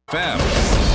SpiceFM.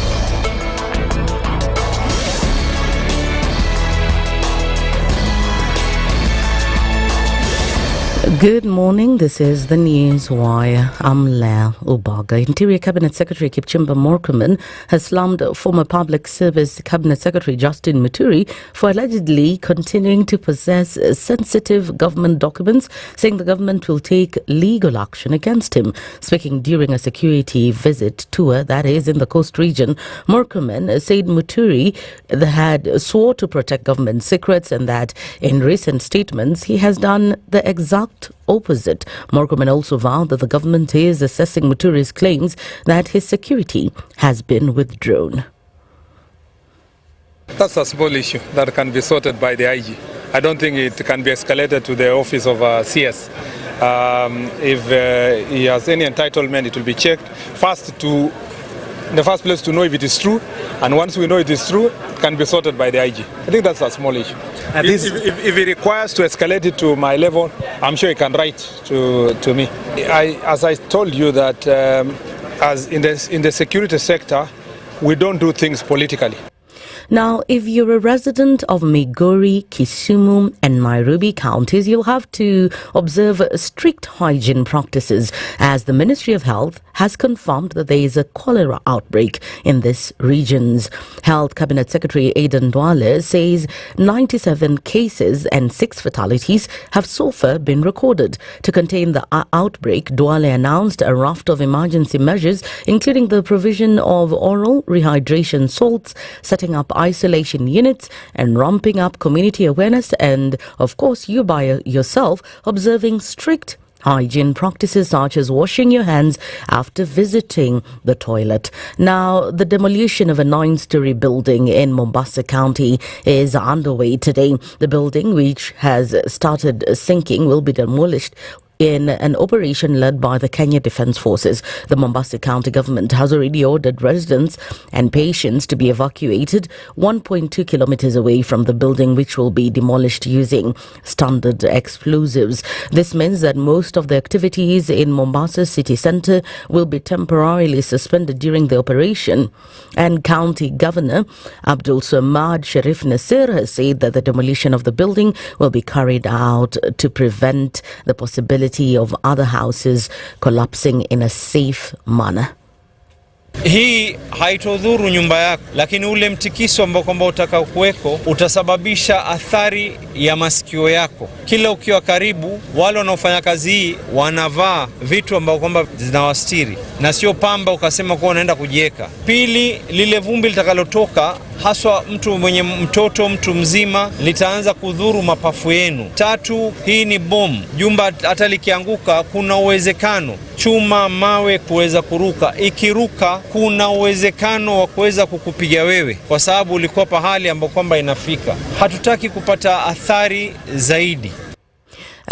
Good morning, this is the News Wire. I'm Lal Ubaga. Interior Cabinet Secretary Kipchumba Murkomen has slammed former Public Service Cabinet Secretary Justin Muturi for allegedly continuing to possess sensitive government documents, saying the government will take legal action against him. Speaking during a security visit tour, that is in the coast region, Murkomen said Muturi had swore to protect government secrets and that in recent statements he has done the exact opposite. Murkomen also vowed that the government is assessing Muturi's claims that his security has been withdrawn. That's a small issue that can be sorted by the IG. I don't think it can be escalated to the office of CS. If he has any entitlement, it will be checked. In the first place, to know if it is true, and once we know it is true, it can be sorted by the IG. I think that's a small issue. If it requires to escalate it to my level, I'm sure he can write to me. As I told you that as in the security sector, we don't do things politically. Now, if you're a resident of Migori, Kisumu and Nairobi counties, you'll have to observe strict hygiene practices as the Ministry of Health has confirmed that there is a cholera outbreak in these regions. Health Cabinet Secretary Aidan Duale says 97 cases and 6 fatalities have so far been recorded. To contain the outbreak, Duale announced a raft of emergency measures, including the provision of oral rehydration salts, setting up isolation units and ramping up community awareness and, of course, you by yourself observing strict hygiene practices such as washing your hands after visiting the toilet. Now, the demolition of a 9-story building in Mombasa County is underway today. The building, which has started sinking, will be demolished in an operation led by the Kenya Defence Forces. The Mombasa County government has already ordered residents and patients to be evacuated 1.2 kilometers away from the building, which will be demolished using standard explosives. This means that most of the activities in Mombasa city centre will be temporarily suspended during the operation. And County Governor Abdul Samad Sharif Nasir has said that the demolition of the building will be carried out to prevent the possibility of other houses collapsing in a safe manner. Hii haitodhuru nyumba yako, lakini ule mtikiso ambao kwamba utaka kuweko utasababisha athari ya masikio yako. Kila ukiwa karibu, wale wanaofanya kazi hii wanavaa vitu ambao kwamba zinawastiri na sio pamba ukasema kwa unaenda kujieka. Pili, lile vumbi litakalotoka haswa mtu mwenye mtoto, mtu mzima, litaanza kudhuru mapafu yenu. Tatu, hii ni bomu. Jumba hata likianguka kuna uwezekano chuma, mawe kuweza kuruka. Ikiruka kuna uwezekano wa kuweza kukupiga wewe kwa sababu ulikuwa pahali ambapo kwamba inafika. Hatutaki kupata athari zaidi.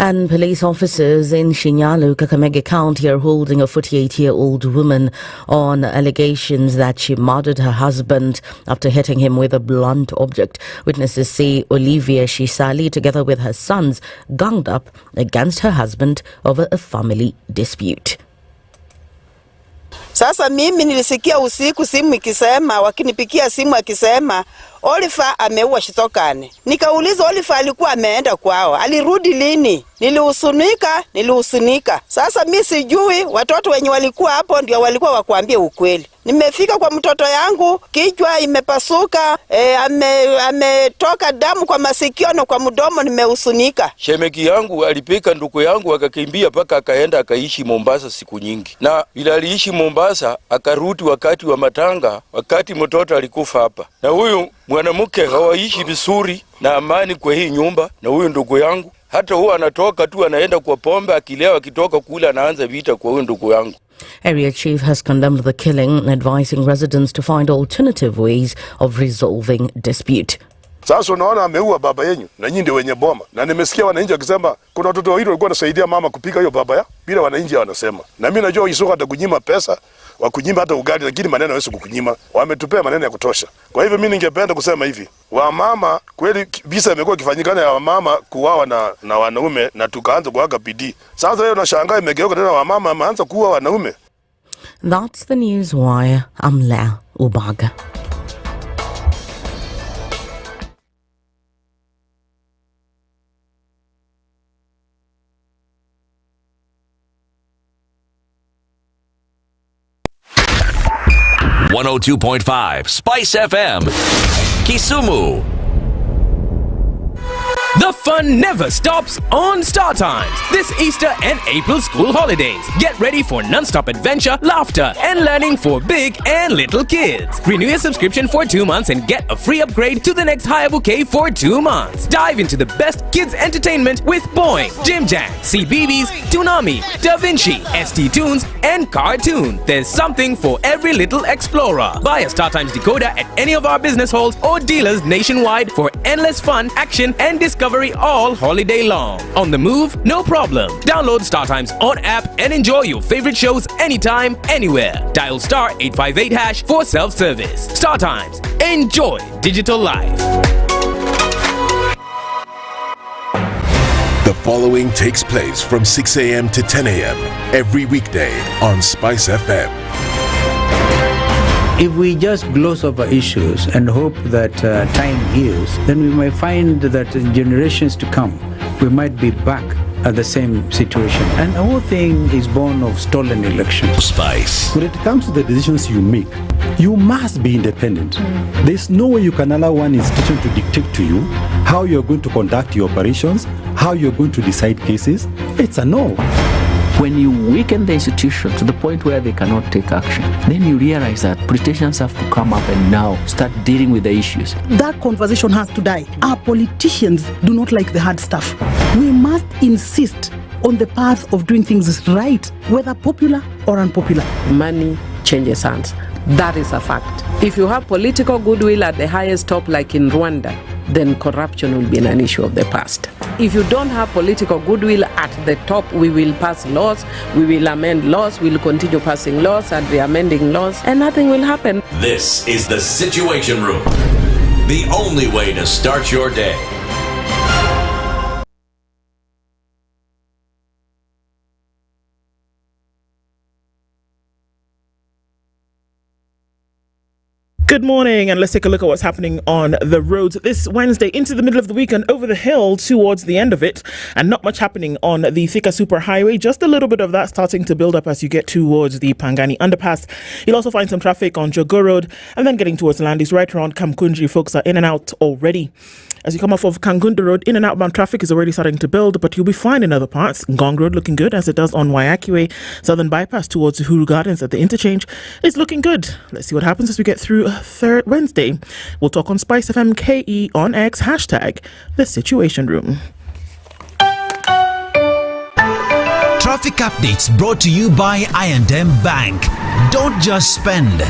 And police officers in Shinyalu, Kakamega County are holding a 48-year-old woman on allegations that she murdered her husband after hitting him with a blunt object. Witnesses say Olivia Shisali, together with her sons, ganged up against her husband over a family dispute. Sasa mimi nilisikia usiku simu ikisema, wakinipikia simu akisema Oliver ameua Shitokane. Nikauliza Oliver alikuwa ameenda kwao, alirudi lini? Nilihusunika. Sasa mimi sijui, watoto wenye walikuwa hapo ndio walikuwa wakuambia ukweli. Nimefika kwa mtoto yangu, kichwa imepasuka, ametoka damu kwa masikio na kwa mdomo, nimehusunika. Shemeki yangu alipika ndugu yangu akakimbia paka akaenda akaishi Mombasa siku nyingi. Na bila aliishi Mombasa akarudi wakati wa matanga, wakati mtoto alikufa hapa. Na huyu mwanamke hawaishi vizuri na amani kwa hii nyumba na huyu ndugu yangu. Hata huwa anatoka tu anaenda kwa pombe, akilewa akitoka kule anaanza vita kwa huyu ndugu yangu. Area chief has condemned the killing, advising residents to find alternative ways of resolving dispute. Sasa unaona ameua baba yenyu na nyinyi ndio wenye boma. Na nimesikia wananchi wakisema kuna watoto wawili walikuwa wanasaidia mama kupika hiyo baba ya bila wananchi wanasema. Na mimi najua Isuka atakunyima pesa, wakunyima hata ugali, lakini maneno hawezi kukunyima. Wametupea maneno ya kutosha. Kwa hivyo mimi ningependa kusema hivi, wamama kweli visa imekuwa kifanyikana ya wamama kuuawa na wanaume na tukaanza kuaga bidii. Sasa leo nashangaa imegeuka tena wamama wameanza kuua wanaume. That's the news wire. I'm Lea Ubaga. .5 Spice FM, Kisumu. The fun never stops on Star Times this Easter and April school holidays. Get ready for non-stop adventure, laughter, and learning for big and little kids. Renew your subscription for 2 months and get a free upgrade to the next higher bouquet for 2 months. Dive into the best kids entertainment with Boing, Jim Jam, CBeebies, Toonami, Da Vinci, ST Tunes, and Cartoon. There's something for every little explorer. Buy a Star Times decoder at any of our business halls or dealers nationwide for endless fun, action, and discovery all holiday long. On the move? No problem. Download StarTimes on app and enjoy your favorite shows anytime, anywhere. Dial star 858 hash for self-service. StarTimes. Enjoy digital life. The following takes place from 6 a.m. to 10 a.m. every weekday on Spice FM. If we just gloss over issues and hope that time heals, then we might find that in generations to come, we might be back at the same situation. And the whole thing is born of stolen elections. Spice. When it comes to the decisions you make, you must be independent. There's no way you can allow one institution to dictate to you how you're going to conduct your operations, how you're going to decide cases. It's a no. When you weaken the institution to the point where they cannot take action, then you realize that politicians have to come up and now start dealing with the issues. That conversation has to die. Our politicians do not like the hard stuff. We must insist on the path of doing things right, whether popular or unpopular. Money changes hands. That is a fact. If you have political goodwill at the highest top, like in Rwanda, then corruption will be an issue of the past. If you don't have political goodwill at the top, we will pass laws, we will amend laws, we will continue passing laws and re-amending laws, and nothing will happen. This is the Situation Room, the only way to start your day. Good morning, and let's take a look at what's happening on the roads this Wednesday into the middle of the week and over the hill towards the end of it. And not much happening on the Thika Superhighway. Just a little bit of that starting to build up as you get towards the Pangani Underpass. You'll also find some traffic on Jogo Road and then getting towards Landis right around Kamkunji. Folks are in and out already. As you come off of Kangundo Road, in and outbound traffic is already starting to build, but you'll be fine in other parts. Ngong Road looking good as it does on Waiakiwe. Southern Bypass towards Uhuru Gardens at the interchange is looking good. Let's see what happens as we get through third Wednesday. We'll talk on Spice FM KE on X, hashtag The Situation Room. Traffic updates brought to you by I&M Bank. Don't just spend,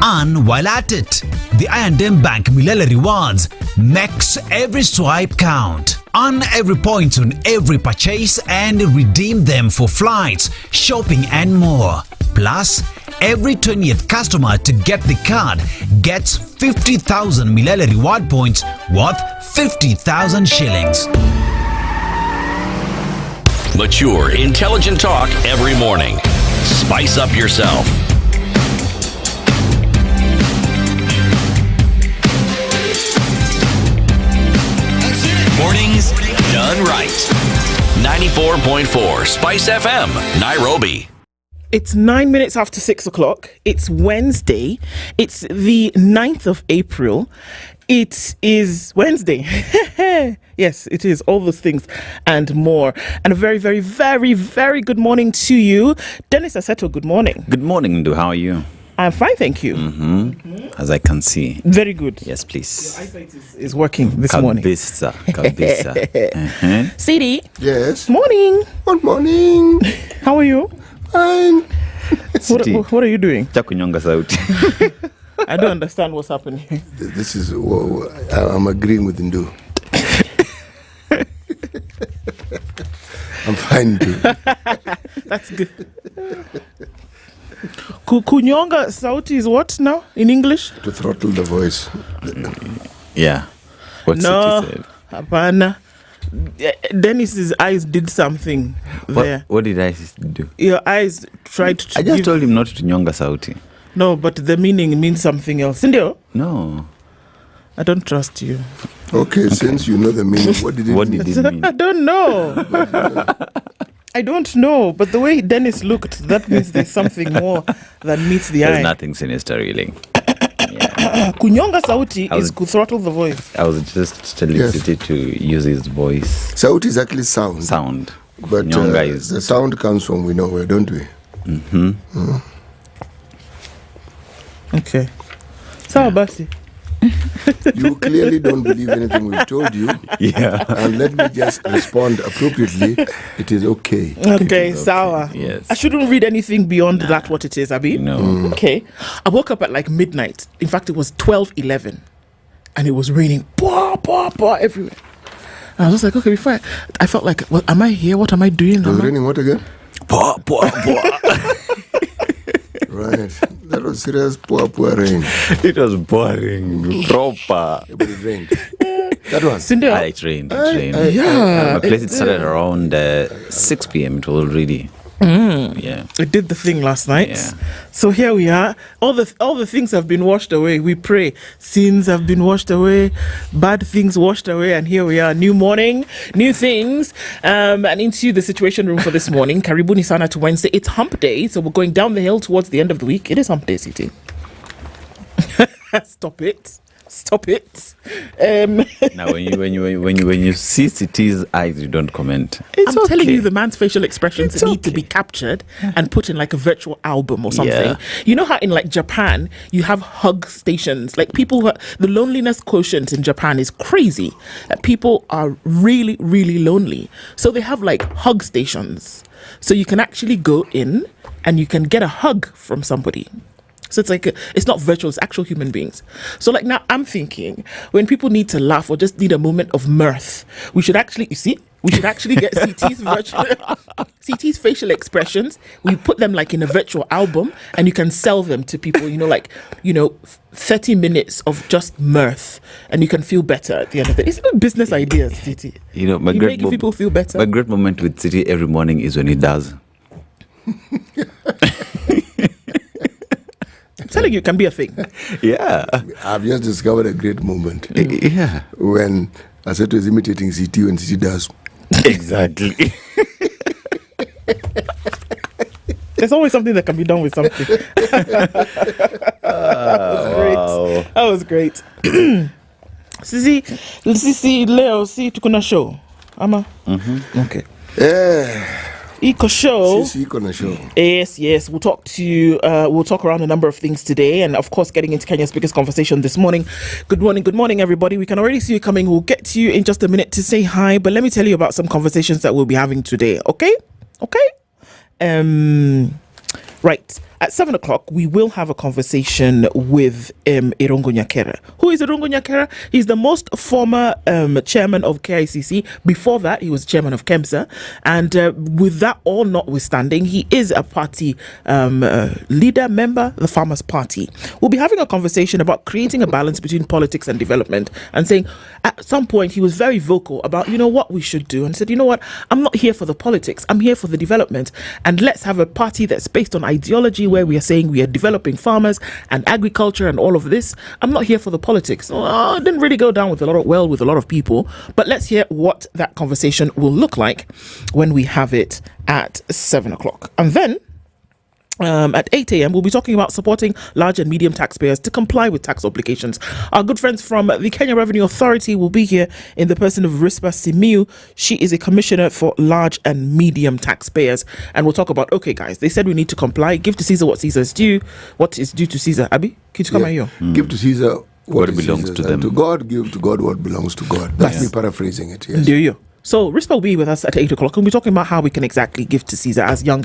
earn while at it. The I&M Bank Milele Rewards makes every swipe count. Earn every point on every purchase and redeem them for flights, shopping and more. Plus, every 20th customer to get the card gets 50,000 Milele Reward points worth 50,000 shillings. Mature, intelligent talk every morning. Spice up yourself. Mornings done right. 94.4 Spice FM, Nairobi. It's 9 minutes after 6 o'clock. It's Wednesday. It's the 9th of April. It is Wednesday. Yes, it is. All those things and more. And a very, very, very, very good morning to you. Dennis Aseto, good morning. Good morning, Ndu. How are you? I'm fine, thank you. As I can see. Very good. Yes, please. Your eyesight is working this morning. Kabisa. CD. Yes. Morning. Good morning. How are you? Fine. What are you doing? Chakunyonga sauti. I don't understand what's happening. This is, I'm agreeing with Ndu. I'm fine too. That's good. Kunyonga sauti is what now in English? To throttle the voice. Yeah. What's no, it said? Hapana. Dennis's eyes did something there. What did I do? Your eyes tried to. I just told him not to nyonga sauti. No, but the meaning means something else. Sindio? No. I don't trust you. Okay, since you know the meaning, what did it mean? I don't know. I don't know, but the way Dennis looked, that means there's something more than meets the eye. There's nothing sinister, really. Kunyonga sauti is to throttle the voice. I was just telling City to use his voice. Sauti is actually sound. Sound. But the sound comes from we know where, don't we? Mm-hmm. Okay. So, Basi. You clearly don't believe anything we've told you. Yeah. And let me just respond appropriately. It is okay. Okay, sawa. Yes. I shouldn't read anything beyond that, what it is, Abi. No. Okay. I woke up at like midnight. In fact, it was 12:11. And it was raining. Everywhere. And I was like, okay, before I felt like, well, am I here? What am I doing? It was raining what again? Right. That was serious poor rain. It was boring. Proper. But it rained. That one? It rained. My place it started around 6 p.m. It was already. Yeah. It did the thing last night. Yeah. So here we are. All the things have been washed away. We pray. Sins have been washed away. Bad things washed away. And here we are. New morning. New things. And into the situation room for this morning. Karibuni sana to Wednesday. It's hump day. So we're going down the hill towards the end of the week. It is hump day, City. Stop it. Now, when you see City's eyes, you don't comment. I'm telling you, the man's facial expressions need to be captured and put in like a virtual album or something. Yeah. You know how in like Japan, you have hug stations. Like the loneliness quotient in Japan is crazy. People are really, really lonely. So they have like hug stations. So you can actually go in and you can get a hug from somebody. So it's like, it's not virtual, it's actual human beings. So like now I'm thinking, when people need to laugh or just need a moment of mirth, we should actually get CT's facial expressions. We put them like in a virtual album and you can sell them to people, 30 minutes of just mirth and you can feel better at the end of it. It's not business ideas, CT. Making people feel better. My great moment with City every morning is when he does. I'm telling you, it can be a thing. Yeah. I've just discovered a great moment. Yeah. When Aseto is imitating CT when CT does. Exactly. There's always something that can be done with something. That was great. Sisi leo si tukuna show. Ama? Mm-hmm. Okay. Eco show. Yes. We'll talk around a number of things today, and of course, getting into Kenya's biggest conversation this morning. Good morning, everybody. We can already see you coming. We'll get to you in just a minute to say hi, but let me tell you about some conversations that we'll be having today. Okay. Right. At 7 o'clock, we will have a conversation with Irungu Nyakera. Who is Irungu Nyakera? He's the most former chairman of KICC. Before that, he was chairman of KEMSA. And with that all notwithstanding, he is a party leader, member, the Farmers' Party. We'll be having a conversation about creating a balance between politics and development and saying at some point he was very vocal about, what we should do, and said, I'm not here for the politics. I'm here for the development. And let's have a party that's based on ideology where we are saying we are developing farmers and agriculture and all of this. I'm not here for the politics. It didn't really go down with a lot of people, but let's hear what that conversation will look like when we have it at 7 o'clock. And then at 8 a.m., we'll be talking about supporting large and medium taxpayers to comply with tax obligations. Our good friends from the Kenya Revenue Authority will be here in the person of Rispa Simiu. She is a commissioner for large and medium taxpayers. And we'll talk about, okay, guys, they said we need to comply. Give to Caesar what Caesar is due. What is due to Caesar? Abi, can you come here? Give to Caesar what belongs to them. To God, give to God what belongs to God. That's me paraphrasing it, yes. Do you? So Rispa will be with us at 8 o'clock and we'll be talking about how we can exactly give to Caesar as young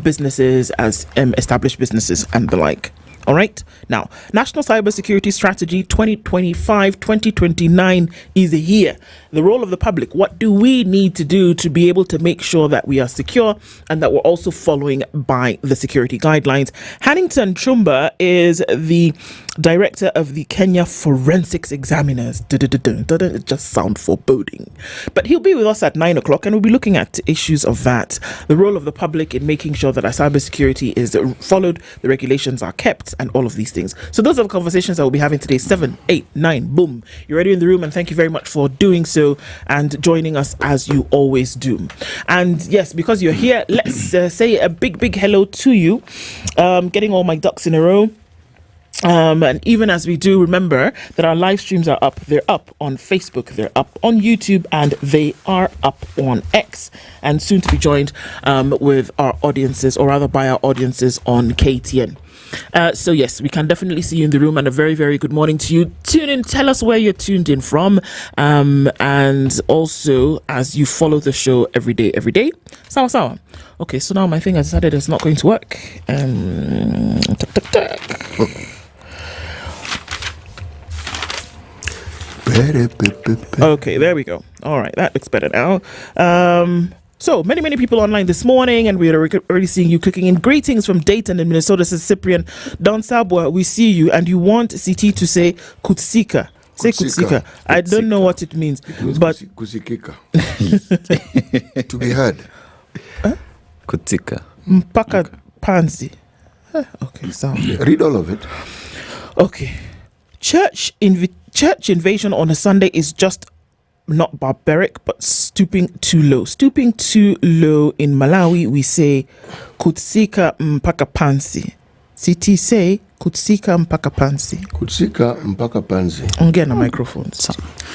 businesses, as established businesses and the like. All right. Now, National Cybersecurity Strategy 2025-2029 is here. The role of the public. What do we need to do to be able to make sure that we are secure and that we're also following by the security guidelines? Hannington Chumba is the director of the Kenya Forensics Examiners. It just sounds foreboding. But he'll be with us at 9 o'clock and we'll be looking at issues of that. The role of the public in making sure that our cybersecurity is followed, the regulations are kept, and all of these things. So those are the conversations that we'll be having today. 7, 8, 9, boom. You're already in the room, and thank you very much for doing so and joining us as you always do. And yes, because you're here, let's say a big hello to you. Getting all my ducks in a row. And even as we do, remember that our live streams are up. They're up on Facebook, they're up on YouTube, and they are up on X, and soon to be joined with our audiences, or rather by our audiences on KTN. So yes, we can definitely see you in the room, and a very, very good morning to you. Tune in, tell us where you're tuned in from, and also as you follow the show every day. Sawa. Okay, so now my thing has decided it's not going to work. Okay, there we go. All right, that looks better now. So many people online this morning, and we are already seeing you clicking in. Greetings from Dayton in Minnesota, says Cyprian. Don Sabwa, we see you, and you want CT to say Kutsika. Say Kutsika. I don't know what it means, but Kusikika. To be heard. Kutsika. Mpaka Pansi. Okay, so read all of it. Okay. Church invasion on a Sunday is just not barbaric, but stooping too low. Stooping too low in Malawi, we say Kutsika mpaka pansi. CT say Kutsika mpaka pansi. Kutsika mpaka pansi. Ongea na microphones.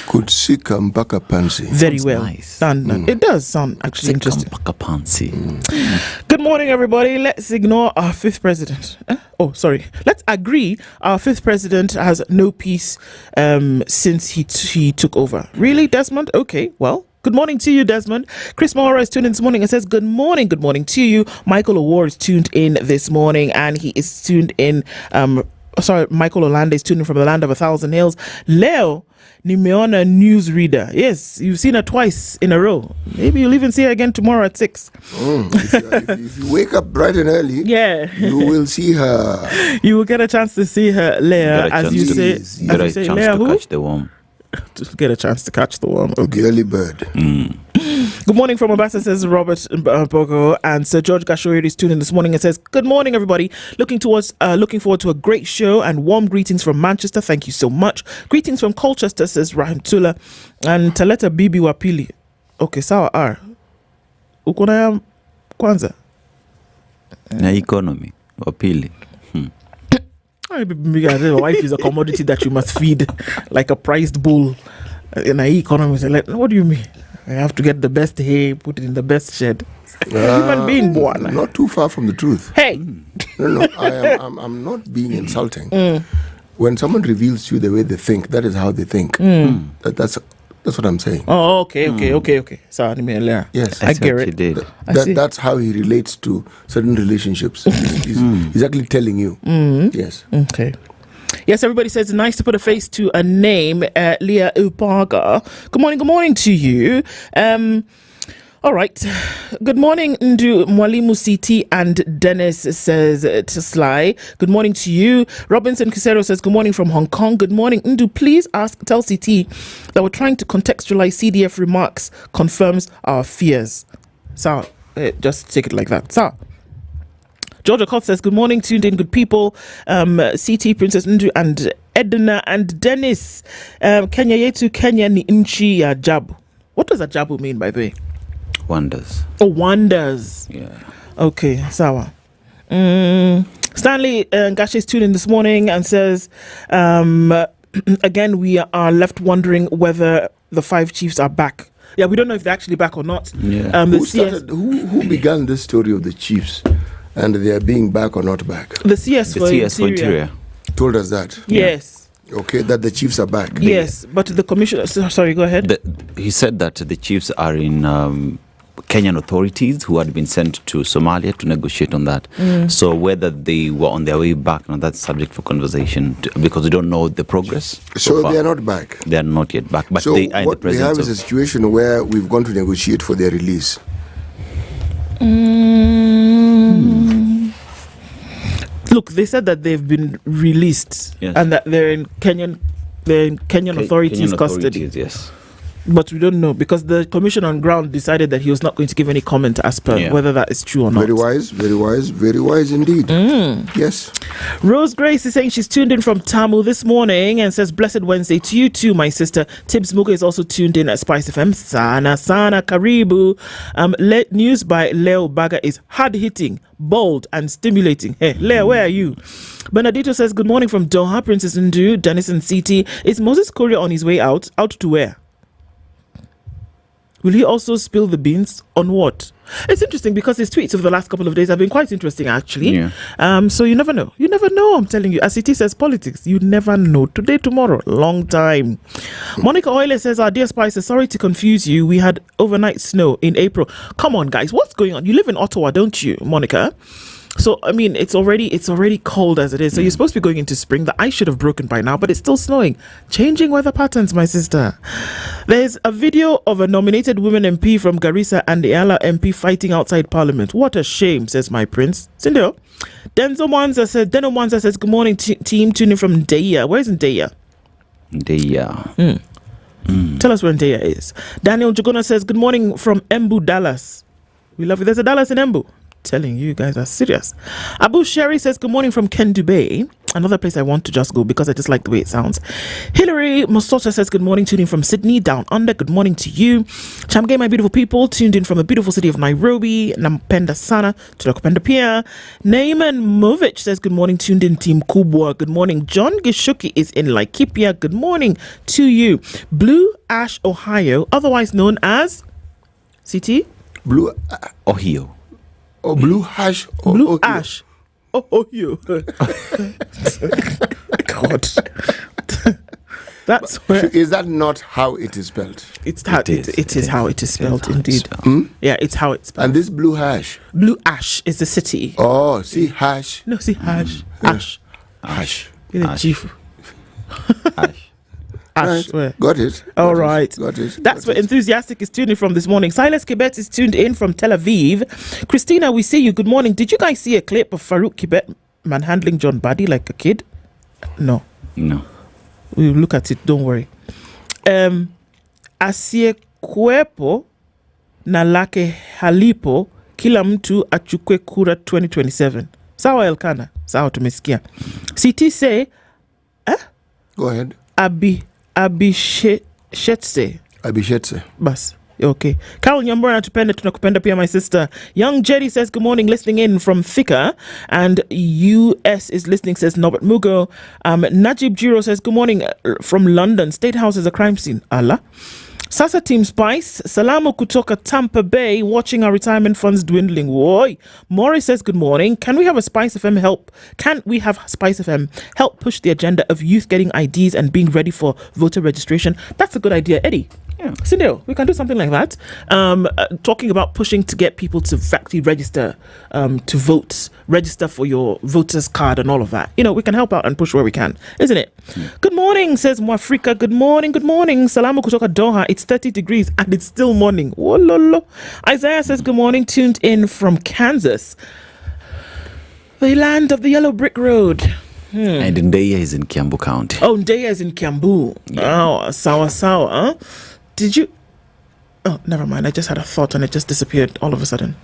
Kutsika mpaka pansi. Very well. Nice. Done. It does sound actually interesting. Mpaka pansi. Good morning, everybody. Let's ignore our fifth president. Let's agree our fifth president has no peace since he took over. Really, Desmond? Okay, well, good morning to you, Desmond. Chris Mora is tuned in this morning and says, good morning to you. Michael Awar is tuned in this morning, and he is tuned in. Michael Olanda is tuned in from the land of 1,000 hills. Leo nimeona newsreader. Yes, you've seen her twice in a row. Maybe you'll even see her again tomorrow at 6. If you wake up bright and early, you will see her. You will get a chance to see her, Leah, as you say. Get a chance to catch the worm. To get a chance to catch the worm. Okay. The early bird. Good morning from Mombasa, says Robert Bogo, and Sir George Gashoiri is tuned in this morning and says, good morning, everybody. Looking forward to a great show, and warm greetings from Manchester. Thank you so much. Greetings from Colchester, says Rahim Tula, and Taleta Bibi Wapili. Okay, sawa R. Ukona ya kwanza? Na economy Wapili. Wife is a commodity that you must feed like a prized bull. In an economy, like, what do you mean? I have to get the best hay, put it in the best shed. Human being born. Not too far from the truth. Hey! No, I'm not being insulting. When someone reveals to you the way they think, that is how they think. That's what I'm saying. Oh, okay. So, yes, I get it. That's how he relates to certain relationships. He's actually telling you. Yes. Okay. Yes, everybody says it's nice to put a face to a name. Leah Upaga. Good morning to you. All right. Good morning, Ndu Mwalimu CT and Dennis, says to Sly. Good morning to you. Robinson Kisero says good morning from Hong Kong. Good morning, Ndu. Please tell CT that we're trying to contextualize CDF remarks edits our fears. So just take it like that. So Georgia Koth says good morning, tuned in good people. CT, Princess Ndu and Edna and Dennis. Kenya yetu Kenya ni nchi ya ajabu. What does ajabu mean, by the way? Wonders. Oh, wonders. Yeah. Okay, sawa. Stanley Ngashi is tuned in this morning and says, again, we are left wondering whether the 5 chiefs are back. Yeah, we don't know if they're actually back or not. Yeah. Who began this story of the chiefs and they are being back or not back? The CS for Interior told us that. Yes. Okay, that the chiefs are back. Yes, but the commissioner... Sorry, go ahead. He said that the chiefs are in Kenyan authorities who had been sent to Somalia to negotiate on that. So whether they were on their way back, now that's subject for conversation because we don't know the progress. So they are not back? They are not yet back. But so they are in the what we presence have is a situation where we've gone to negotiate for their release. Look, they said that they've been released and that they're in Kenyan authorities' custody. Yes. But we don't know because the commission on ground decided that he was not going to give any comment as per whether that is true or not. Very wise, very wise, very wise indeed. Yes. Rose Grace is saying she's tuned in from Tamu this morning and says, Blessed Wednesday to you too, my sister. Tibbs Muga is also tuned in at Spice FM. Sana Karibu. News by Leo Baga is hard-hitting, bold and stimulating. Hey, Leo, where are you? Benedito says, good morning from Doha, Princess Ndu, Denison City. Is Moses Korea on his way out? Out to where? Will he also spill the beans on what? It's interesting because his tweets over the last couple of days have been quite interesting, actually. Yeah. So you never know. You never know, I'm telling you. As it says politics, you never know. Today, tomorrow, long time. Monica Oile says, our dear Spicer, sorry to confuse you. We had overnight snow in April. Come on, guys. What's going on? You live in Ottawa, don't you, Monica? So, I mean, it's already cold as it is. So you're supposed to be going into spring. The ice should have broken by now, but it's still snowing. Changing weather patterns, my sister. There's a video of a nominated women MP from Garissa and the Ala MP fighting outside Parliament. What a shame, says my prince. Sindo. Deno Mwanza says, good morning, team. Tuning from Ndeya. Where's Ndeya? Ndeya. Tell us where Ndeya is. Daniel Jagona says, good morning from Embu, Dallas. We love you. There's a Dallas in Embu. Telling you guys are serious. Abu Sherry says good morning from Kendu Bay, another place I want to just go because I just like the way it sounds. Hilary Mosota says good morning, tuning from Sydney down under. Good morning to you. Chamge, my beautiful people, tuned in from the beautiful city of Nairobi. Nampenda sana tunakupenda pia. Naiman Movich says good morning, tuned in team Kubwa. Good morning. John Gishuki is in Laikipia. Good morning to you. Blue Ash, Ohio, otherwise known as CT Blue Ohio. Oh, Blue Ash. Blue Ash. Ohio. God. That's where. Is that not how it is spelled? It is how it is spelled, indeed. Yeah, it's how it's spelled. And this Blue Ash? Blue Ash is the city. Oh, see, hash. No, see, hash. Ash. Ash. Chief. Ash. Right. Got it. All right. Got it. That's where Enthusiastic is tuning from this morning. Silas Kibet is tuned in from Tel Aviv. Christina, we see you. Good morning. Did you guys see a clip of Farouk Kibet manhandling John Buddy like a kid? No. We'll look at it. Don't worry. Asiekuwepo na lake halipo kila mtu achukue kura 2027. Sawa Elkana. Sawa tumesikia. CT say Go ahead. Abishetse. Bas. Okay. Carol Nyambura natupenda tunakupenda pia, my sister. Young Jerry says good morning, listening in from Thika, and US is listening, says Norbert Mugo. Najib Jiro says good morning from London. State House is a crime scene. Allah. Sasa Team Spice, Salamu kutoka Tampa Bay, watching our retirement funds dwindling. Woi. Morris says good morning. Can we have Spice FM help push the agenda of youth getting IDs and being ready for voter registration? That's a good idea, Eddie. Yeah. Cindy, we can do something like that. Talking about pushing to get people to factory register, to vote, register for your voter's card and all of that. You know, we can help out and push where we can, isn't it? Good morning, says Mwafrika. Good morning. Salamu kutoka Doha. It's 30 degrees and it's still morning. Wololo. Isaiah says good morning, tuned in from Kansas, the land of the yellow brick road. And Ndeya is in Kiambu County. Oh, Ndeya is in Kiambu. Yeah. Oh, sawa. Huh? Did you? Oh, never mind. I just had a thought and it just disappeared all of a sudden.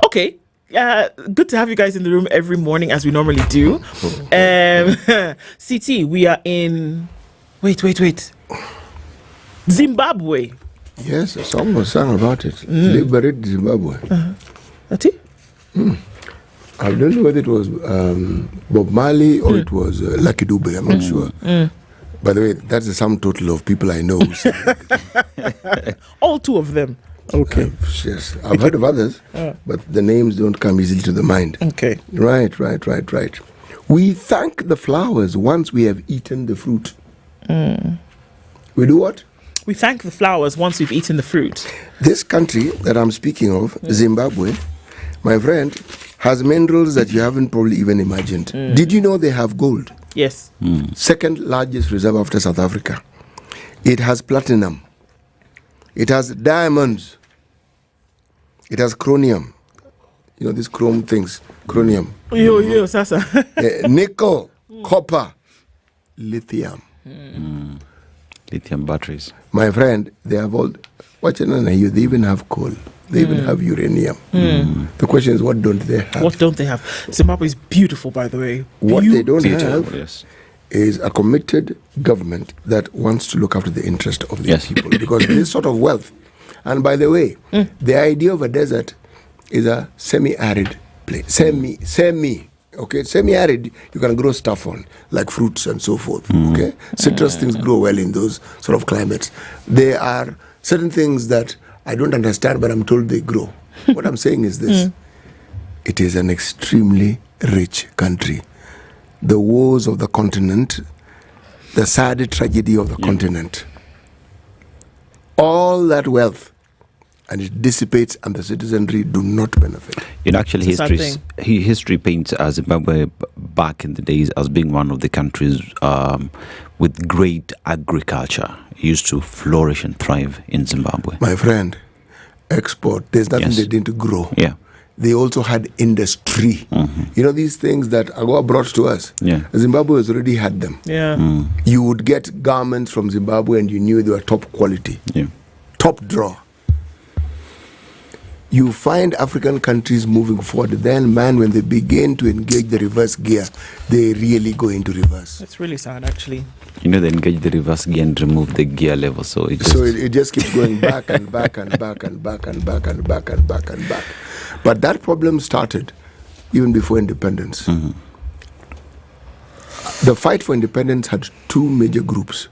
Okay. Good to have you guys in the room every morning as we normally do. CT, we are in... Wait. Zimbabwe. Yes, a song was sung about it. Liberate Zimbabwe. That's it? I don't know whether it was Bob Marley or it was Lucky Dube. I'm not sure. By the way, that's the sum total of people I know. All two of them. Okay. Yes. I've heard of others, but the names don't come easily to the mind. Okay. Right. We thank the flowers once we have eaten the fruit. We do what? We thank the flowers once we've eaten the fruit. This country that I'm speaking of, Zimbabwe, my friend, has minerals that you haven't probably even imagined. Did you know they have gold? Yes. Second largest reserve after South Africa. It has platinum. It has diamonds. It has chromium. You know these chrome things, chromium. Sasa. Nickel, copper, lithium. Lithium batteries. My friend, they have all. Watch it, they even have coal. They even have uranium. The question is, what don't they have? What don't they have? Zimbabwe is beautiful, by the way. What they don't have is a committed government that wants to look after the interest of the people. Because this sort of wealth, and by the way, the idea of a desert is a semi-arid place. Semi-arid, you can grow stuff on, like fruits and so forth. Okay, citrus things grow well in those sort of climates. There are certain things that I don't understand, but I'm told they grow. What I'm saying is this. It is an extremely rich country. The wars of the continent, the sad tragedy of the continent, all that wealth, and it dissipates, and the citizenry do not benefit. In actual history paints Zimbabwe back in the days as being one of the countries with great agriculture. It used to flourish and thrive in Zimbabwe. My friend, export, there's nothing they didn't grow. Yeah. They also had industry. You know these things that AGOA brought to us? Zimbabwe has already had them. You would get garments from Zimbabwe and you knew they were top quality. Top draw. You find African countries moving forward, then when they begin to engage the reverse gear, they really go into reverse. It's really sad, actually. They engage the reverse gear and remove the gear level, so it just keeps going back and back and back and back and back and back and back and back. But that problem started even before independence. The fight for independence had two major groups: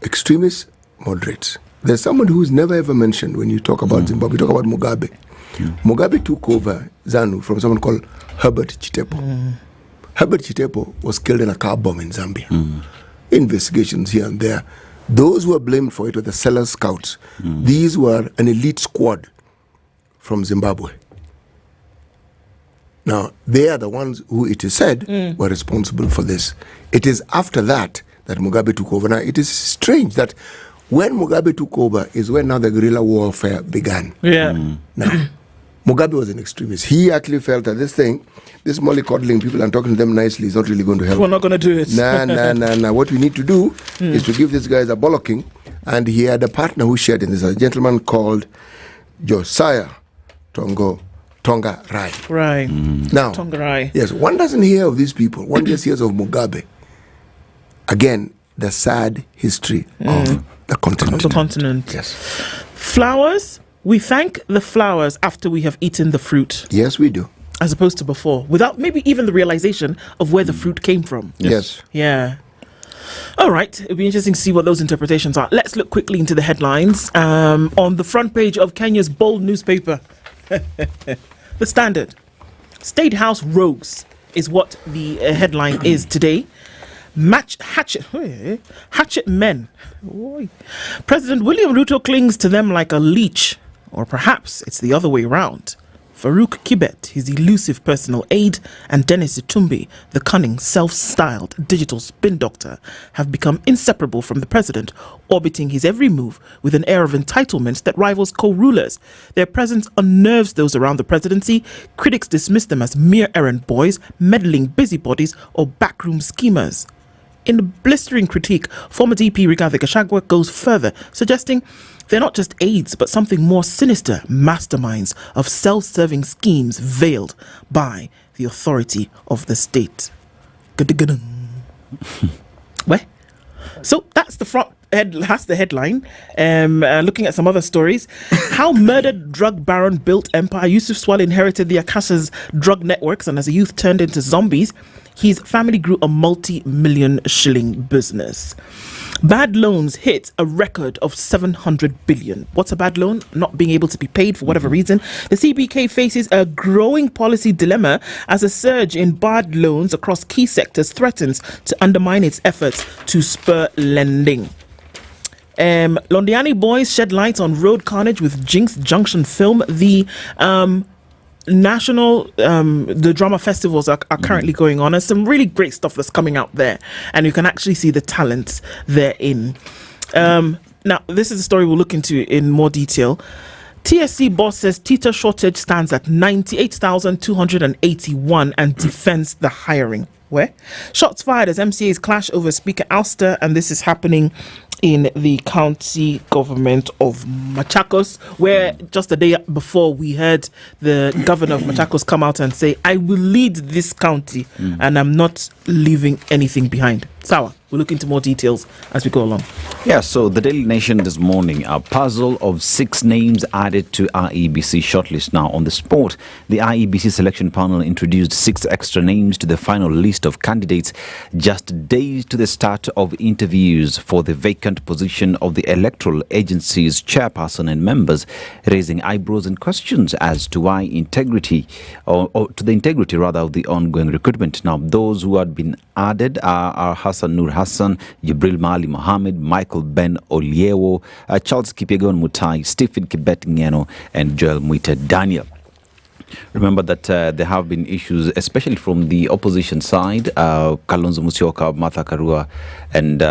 extremists, moderates. There's someone who's never ever mentioned when you talk about Zimbabwe. You talk about Mugabe. Mugabe took over ZANU from someone called Herbert Chitepo. Herbert Chitepo was killed in a car bomb in Zambia. Investigations here and there. Those who were blamed for it were the Sellers Scouts. These were an elite squad from Zimbabwe. Now, they are the ones who, it is said, were responsible for this. It is after that that Mugabe took over. Now, it is strange that when Mugabe took over is when now the guerrilla warfare began. Now, Mugabe was an extremist. He actually felt that this mollycoddling people and talking to them nicely is not really going to help. We're not going to do it. Nah. What we need to do is to give these guys a bollocking. And he had a partner who shared in this, a gentleman called Josiah Tonga Rai. Right. Now, Tonga Rai. Yes, one doesn't hear of these people. One just hears of Mugabe. Again, the sad history of the continent. Yes. Flowers. We thank the flowers after we have eaten the fruit. Yes, we do. As opposed to before, without maybe even the realization of where the fruit came from. Yes. Yeah. All right. It'll be interesting to see what those interpretations are. Let's look quickly into the headlines. On the front page of Kenya's bold newspaper, The Standard. State House rogues is what the headline is today. Hatchet men. President William Ruto clings to them like a leech. Or perhaps it's the other way around. Farouk Kibet, his elusive personal aide, and Dennis Itumbi, the cunning, self-styled digital spin doctor, have become inseparable from the president, orbiting his every move with an air of entitlement that rivals co-rulers. Their presence unnerves those around the presidency. Critics dismiss them as mere errand boys, meddling busybodies, or backroom schemers. In a blistering critique, former DP Rigathi Gachagua goes further, suggesting they're not just aides, but something more sinister, masterminds of self-serving schemes veiled by the authority of the state. Where? So that's the headline. Looking at some other stories. How murdered drug baron built empire. Yusuf Swale inherited the Akasha's drug networks, and as a youth turned into zombies, his family grew a multi-million shilling business. Bad loans hit a record of 700 billion. What's a bad loan? Not being able to be paid for whatever reason. The CBK faces a growing policy dilemma as a surge in bad loans across key sectors threatens to undermine its efforts to spur lending. Londiani boys shed light on road carnage with Jinx Junction film. The the drama festivals are currently going on, and some really great stuff that's coming out there, and you can actually see the talent therein. Now, this is a story we'll look into in more detail. TSC boss says teacher shortage stands at 98,281 and defends the hiring. Where? Shots fired as MCAs clash over Speaker ouster, and this is happening in the county government of Machakos, where just a day before we heard the governor of Machakos come out and say, I will lead this county and I'm not leaving anything behind. Sawa, we'll look into more details as we go along. Yeah, so the Daily Nation this morning, a puzzle of 6 names added to IEBC shortlist. Now, on the spot, the IEBC selection panel introduced 6 extra names to the final list of candidates just days to the start of interviews for the vacant position of the electoral agency's chairperson and members, raising eyebrows and questions as to why integrity, or to the integrity rather, of the ongoing recruitment. Now, those who had been added are Hassan Nur Hassan, Jibril Mali Mohammed, Michael Ben Oliewo, Charles Kipyegon Mutai, Stephen Kibet Ngeno, and Joel Muite Daniel. Remember that there have been issues, especially from the opposition side, Kalonzo Musyoka, Martha Karua, and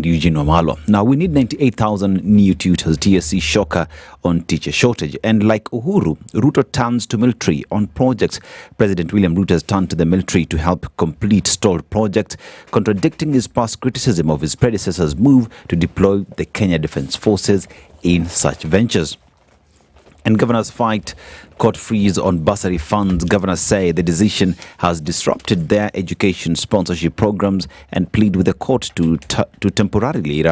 Eugene Wamalwa. Now, we need 98,000 new tutors, TSC shocker on teacher shortage. And like Uhuru, Ruto turns to military on projects. President William Ruto has turned to the military to help complete stalled projects, contradicting his past criticism of his predecessor's move to deploy the Kenya Defence Forces in such ventures. And governors fight court freeze on bursary funds. Governors say the decision has disrupted their education sponsorship programs and plead with the court to temporarily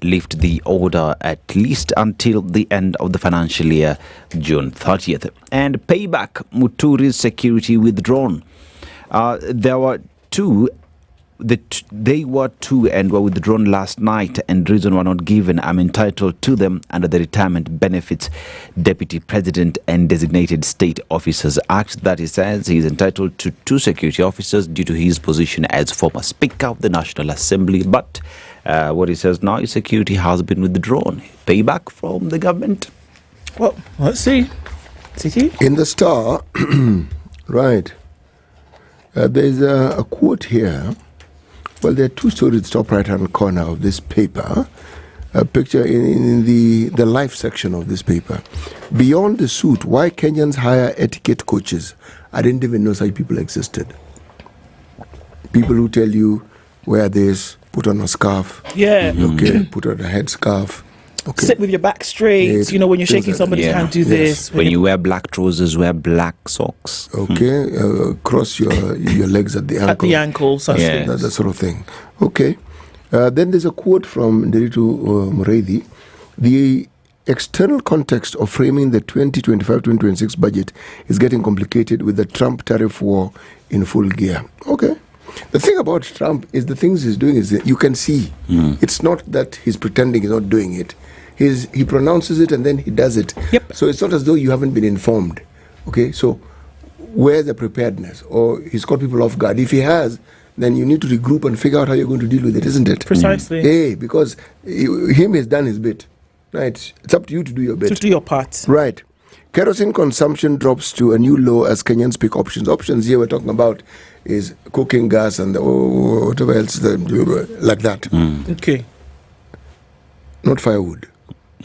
lift the order at least until the end of the financial year, June 30th. And payback, Muturi's security withdrawn. There were two. They were two and were withdrawn last night, and reason were not given. I'm entitled to them under the Retirement Benefits Deputy President and Designated State Officers Act. That he says he is entitled to 2 security officers due to his position as former Speaker of the National Assembly. But what he says now is security has been withdrawn. Payback from the government. Well, let's see. In the Star, right, there's a quote here. Well, there are 2 stories in the top right-hand corner of this paper. A picture in the life section of this paper. Beyond the suit, why Kenyans hire etiquette coaches? I didn't even know such people existed. People who tell you, wear this, put on a scarf. Yeah. Okay, put on a headscarf. Okay. Sit with your back straight. You know, when you're shaking somebody's hand, do this. When you wear black trousers, wear black socks. Okay. Cross your legs at the ankle. At the ankle, such things. That sort of thing. Okay. Then there's a quote from Nderitu Mureithi. The external context of framing the 2025-2026 budget is getting complicated with the Trump tariff war in full gear. Okay. The thing about Trump is the things he's doing is that you can see. It's not that he's pretending he's not doing it. He pronounces it and then he does it. Yep. So it's not as though you haven't been informed. Okay, so where's the preparedness? Or he's caught people off guard. If he has, then you need to regroup and figure out how you're going to deal with it, isn't it? Precisely. Hey, because him has done his bit. Right? It's up to you to do your bit. To do your part. Right. Kerosene consumption drops to a new low as Kenyans pick options. Options here we're talking about is cooking gas and whatever else like that. Okay. Not firewood.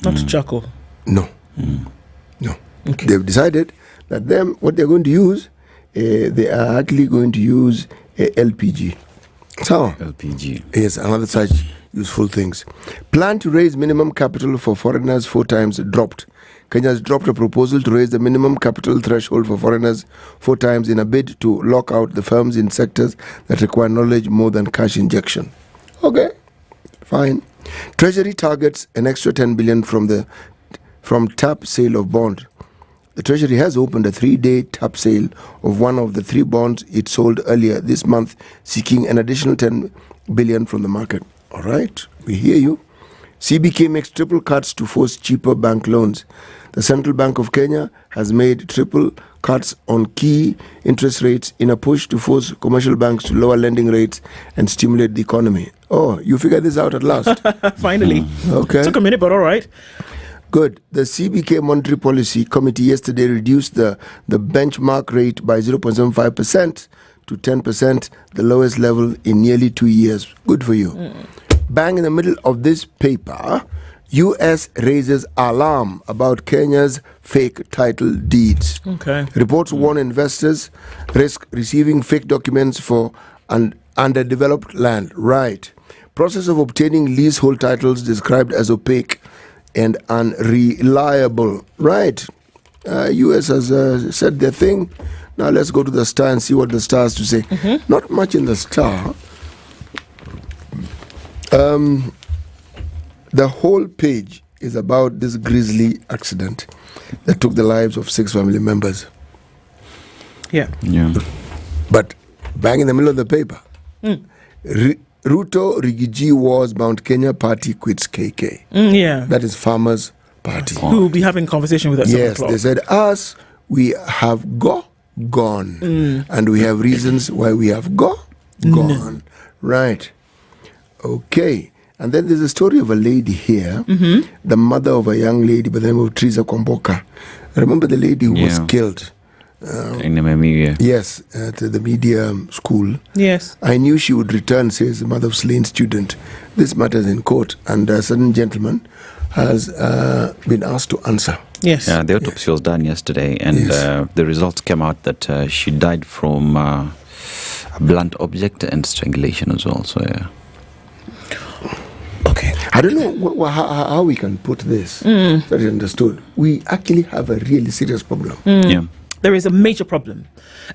Not charcoal. No. No. Okay. They've decided that what they're going to use, they are actually going to use LPG. So LPG. Yes, another such useful things. Plan to raise minimum capital for foreigners 4 times dropped. Kenya has dropped a proposal to raise the minimum capital threshold for foreigners 4 times in a bid to lock out the firms in sectors that require knowledge more than cash injection. Okay, fine. Treasury targets an extra 10 billion from tap sale of bond. The Treasury has opened a 3-day tap sale of one of the 3 bonds it sold earlier this month, seeking an additional 10 billion from the market. All right, we hear you. CBK makes triple cuts to force cheaper bank loans. The Central Bank of Kenya has made triple cuts on key interest rates in a push to force commercial banks to lower lending rates and stimulate the economy. Oh, you figured this out at last. Finally. Okay. Took a minute, but all right. Good. The CBK Monetary Policy Committee yesterday reduced the benchmark rate by 0.75% to 10%, the lowest level in nearly 2 years. Good for you. Bang in the middle of this paper, U.S. raises alarm about Kenya's fake title deeds. Okay. Reports warn investors risk receiving fake documents for underdeveloped land. Right. Process of obtaining leasehold titles described as opaque and unreliable. Right. U.S. has said their thing. Now let's go to the Star and see what the Star has to say. Not much in the Star. The whole page is about this grisly accident that took the lives of 6 family members. Yeah. But bang in the middle of the paper, Ruto Rigiji Wars Mount Kenya Party quits KK. Yeah. That is Farmers Party. Who will be having a conversation with us. Yes, they said, us, we have gone. And we have reasons why we have gone. Right. Okay. And then there's a story of a lady here, the mother of a young lady by the name of Teresa Kwamboka. Remember the lady who was killed? In the media. Yes, at the media school. Yes. I knew she would return, says the mother of slain student. This matter is in court, and a certain gentleman has been asked to answer. Yes. The autopsy was done yesterday, and the results came out that she died from a blunt object and strangulation as well. So, yeah. Okay. I don't know how we can put this. That is understood. We actually have a really serious problem. Yeah. There is a major problem,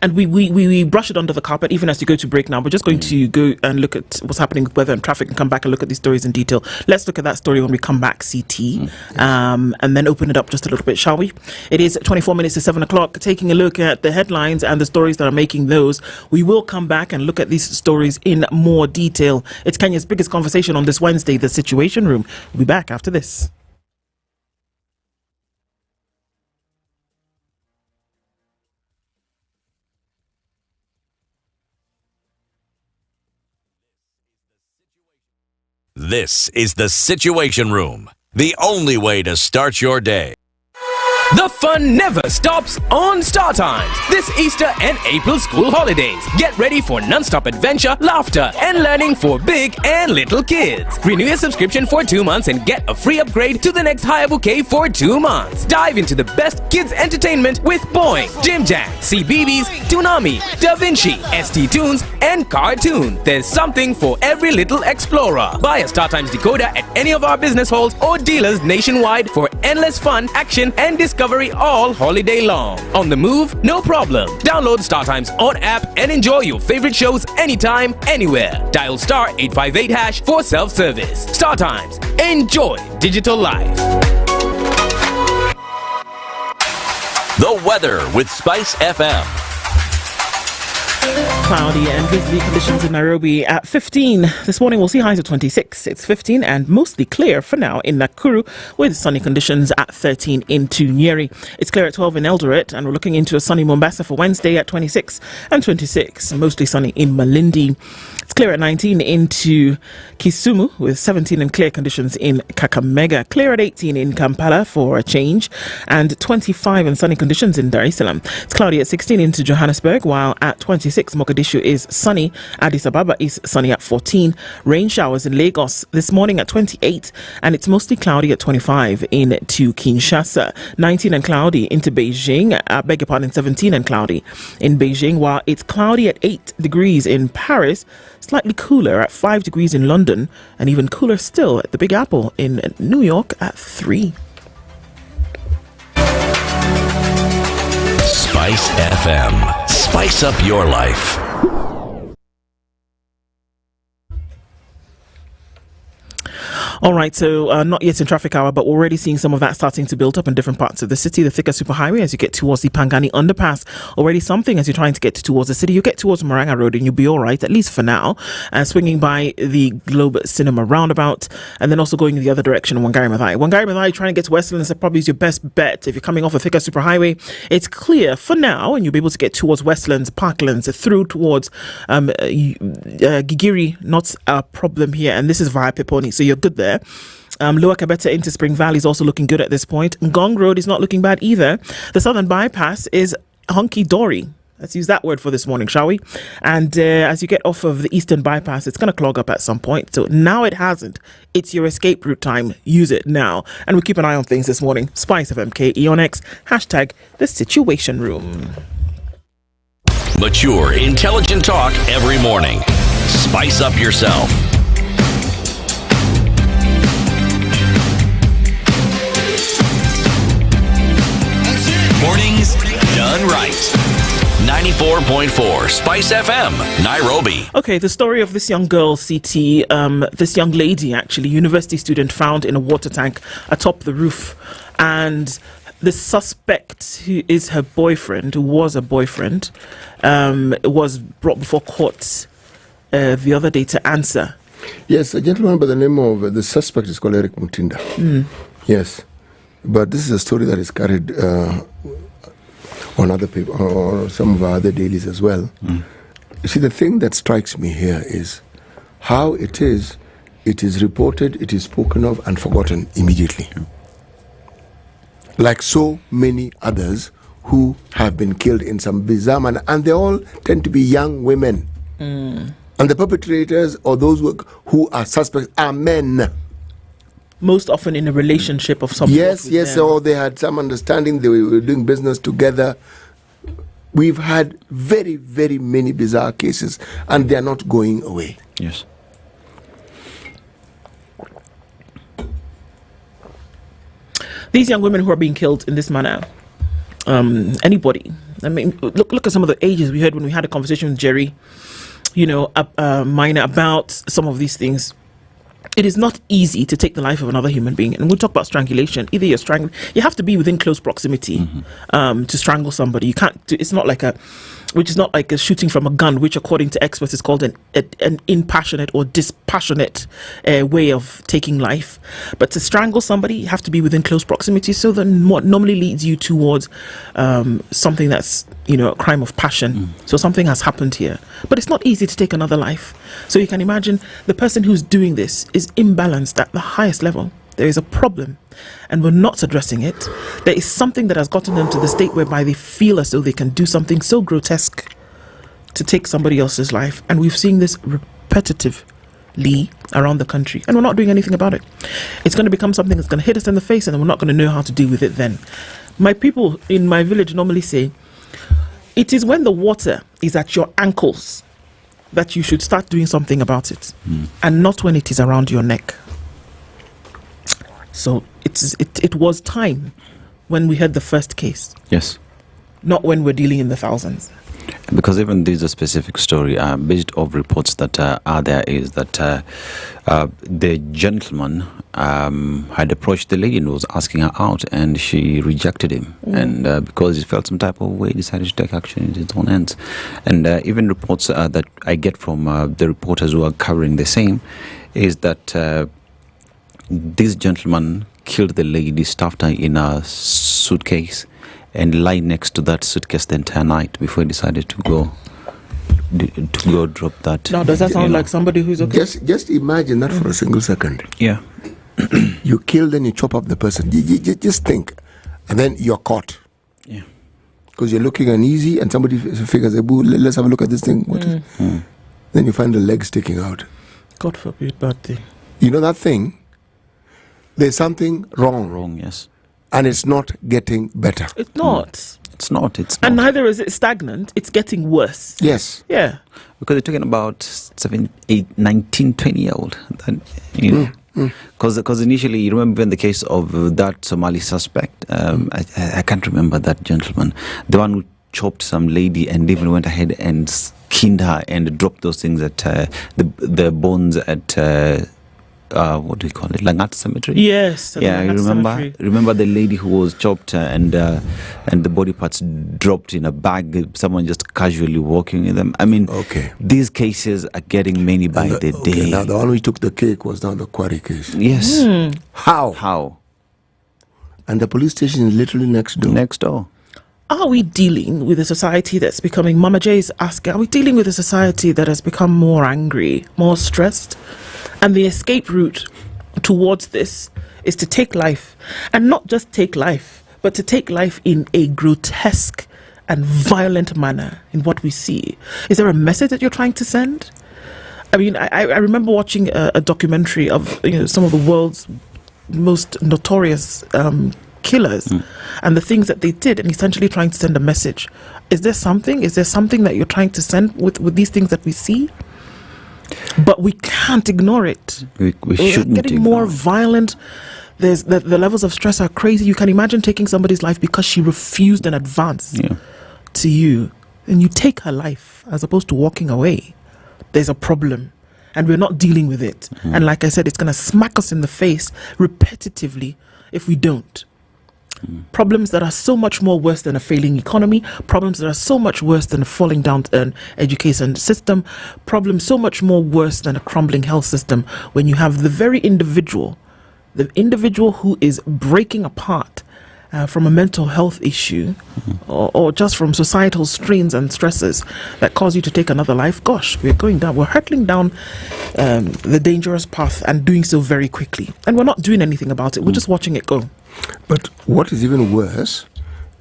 and we brush it under the carpet even as you go to break now. We're just going to go and look at what's happening with weather and traffic and come back and look at these stories in detail. Let's look at that story when we come back, CT, and then open it up just a little bit, shall we? It is 24 minutes to 7 o'clock. Taking a look at the headlines and the stories that are making those. We will come back and look at these stories in more detail. It's Kenya's biggest conversation on this Wednesday, The Situation Room. We'll be back after this. This is The Situation Room, the only way to start your day. The fun never stops on Star Times. This Easter and April school holidays. Get ready for non-stop adventure, laughter, and learning for big and little kids. Renew your subscription for 2 months and get a free upgrade to the next higher bouquet for 2 months. Dive into the best kids entertainment with Boing, Jim Jam, CBeebies, Toonami, Da Vinci, ST Tunes, and Cartoon. There's something for every little explorer. Buy a Star Times decoder at any of our business halls or dealers nationwide for endless fun, action, and discovery all holiday long. On the move? No problem. Download StarTimes on app and enjoy your favorite shows anytime, anywhere. Dial star 858# for self-service. StarTimes. Enjoy digital life. The weather with SpiceFM. Cloudy and drizzly conditions in Nairobi at 15. This morning we'll see highs of 26. It's 15 and mostly clear for now in Nakuru with sunny conditions at 13 into Nyeri. It's clear at 12 in Eldoret and we're looking into a sunny Mombasa for Wednesday at 26 and 26. Mostly sunny in Malindi. It's clear at 19 into Kisumu with 17 and clear conditions in Kakamega. Clear at 18 in Kampala for a change and 25 and sunny conditions in Dar es Salaam. It's cloudy at 16 into Johannesburg while at 26 Mogadishu is sunny. Addis Ababa is sunny at 14. Rain showers in Lagos this morning at 28 and it's mostly cloudy at 25 into Kinshasa. 19 and cloudy into Beijing. 17 and cloudy in Beijing while it's cloudy at 8 degrees in Paris. Slightly cooler at 5 degrees in London and even cooler still at the Big Apple in New York at 3. Spice FM. Spice up your life. All right, so not yet in traffic hour, but we're already seeing some of that starting to build up in different parts of the city. The Thika Superhighway, as you get towards the Pangani underpass, already something as you're trying to get towards the city. You get towards Maranga Road and you'll be all right, at least for now. Swinging by the Globe Cinema roundabout, and then also going in the other direction, Wangari Maathai. Wangari Maathai, trying to get to Westlands, that probably is your best bet. If you're coming off the Thika Superhighway, it's clear for now, and you'll be able to get towards Westlands, Parklands, through towards Gigiri. Not a problem here, and this is via Peponi, so you're good there. Lower Kabeta into Spring Valley is also looking good at this point. Ngong Road is not looking bad either. The Southern Bypass is hunky-dory. Let's use that word for this morning, shall we? And as you get off of the Eastern Bypass, it's going to clog up at some point. So now it hasn't. It's your escape route time. Use it now. And we'll keep an eye on things this morning. SpiceFM KE on X. Hashtag the Situation Room. Mature, intelligent talk every morning. Spice up yourself. Mornings done right. 94.4 Spice FM, Nairobi. Okay, the story of this young girl, CT, this young lady, actually, university student found in a water tank atop the roof. And the suspect, who is her boyfriend, who was a boyfriend, was brought before court the other day to answer. Yes, a gentleman by the name of the suspect is called Eric Mutinda. Yes. But this is a story that is carried on other people, or some of our other dailies as well. You see, the thing that strikes me here is how it is reported, it is spoken of and forgotten immediately. Like so many others who have been killed in some bizarre manner, and they all tend to be young women. And the perpetrators or those who are suspects are men. Most often in a relationship of some sort. Yes, them. or they had some understanding, they were doing business together. We've had very, very many bizarre cases, and they are not going away. Yes. These young women who are being killed in this manner, anybody, I mean, look at some of the ages we heard when we had a conversation with Jerry, Minor, about some of these things. It is not easy to take the life of another human being. And we'll talk about strangulation. Either you're strangling, you have to be within close proximity to strangle somebody. You can't, it's not like which is not like a shooting from a gun, which according to experts is called an impassionate or dispassionate way of taking life. But to strangle somebody, you have to be within close proximity. So then what normally leads you towards something that's, a crime of passion. So something has happened here. But it's not easy to take another life. So you can imagine the person who's doing this is imbalanced at the highest level. There is a problem and we're not addressing it. There is something that has gotten them to the state whereby they feel as though they can do something so grotesque to take somebody else's life. And we've seen this repetitively around the country and we're not doing anything about it. It's going to become something that's going to hit us in the face and we're not going to know how to deal with it then. My people in my village normally say, it is when the water is at your ankles that you should start doing something about it and not when it is around your neck. So it was time when we had the first case. Yes. Not when we're dealing in the thousands. Because even there's a specific story based of reports that are there is that the gentleman had approached the lady and was asking her out and she rejected him. And because he felt some type of way, decided to take action in his own hands. And even reports that I get from the reporters who are covering the same is that this gentleman killed the lady, stuffed her in a suitcase and lie next to that suitcase the entire night before he decided to go drop that. Now, does that sound like somebody who's okay? Just imagine that for a single second. Yeah. You kill, then you chop up the person. You just think, and then you're caught. Yeah. Because you're looking uneasy, and somebody figures, let's have a look at this thing. Then you find the leg sticking out. God forbid, bad thing. You know that thing? There's something wrong. Wrong, yes. And it's not getting better. It's not. It's not. And neither is it stagnant. It's getting worse. Yes. Yeah. Because you're talking about 7, 8, 19, 20-year-old. Because initially, you remember in the case of that Somali suspect, I can't remember that gentleman, the one who chopped some lady and even went ahead and skinned her and dropped those things at the bones at what do you call it? Langat Cemetery. Yes. Yeah, I remember the lady who was chopped and the body parts dropped in a bag. Someone just casually walking in them. I mean, these cases are getting many by the day. Now the one we took the cake was now the quarry case. Yes. How? And the police station is literally next door. Next door. Are we dealing with a society that's becoming, Mama J is asking, are we dealing with a society that has become more angry, more stressed? And the escape route towards this is to take life. And not just take life, but to take life in a grotesque and violent manner in what we see. Is there a message that you're trying to send? I mean, I remember watching a documentary of some of the world's most notorious killers and the things that they did, and essentially trying to send a message. Is there something that you're trying to send with these things that we see? But we can't ignore it. We shouldn't. Getting more violent. There's the levels of stress are crazy. You can imagine taking somebody's life because she refused an advance to you, and you take her life as opposed to walking away. There's a problem, and we're not dealing with it. And like I said, it's going to smack us in the face repetitively if we don't. Problems that are so much more worse than a failing economy, problems that are so much worse than a falling down education system, problems so much more worse than a crumbling health system, when you have the very individual who is breaking apart from a mental health issue or just from societal strains and stresses that cause you to take another life. Gosh, we're hurtling down the dangerous path and doing so very quickly. And we're not doing anything about it. We're just watching it go. But what is even worse,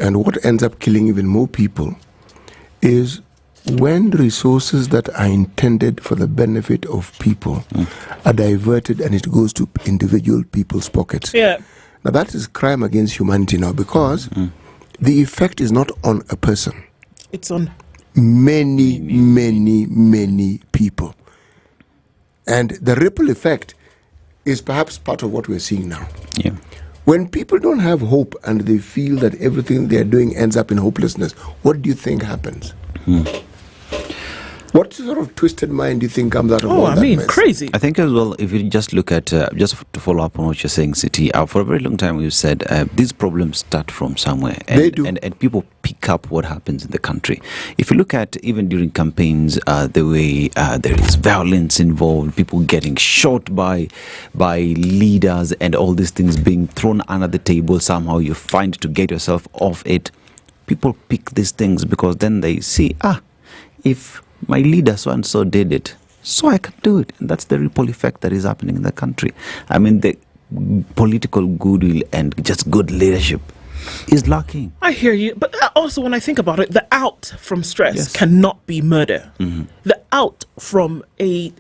and what ends up killing even more people, is when resources that are intended for the benefit of people are diverted and it goes to individual people's pockets. Yeah. Now that is crime against humanity now, because the effect is not on a person. It's on many people. And the ripple effect is perhaps part of what we're seeing now. Yeah. When people don't have hope and they feel that everything they're doing ends up in hopelessness, what do you think happens? What sort of twisted mind do you think comes out of all that mess? Crazy. I think as well, if you just look at, just to follow up on what you're saying, City, for a very long time we've said these problems start from somewhere. And, they do. And people pick up what happens in the country. If you look at, even during campaigns, the way there is violence involved, people getting shot by leaders and all these things being thrown under the table, somehow you find to get yourself off it. People pick these things because then they see, if my leader so-and-so did it, so I can do it. And that's the ripple effect that is happening in the country. I mean, the political goodwill and just good leadership is lacking. I hear you. But also, when I think about it, the out from stress cannot be murder. The out from a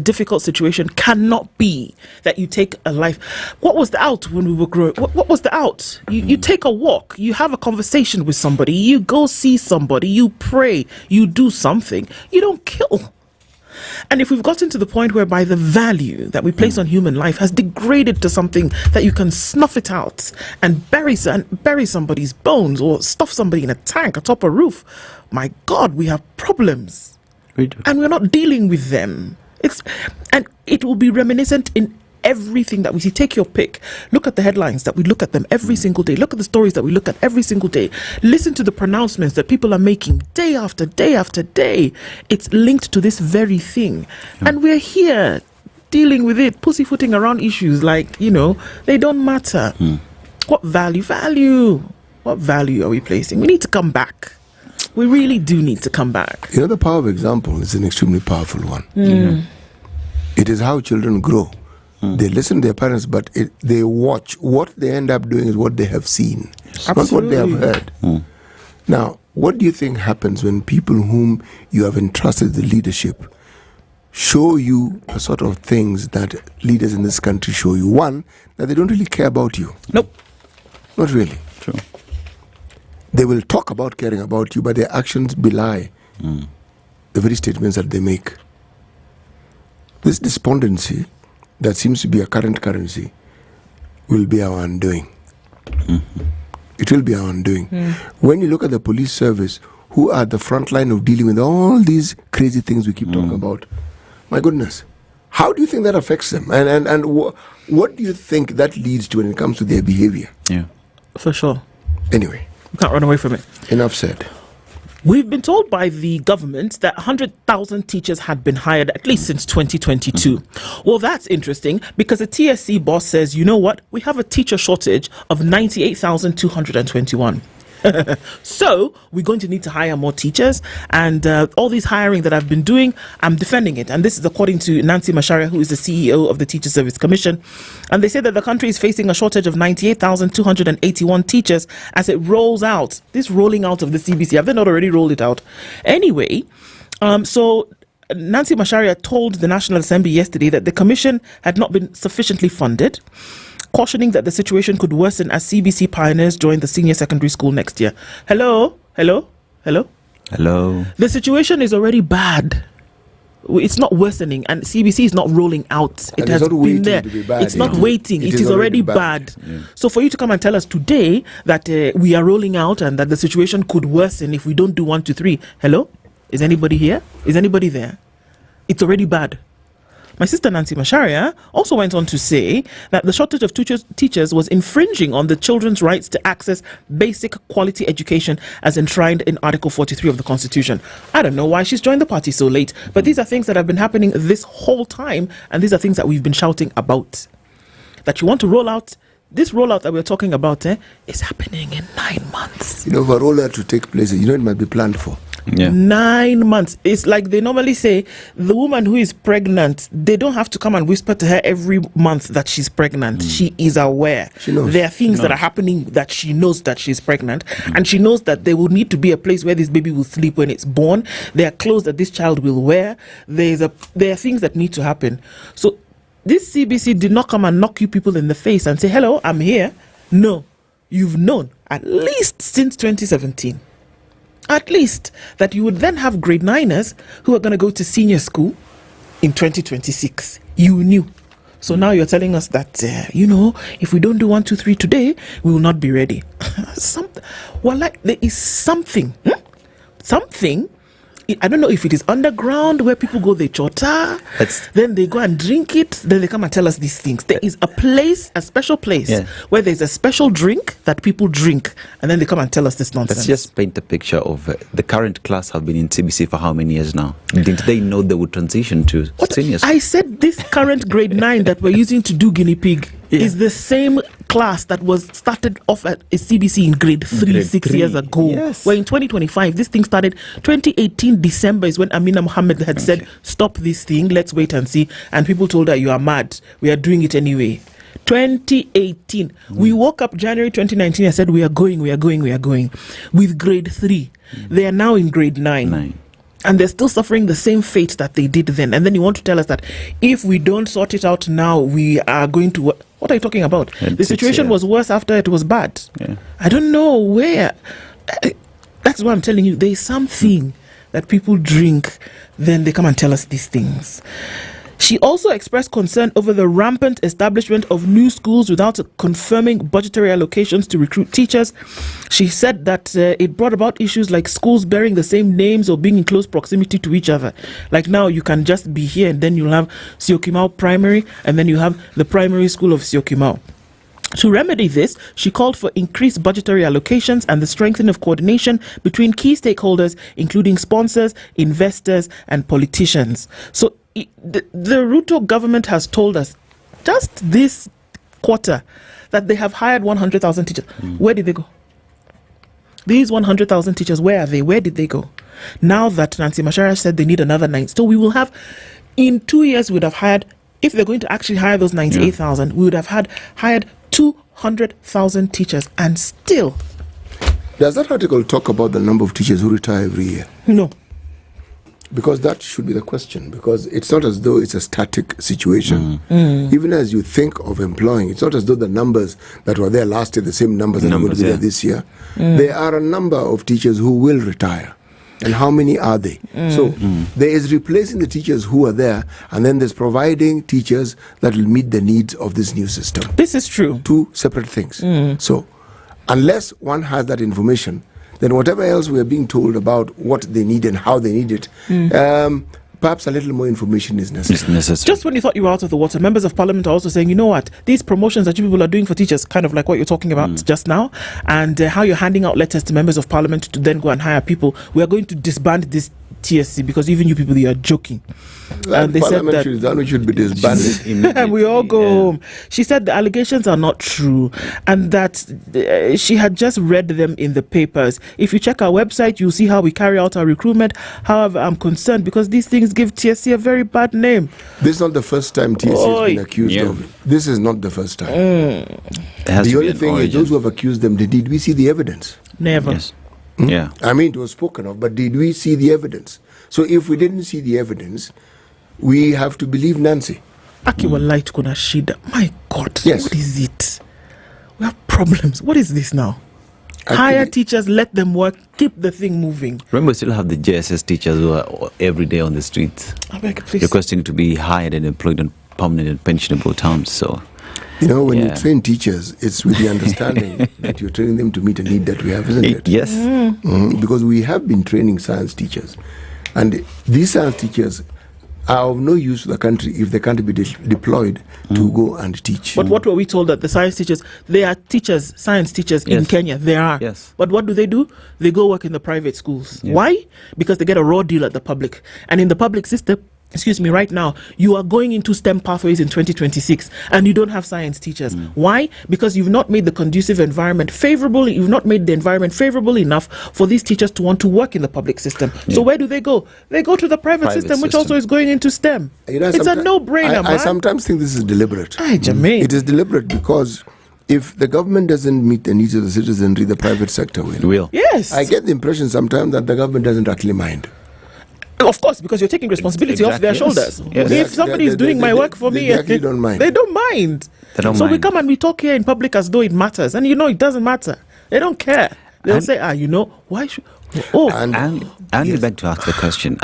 difficult situation cannot be that you take a life. What was the out when we were growing? What was the out? You take a walk, you have a conversation with somebody, you go see somebody, you pray, you do something. You don't kill. And if we've gotten to the point whereby the value that we place on human life has degraded to something that you can snuff it out and bury somebody's bones or stuff somebody in a tank atop a roof, my God, we have problems. And we're not dealing with them. And it will be reminiscent in everything that we see. Take your pick. Look at the headlines that we look at them every single day. Look at the stories that we look at every single day. Listen to the pronouncements that people are making day after day after day. It's linked to this very thing. And we're here dealing with it, pussyfooting around issues like, they don't matter. What value? What value are we placing? We need to come back. We really do need to come back. The power of example is an extremely powerful one. It is how children grow. They listen to their parents, but they watch. What they end up doing is what they have seen, not what they have heard. Now, what do you think happens when people whom you have entrusted the leadership show you the sort of things that leaders in this country show you? One, that they don't really care about you. Nope. Not really. True. They will talk about caring about you, but their actions belie the very statements that they make. This despondency that seems to be a current currency will be our undoing. It will be our undoing. When you look at the police service, who are the front line of dealing with all these crazy things we keep talking about, my goodness, How do you think that affects them? And what do you think that leads to when it comes to their behavior? Yeah. For sure. Anyway. You can't run away from it. Enough said. We've been told by the government that 100,000 teachers had been hired at least since 2022. Well, that's interesting because the TSC boss says, you know what? We have a teacher shortage of 98,221. So we're going to need to hire more teachers, and all this hiring that I've been doing, I'm defending it. And this is according to Nancy Macharia, who is the CEO of the Teacher Service Commission. And they say that the country is facing a shortage of 98,281 teachers as it rolls out. This rolling out of the CBC, have they not already rolled it out? Anyway, so Nancy Macharia told the National Assembly yesterday that the commission had not been sufficiently funded, cautioning that the situation could worsen as CBC pioneers join the senior secondary school next year. Hello? Hello. The situation is already bad. It's not worsening, and CBC is not rolling out. It has been there. It's not waiting. It is already bad. Yeah. So for you to come and tell us today that we are rolling out and that the situation could worsen if we don't do 1, 2, 3. Hello? Is anybody here? Is anybody there? It's already bad. My sister Nancy Macharia also went on to say that the shortage of teachers was infringing on the children's rights to access basic quality education as enshrined in Article 43 of the Constitution. I don't know why she's joined the party so late, but these are things that have been happening this whole time, and these are things that we've been shouting about. That you want to roll out, this rollout that we're talking about is happening in 9 months. For a rollout to take place, it might be planned for. Yeah. 9 months. It's like they normally say, the woman who is pregnant, they don't have to come and whisper to her every month that she's pregnant. She is aware. She knows. There are things that are happening that she knows that she's pregnant, and she knows that there will need to be a place where this baby will sleep when it's born. There are clothes that this child will wear. There are things that need to happen. So this CBC did not come and knock you people in the face and say, hello, I'm here. No, you've known at least since 2017. At least that you would then have grade 9ers who are going to go to senior school in 2026. You knew. So now you're telling us that, if we don't do 1, 2, 3 today, we will not be ready. There is something. Something. I don't know if it is underground where people go, they chota, then they go and drink it, then they come and tell us these things. There is a place, a special place, where there's a special drink that people drink, and then they come and tell us this nonsense. Let's just paint a picture of the current class have been in CBC for how many years now? Didn't they know they would transition to seniors? I said this current grade 9 that we're using to do guinea pig is the same class that was started off at a CBC in grade 3 6 years ago. Yes. Where in 2025, this thing started. 2018 December is when Amina Mohammed had said, stop this thing, let's wait and see. And people told her, you are mad. We are doing it anyway. 2018. We woke up January 2019 and said, we are going. With grade 3. They are now in grade 9. And they're still suffering the same fate that they did then. And then you want to tell us that if we don't sort it out now, we are going to... What are you talking about? The situation was worse after it was bad. Yeah. I don't know where. That's what I'm telling you. There is something that people drink, then they come and tell us these things. She also expressed concern over the rampant establishment of new schools without confirming budgetary allocations to recruit teachers. She said that it brought about issues like schools bearing the same names or being in close proximity to each other. Like now you can just be here and then you'll have Syokimau Primary and then you have the primary school of Syokimau. To remedy this, she called for increased budgetary allocations and the strengthening of coordination between key stakeholders, including sponsors, investors, and politicians. So the Ruto government has told us just this quarter that they have hired 100,000 teachers. Where did they go? These 100,000 teachers, where are they? Where did they go? Now that Nancy Macharia said they need another 9, so we will have, in 2 years, we would have hired, if they're going to actually hire those 98,000, we would have hired 200,000 teachers, and still. Does that article talk about the number of teachers who retire every year? No. Because that should be the question, because it's not as though it's a static situation. Even as you think of employing, it's not as though the numbers that were there last year, the same numbers that are going to be there this year. There are a number of teachers who will retire. And how many are they? So there is replacing the teachers who are there, and then there's providing teachers that will meet the needs of this new system. This is true. 2 separate things. So unless one has that information, then whatever else we are being told about what they need and how they need it, perhaps a little more information is necessary. Just when you thought you were out of the water, members of parliament are also saying, you know what, these promotions that you people are doing for teachers, kind of like what you're talking about just now, and how you're handing out letters to members of parliament to then go and hire people, we are going to disband this TSC because even you people, you are joking. And they said that should be disbanded. And we all go home. She said the allegations are not true and that she had just read them in the papers. If you check our website, you'll see how we carry out our recruitment. However, I'm concerned because these things give TSC a very bad name. This is not the first time TSC has been accused of. This is not the first time. The only thing is those who have accused them, did we see the evidence? Never. Yes. Yeah. I mean, it was spoken of, but did we see the evidence? So if we didn't see the evidence, we have to believe Nancy. Akiwa light kuna shida. My God. Yes. What is it? We have problems. What is this now? Hire teachers, let them work, keep the thing moving. Remember, we still have the JSS teachers who are every day on the streets requesting to be hired and employed on permanent and pensionable terms. So, you know, when you train teachers, it's with the understanding that you're training them to meet a need that we have, isn't it? Yes. Because we have been training science teachers. And these science teachers are of no use to the country if they can't be deployed to go and teach. But what were we told that the science teachers, they are teachers, science teachers in Kenya. They are. Yes. But what do? They go work in the private schools. Yeah. Why? Because they get a raw deal at the public. And in the public system, right now, you are going into STEM pathways in 2026 and you don't have science teachers. Why? Because you've not made the conducive environment favorable. You've not made the environment favorable enough for these teachers to want to work in the public system. So where do they go? They go to the private system, which also is going into STEM. It's a no-brainer, man. I sometimes think this is deliberate. Jermaine. It is deliberate because if the government doesn't meet the needs of the citizenry, the private sector will. Yes. I get the impression sometimes that the government doesn't actually mind. Of course, because you're taking responsibility off their shoulders. Yes. If somebody is doing my work for me, they don't mind. They don't mind. We come and we talk here in public as though it matters. And it doesn't matter. They don't care. They'll say, why should... And you beg to ask the question,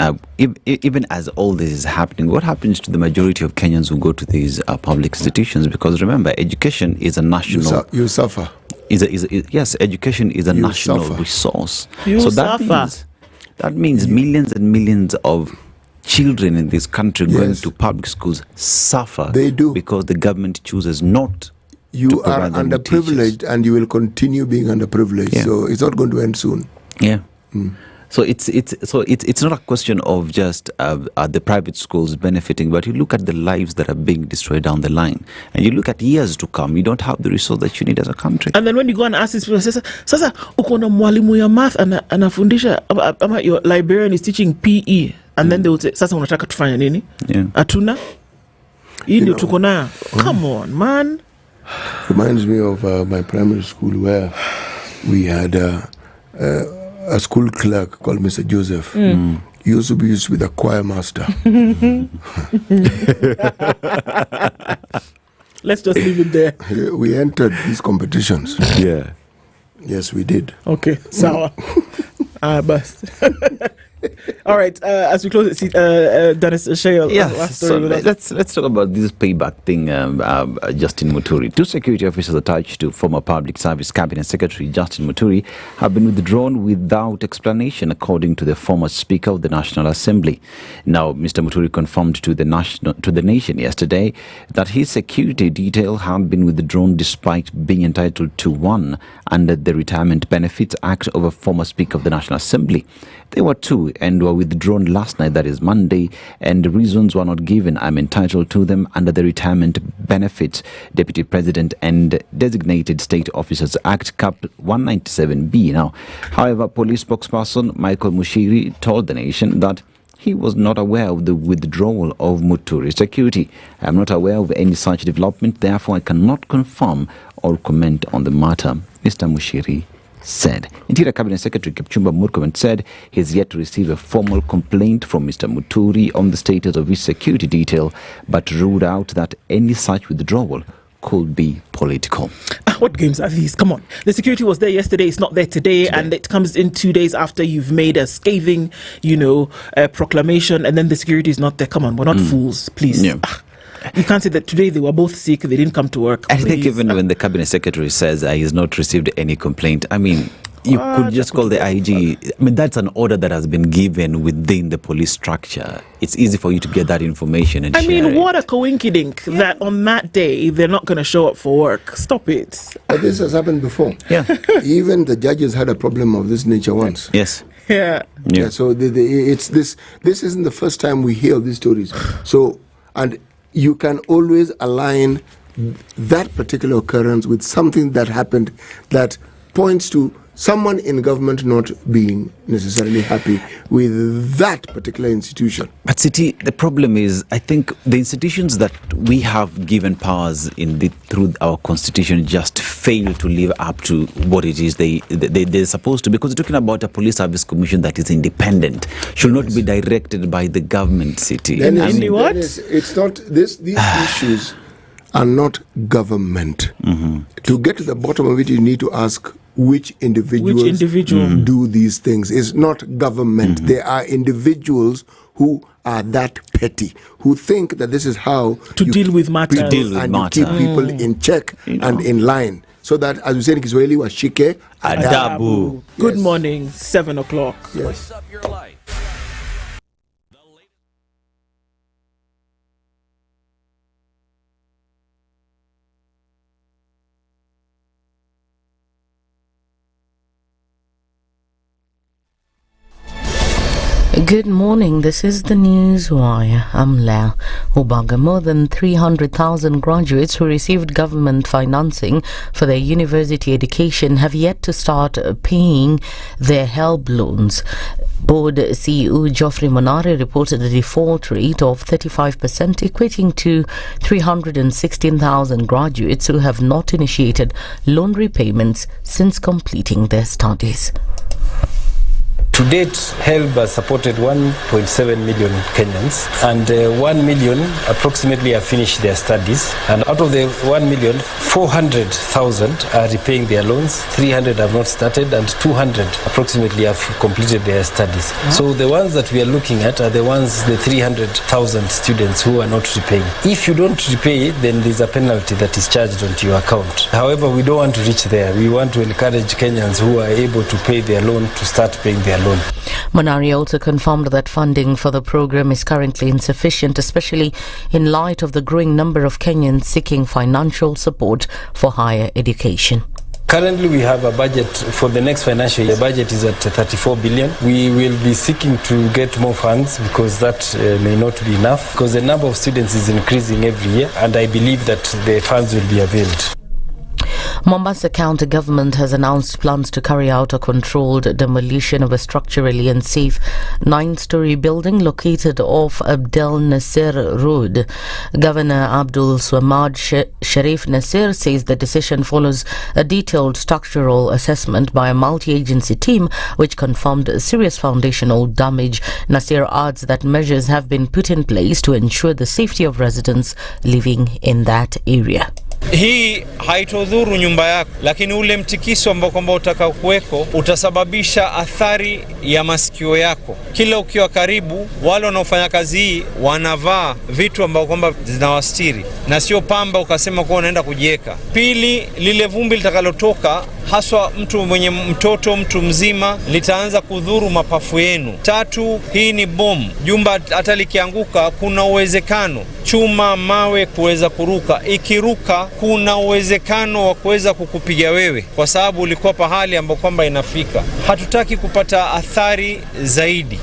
even as all this is happening, what happens to the majority of Kenyans who go to these public institutions? Because remember, education is a national... You suffer. Yes, education is a national resource. You suffer. That means millions and millions of children in this country going to public schools suffer. They do. Because the government chooses not you to are underprivileged and you will continue being underprivileged. So it's not going to end soon. Yeah. So it's not a question of just the private schools benefiting, but you look at the lives that are being destroyed down the line, and you look at years to come. You don't have the resource that you need as a country. And then when you go and ask these people, sasa uko na mwalimu ya math anafundisha ama your librarian is teaching PE, and then they will say, sasa unataka tufanye nini? Atuna hii ndio tuko nayo. Come on, man. Reminds me of my primary school where we had a school clerk called Mr. Joseph. He used to be the choir master. Let's just leave it there. We entered these competitions. Yeah. Yes, we did. Okay, sawa. Bust. All right, as we close it, Dennis, share your last story with us. Let's talk about this payback thing, Justin Muturi. Two security officers attached to former Public Service Cabinet Secretary Justin Muturi have been withdrawn without explanation, according to the former Speaker of the National Assembly. Now, Mr. Muturi confirmed to the nation yesterday that his security detail had been withdrawn despite being entitled to one under the Retirement Benefits Act of a former Speaker of the National Assembly. There were two and were withdrawn last night, that is Monday, and the reasons were not given. I'm entitled to them under the Retirement Benefits, Deputy President and Designated State Officers Act, Cap 197B. Now, however, police spokesperson Michael Mushiri told the nation that he was not aware of the withdrawal of Muturi's security. I am not aware of any such development, therefore I cannot confirm or comment on the matter, Mr. Mushiri said. Interior Cabinet Secretary Kipchumba Murkomen said he has yet to receive a formal complaint from Mr. Muturi on the status of his security detail, but ruled out that any such withdrawal could be political. What games are these? Come on. The security was there yesterday, it's not there today. And it comes in 2 days after you've made a scathing, proclamation, and then the security is not there. Come on, we're not fools, please. Yeah. You can't say that today they were both sick, they didn't come to work. I think even when the Cabinet Secretary says he has not received any complaint, I mean, You could just call the IG. I mean, that's an order that has been given within the police structure. It's easy for you to get that information and share it. What a coinkydink that on that day they're not going to show up for work. Stop it. But this has happened before. Yeah. Even the judges had a problem of this nature once. Yes. Yeah. So it's this isn't the first time we hear these stories. So, and you can always align that particular occurrence with something that happened that points to someone in government not being necessarily happy with that particular institution. But City, the problem is, I think the institutions that we have given powers through our constitution just fail to live up to what it is they're supposed to. Because we're talking about a police service commission that is independent, should not be directed by the government, City. It's not these issues are not government. To get to the bottom of it, you need to ask which individuals do these things. It's not government. There are individuals who are that petty, who think that this is how to deal with matters and you keep people in check and in line. So that, as we say in Kiswahili, washike adabu. Good morning, 7 o'clock. Yes. Good morning, this is the News Wire. I'm Lea Ubaga. More than 300,000 graduates who received government financing for their university education have yet to start paying their HELB loans. Board CEO Geoffrey Monare reported a default rate of 35%, equating to 316,000 graduates who have not initiated loan repayments since completing their studies. To date, HELB has supported 1.7 million Kenyans, and 1 million approximately have finished their studies. And out of the 1 million, 400,000 are repaying their loans, 300 have not started, and 200 approximately have completed their studies. So the ones that we are looking at are the 300,000 students who are not repaying. If you don't repay, then there's a penalty that is charged onto your account. However, we don't want to reach there. We want to encourage Kenyans who are able to pay their loan to start paying their loan. Monari also confirmed that funding for the program is currently insufficient, especially in light of the growing number of Kenyans seeking financial support for higher education. Currently, we have a budget for the next financial year. The budget is at 34 billion. We will be seeking to get more funds because that may not be enough, because the number of students is increasing every year, and I believe that the funds will be availed. Mombasa County Government has announced plans to carry out a controlled demolition of a structurally unsafe 9-story building located off Abdel Nasser Road. Governor Abdul Swamad Sharif Nasser says the decision follows a detailed structural assessment by a multi-agency team which confirmed serious foundational damage. Nasser adds that measures have been put in place to ensure the safety of residents living in that area. Hii haitodhuru nyumba yako, lakini ule mtikiso ambao kwamba utaka kuweko utasababisha athari ya masikio yako. Kila ukiwa karibu, wale wanaofanya kazi hii wanavaa vitu ambao kwamba zinawastiri na sio pamba ukasema kwa unaenda kujieka. Pili, lile vumbi litakalotoka haswa mtu mwenye mtoto, mtu mzima, litaanza kudhuru mapafu yenu. Tatu, hii ni bomu. Jumba hata likianguka kuna uwezekano chuma, mawe kuweza kuruka. Ikiruka kuna uwezekano wa kuweza kukupiga wewe kwa sababu ulikuwa pahali ambapo kwamba inafika. Hatutaki kupata athari zaidi.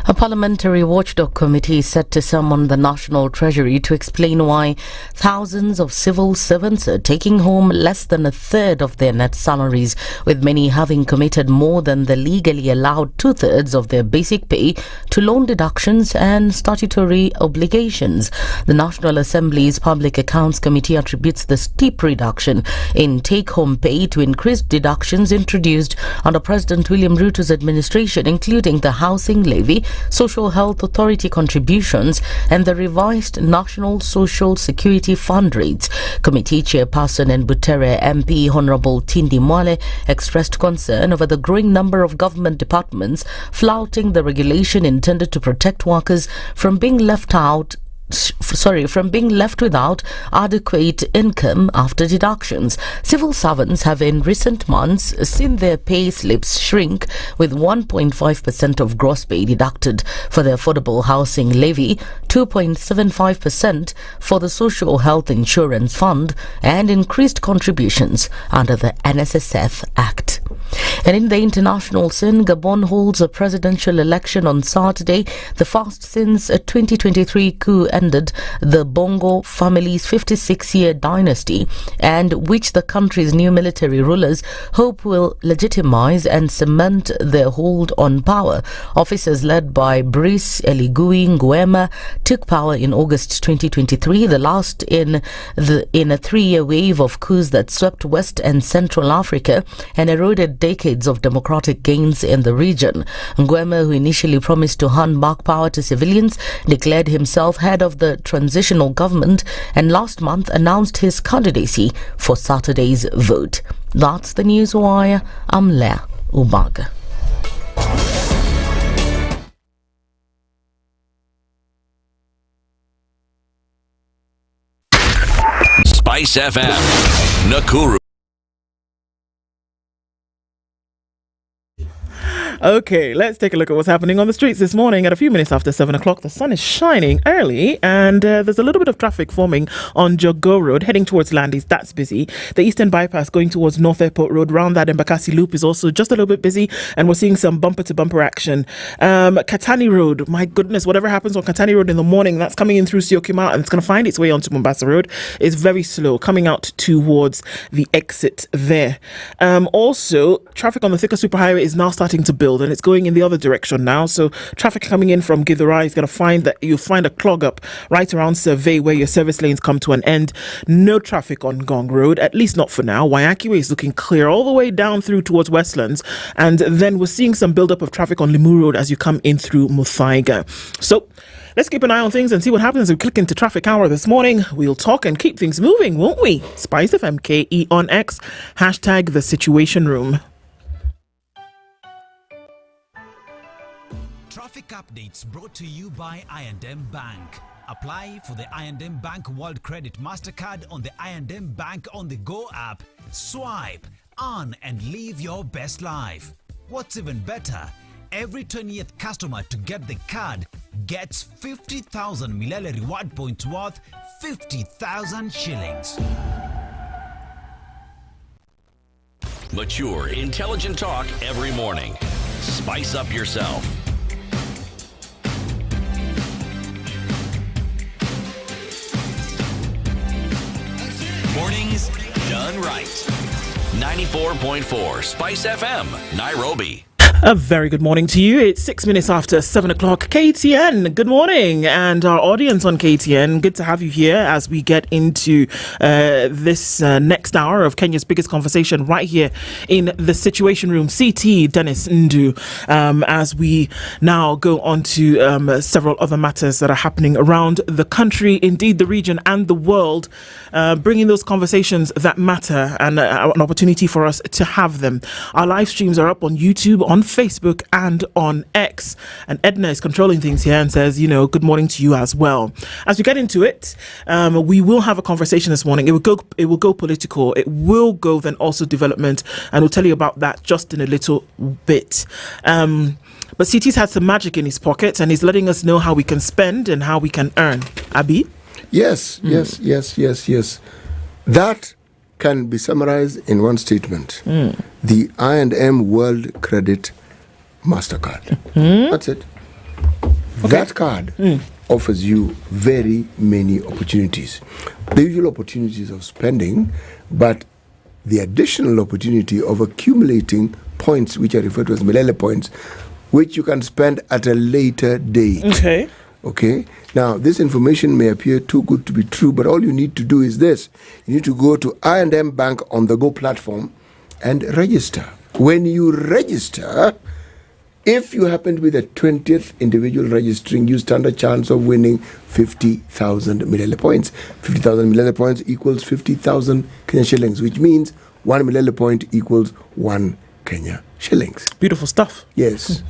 A parliamentary watchdog committee is set to summon the National Treasury to explain why thousands of civil servants are taking home less than a third of their net salaries, with many having committed more than the legally allowed 2/3 of their basic pay to loan deductions and statutory obligations. The National Assembly's Public Accounts Committee attributes the steep reduction in take-home pay to increased deductions introduced under President William Ruto's administration, including the housing levy, Social Health Authority contributions and the revised National Social Security Fund rates. Committee Chairperson and Butere MP Honorable Tindi Mwale expressed concern over the growing number of government departments flouting the regulation intended to protect workers from being left out without adequate income after deductions. Civil servants have in recent months seen their pay slips shrink, with 1.5% of gross pay deducted for the affordable housing levy, 2.75% for the social health insurance fund, and increased contributions under the NSSF Act. And in the international scene, Gabon holds a presidential election on Saturday, the first since a 2023 coup ended the Bongo family's 56-year dynasty, and which the country's new military rulers hope will legitimize and cement their hold on power. Officers led by Brice Oligui Nguema took power in August 2023, the last in a 3-year wave of coups that swept West and Central Africa and eroded decades of democratic gains in the region. Nguema, who initially promised to hand back power to civilians, declared himself head of the transitional government and last month announced his candidacy for Saturday's vote. That's the News Wire. I'm Leah Ubaga. Spice FM, Nakuru. Okay, let's take a look at what's happening on the streets this morning. At a few minutes after 7 o'clock, the sun is shining early, and there's a little bit of traffic forming on Jogo Road heading towards Landis. That's busy. The Eastern Bypass going towards North Airport Road, round that Embakasi Loop, is also just a little bit busy, and we're seeing some bumper-to-bumper action. Katani Road, my goodness, whatever happens on Katani Road in the morning, that's coming in through Siokima, and it's going to find its way onto Mombasa Road, is very slow, coming out towards the exit there. Also, traffic on the Thika Superhighway is now starting to build, and it's going in the other direction now. So traffic coming in from Githurai is going to find that you'll find a clog up right around Survey, where your service lanes come to an end. No traffic on Gong Road, at least not for now. Waiaki Way is looking clear all the way down through towards Westlands, and then we're seeing some build up of traffic on Limu Road as you come in through Muthaiga. So let's keep an eye on things and see what happens. We click into Traffic Hour this morning. We'll talk and keep things moving, won't we? SpiceFM KE on X, hashtag the Situation Room. Traffic updates brought to you by I&M Bank. Apply for the I&M Bank World Credit MasterCard on the I&M Bank on the Go app. Swipe, earn and live your best life. What's even better, every 20th customer to get the card gets 50,000 Milele reward points worth 50,000 shillings. Mature, intelligent talk every morning. Spice up yourself. Mornings done right. 94.4 Spice FM, Nairobi. A very good morning to you. It's 6 minutes after 7 o'clock. KTN, good morning. And our audience on KTN, good to have you here as we get into this next hour of Kenya's biggest conversation right here in the Situation Room. CT Dennis Ndu, as we now go on to several other matters that are happening around the country, indeed the region and the world, bringing those conversations that matter and an opportunity for us to have them. Our live streams are up on YouTube, on Facebook and on X, and Edna is controlling things here and says, you know, good morning to you as well. As we get into it, we will have a conversation this morning. It will go political, it will go then also development, and we'll tell you about that just in a little bit. But CT's had some magic in his pocket, and he's letting us know how we can spend and how we can earn. Abi? Yes. That can be summarized in one statement. The I&M World Credit MasterCard. That's it. Okay. That card offers you very many opportunities. The usual opportunities of spending, but the additional opportunity of accumulating points, which are referred to as Milele points, which you can spend at a later date. Okay. Now, this information may appear too good to be true, but all you need to do is this. You need to go to I&M Bank on the Go platform and register. When you register, if you happen to be the 20th individual registering, you stand a chance of winning 50,000 Milele points. 50,000 Milele points equals 50,000 Kenya shillings, which means 1 Milele point equals 1 Kenya shillings. Beautiful stuff. Yes.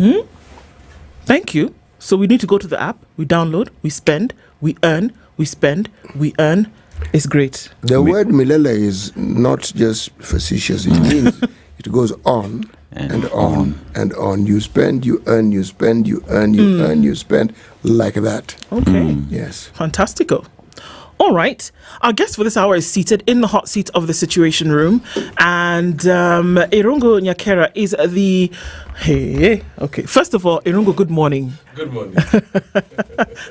Thank you. So we need to go to the app, we download, we spend, we earn, we spend, we earn. It's great. The word Milele is not just facetious. It means it goes on and on and on. You spend, you earn, you spend, you earn, you earn, you spend, like that. Okay. Yes. Fantastico. All right. Our guest for this hour is seated in the hot seat of the Situation Room. And Irungu Nyakera is the... Hey, okay. First of all, Irungu, good morning. Good morning.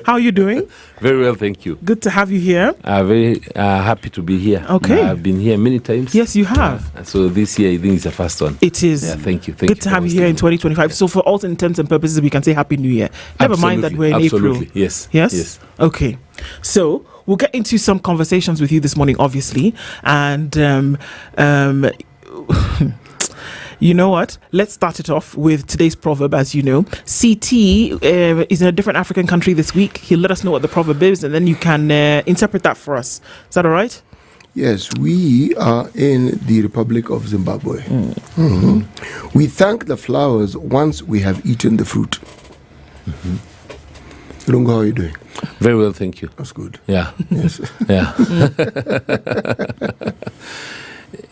How are you doing? Very well, thank you. Good to have you here. Very happy to be here. Okay. I've been here many times. Yes, you have. So this year, I think it's the first one. It is. Yeah, thank you. Good to have you here in 2025. So for all intents and purposes, we can say Happy New Year. Never mind that we're in Absolutely. April. Yes. Yes? Yes. Okay. So we'll get into some conversations with you this morning, obviously. And you know what? Let's start it off with today's proverb. As you know, CT is in a different African country this week. He'll let us know what the proverb is, and then you can interpret that for us. Is that all right? Yes, we are in the Republic of Zimbabwe. Mm-hmm. We thank the flowers once we have eaten the fruit. Lungo, how are you doing? Very well, thank you. That's good. Yeah. Yes. Yeah.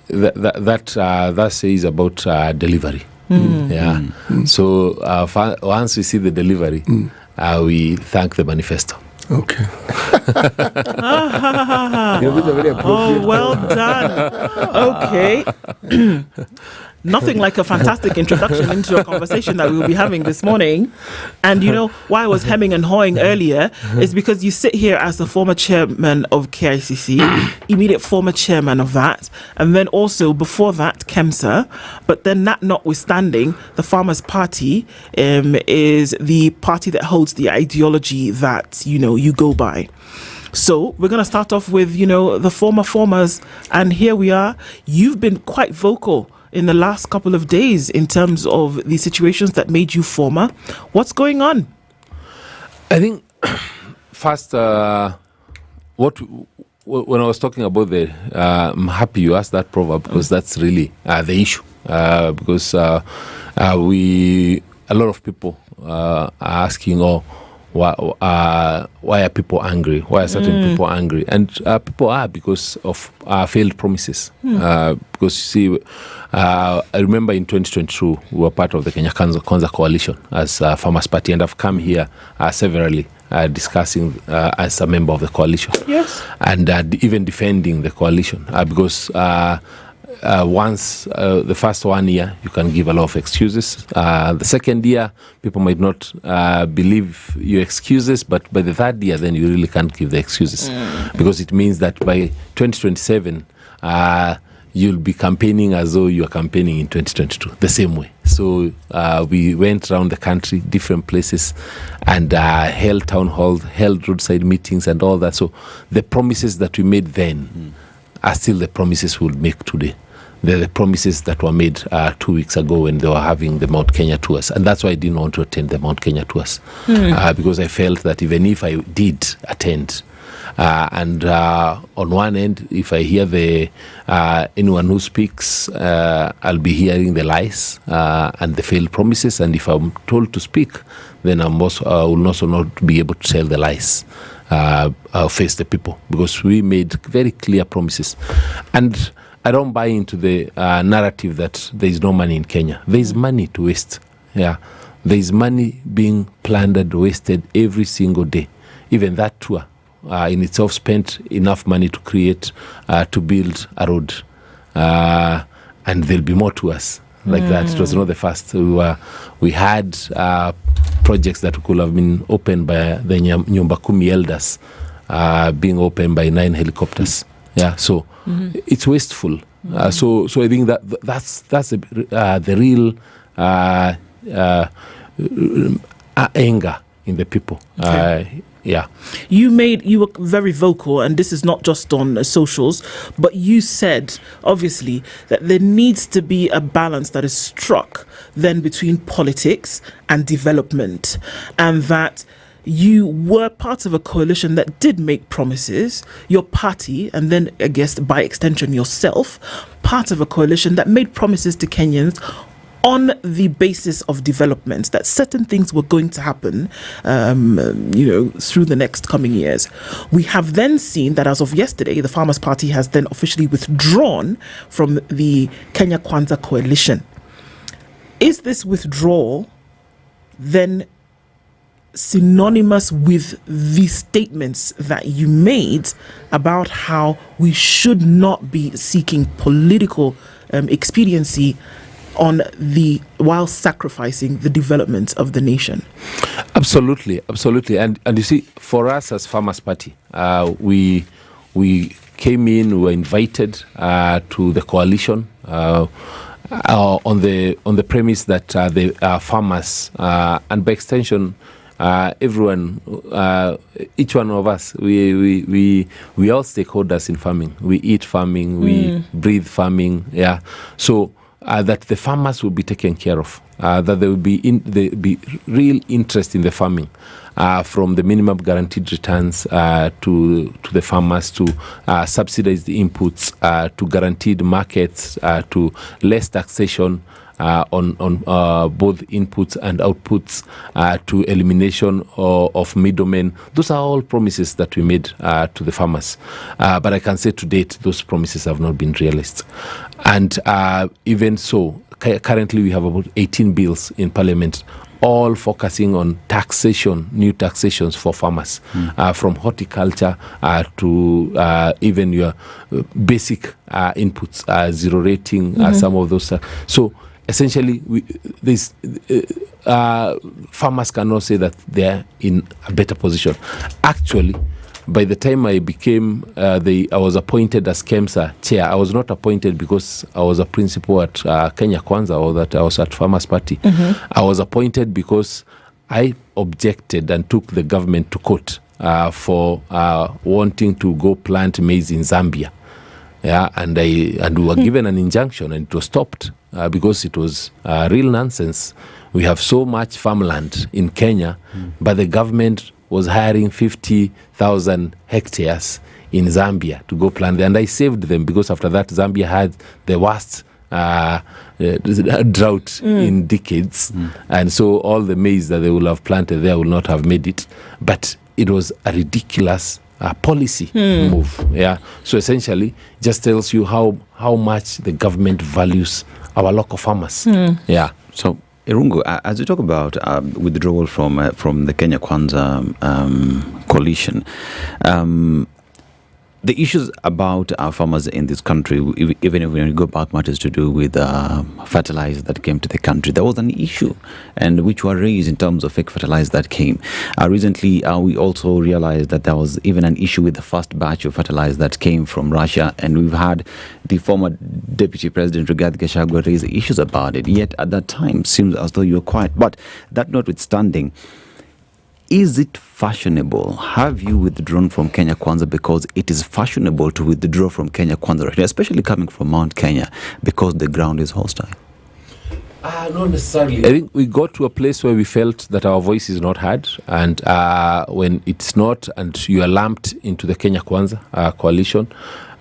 That says about delivery. Yeah. So once we see the delivery, we thank the manifesto. Okay. Oh, well done. Okay. Nothing like a fantastic introduction into a conversation that we will be having this morning. And you know, why I was hemming and hawing earlier is because you sit here as the former chairman of KICC, immediate former chairman of that, and then also before that, KEMSA. But then that notwithstanding, the Farmers' Party is the party that holds the ideology that, you know, you go by. So we're going to start off with, you know, the former formers. And here we are. You've been quite vocal in the last couple of days in terms of the situations that made you former. What's going on? I think first, when I was talking about I'm happy you asked that proverb because that's really the issue. Because a lot of people are asking, why are people angry? Why are certain people angry? And people are because of failed promises. Because you see, I remember in 2022, we were part of the Kenya Kwanza coalition as a Farmers' Party, and I've come here severally discussing as a member of the coalition. Yes. And even defending the coalition because once the first 1 year, you can give a lot of excuses. The second year, people might not believe your excuses, but by the third year, then you really can't give the excuses because it means that by 2027, you'll be campaigning as though you are campaigning in 2022, the same way. So we went around the country, different places, and held town halls, held roadside meetings and all that. So the promises that we made then are still the promises we'll make today. They're the promises that were made 2 weeks ago when they were having the Mount Kenya tours. And that's why I didn't want to attend the Mount Kenya tours. Because I felt that even if I did attend, and on one end, if I hear anyone who speaks, I'll be hearing the lies and the failed promises. And if I'm told to speak, then I will also not be able to tell the lies. Face the people, because we made very clear promises. And I don't buy into the narrative that there is no money in Kenya. There is money to waste. Yeah, there is money being plundered, wasted every single day. Even that tour in itself spent enough money to create, to build a road. And there'll be more tours like that. It was not the first. We had projects that could have been opened by the Nyumba Kumi elders, being opened by 9 helicopters. Yeah, so it's wasteful. So I think that's the real anger in the people. Okay. Yeah. You were very vocal, and this is not just on socials, but you said, obviously, that there needs to be a balance that is struck then between politics and development, and that you were part of a coalition that did make promises, your party, and then I guess by extension yourself, part of a coalition that made promises to Kenyans on the basis of development, that certain things were going to happen, through the next coming years. We have then seen that as of yesterday, the Farmers' Party has then officially withdrawn from the Kenya Kwanza coalition. Is this withdrawal then synonymous with the statements that you made about how we should not be seeking political expediency while sacrificing the development of the nation? Absolutely. And you see, for us as Farmers' Party, we came in, we were invited to the coalition on the premise that the farmers and by extension everyone, each one of us, we all stakeholders in farming. We eat farming, we breathe farming. Yeah, so that the farmers will be taken care of. That there will be real interest in the farming, from the minimum guaranteed returns to the farmers, to subsidize the inputs, to guaranteed markets, to less taxation on both inputs and outputs, to elimination of middlemen. Those are all promises that we made to the farmers. But I can say to date, those promises have not been realized. And even so, currently we have about 18 bills in Parliament, all focusing on taxation, new taxations for farmers, from horticulture to even your basic inputs, zero rating, some of those. So essentially, farmers cannot say that they're in a better position. Actually, by the time I became, I was appointed as KEMSA chair. I was not appointed because I was a principal at Kenya Kwanza or that I was at Farmers' Party. I was appointed because I objected and took the government to court for wanting to go plant maize in Zambia. Yeah, and we were given an injunction and it was stopped because it was real nonsense. We have so much farmland in Kenya, but the government was hiring 50,000 hectares in Zambia to go plant there. And I saved them because after that, Zambia had the worst drought in decades. And so all the maize that they will have planted there will not have made it. But it was a ridiculous policy move. Yeah. So essentially, just tells you how much the government values our local farmers. Yeah. So Irungu, as you talk about withdrawal from the Kenya Kwanza coalition, the issues about our farmers in this country, even if we go back matters to do with fertilizer that came to the country, there was an issue, and which were raised in terms of fake fertilizer that came. Recently, we also realized that there was even an issue with the first batch of fertilizer that came from Russia, and we've had the former Deputy President Rigathi Gachagua raise issues about it. Yet at that time, seems as though you were quiet. But that notwithstanding, is it fashionable? Have you withdrawn from Kenya Kwanza because it is fashionable to withdraw from Kenya Kwanza right now, especially coming from Mount Kenya, because the ground is hostile? Not necessarily. I think we got to a place where we felt that our voice is not heard, and when it's not, and you are lumped into the Kenya Kwanza coalition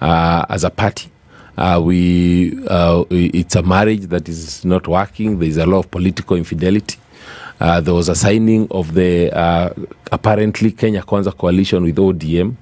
as a party, it's a marriage that is not working. There is a lot of political infidelity. There was a signing of the apparently Kenya Kwanza coalition with ODM,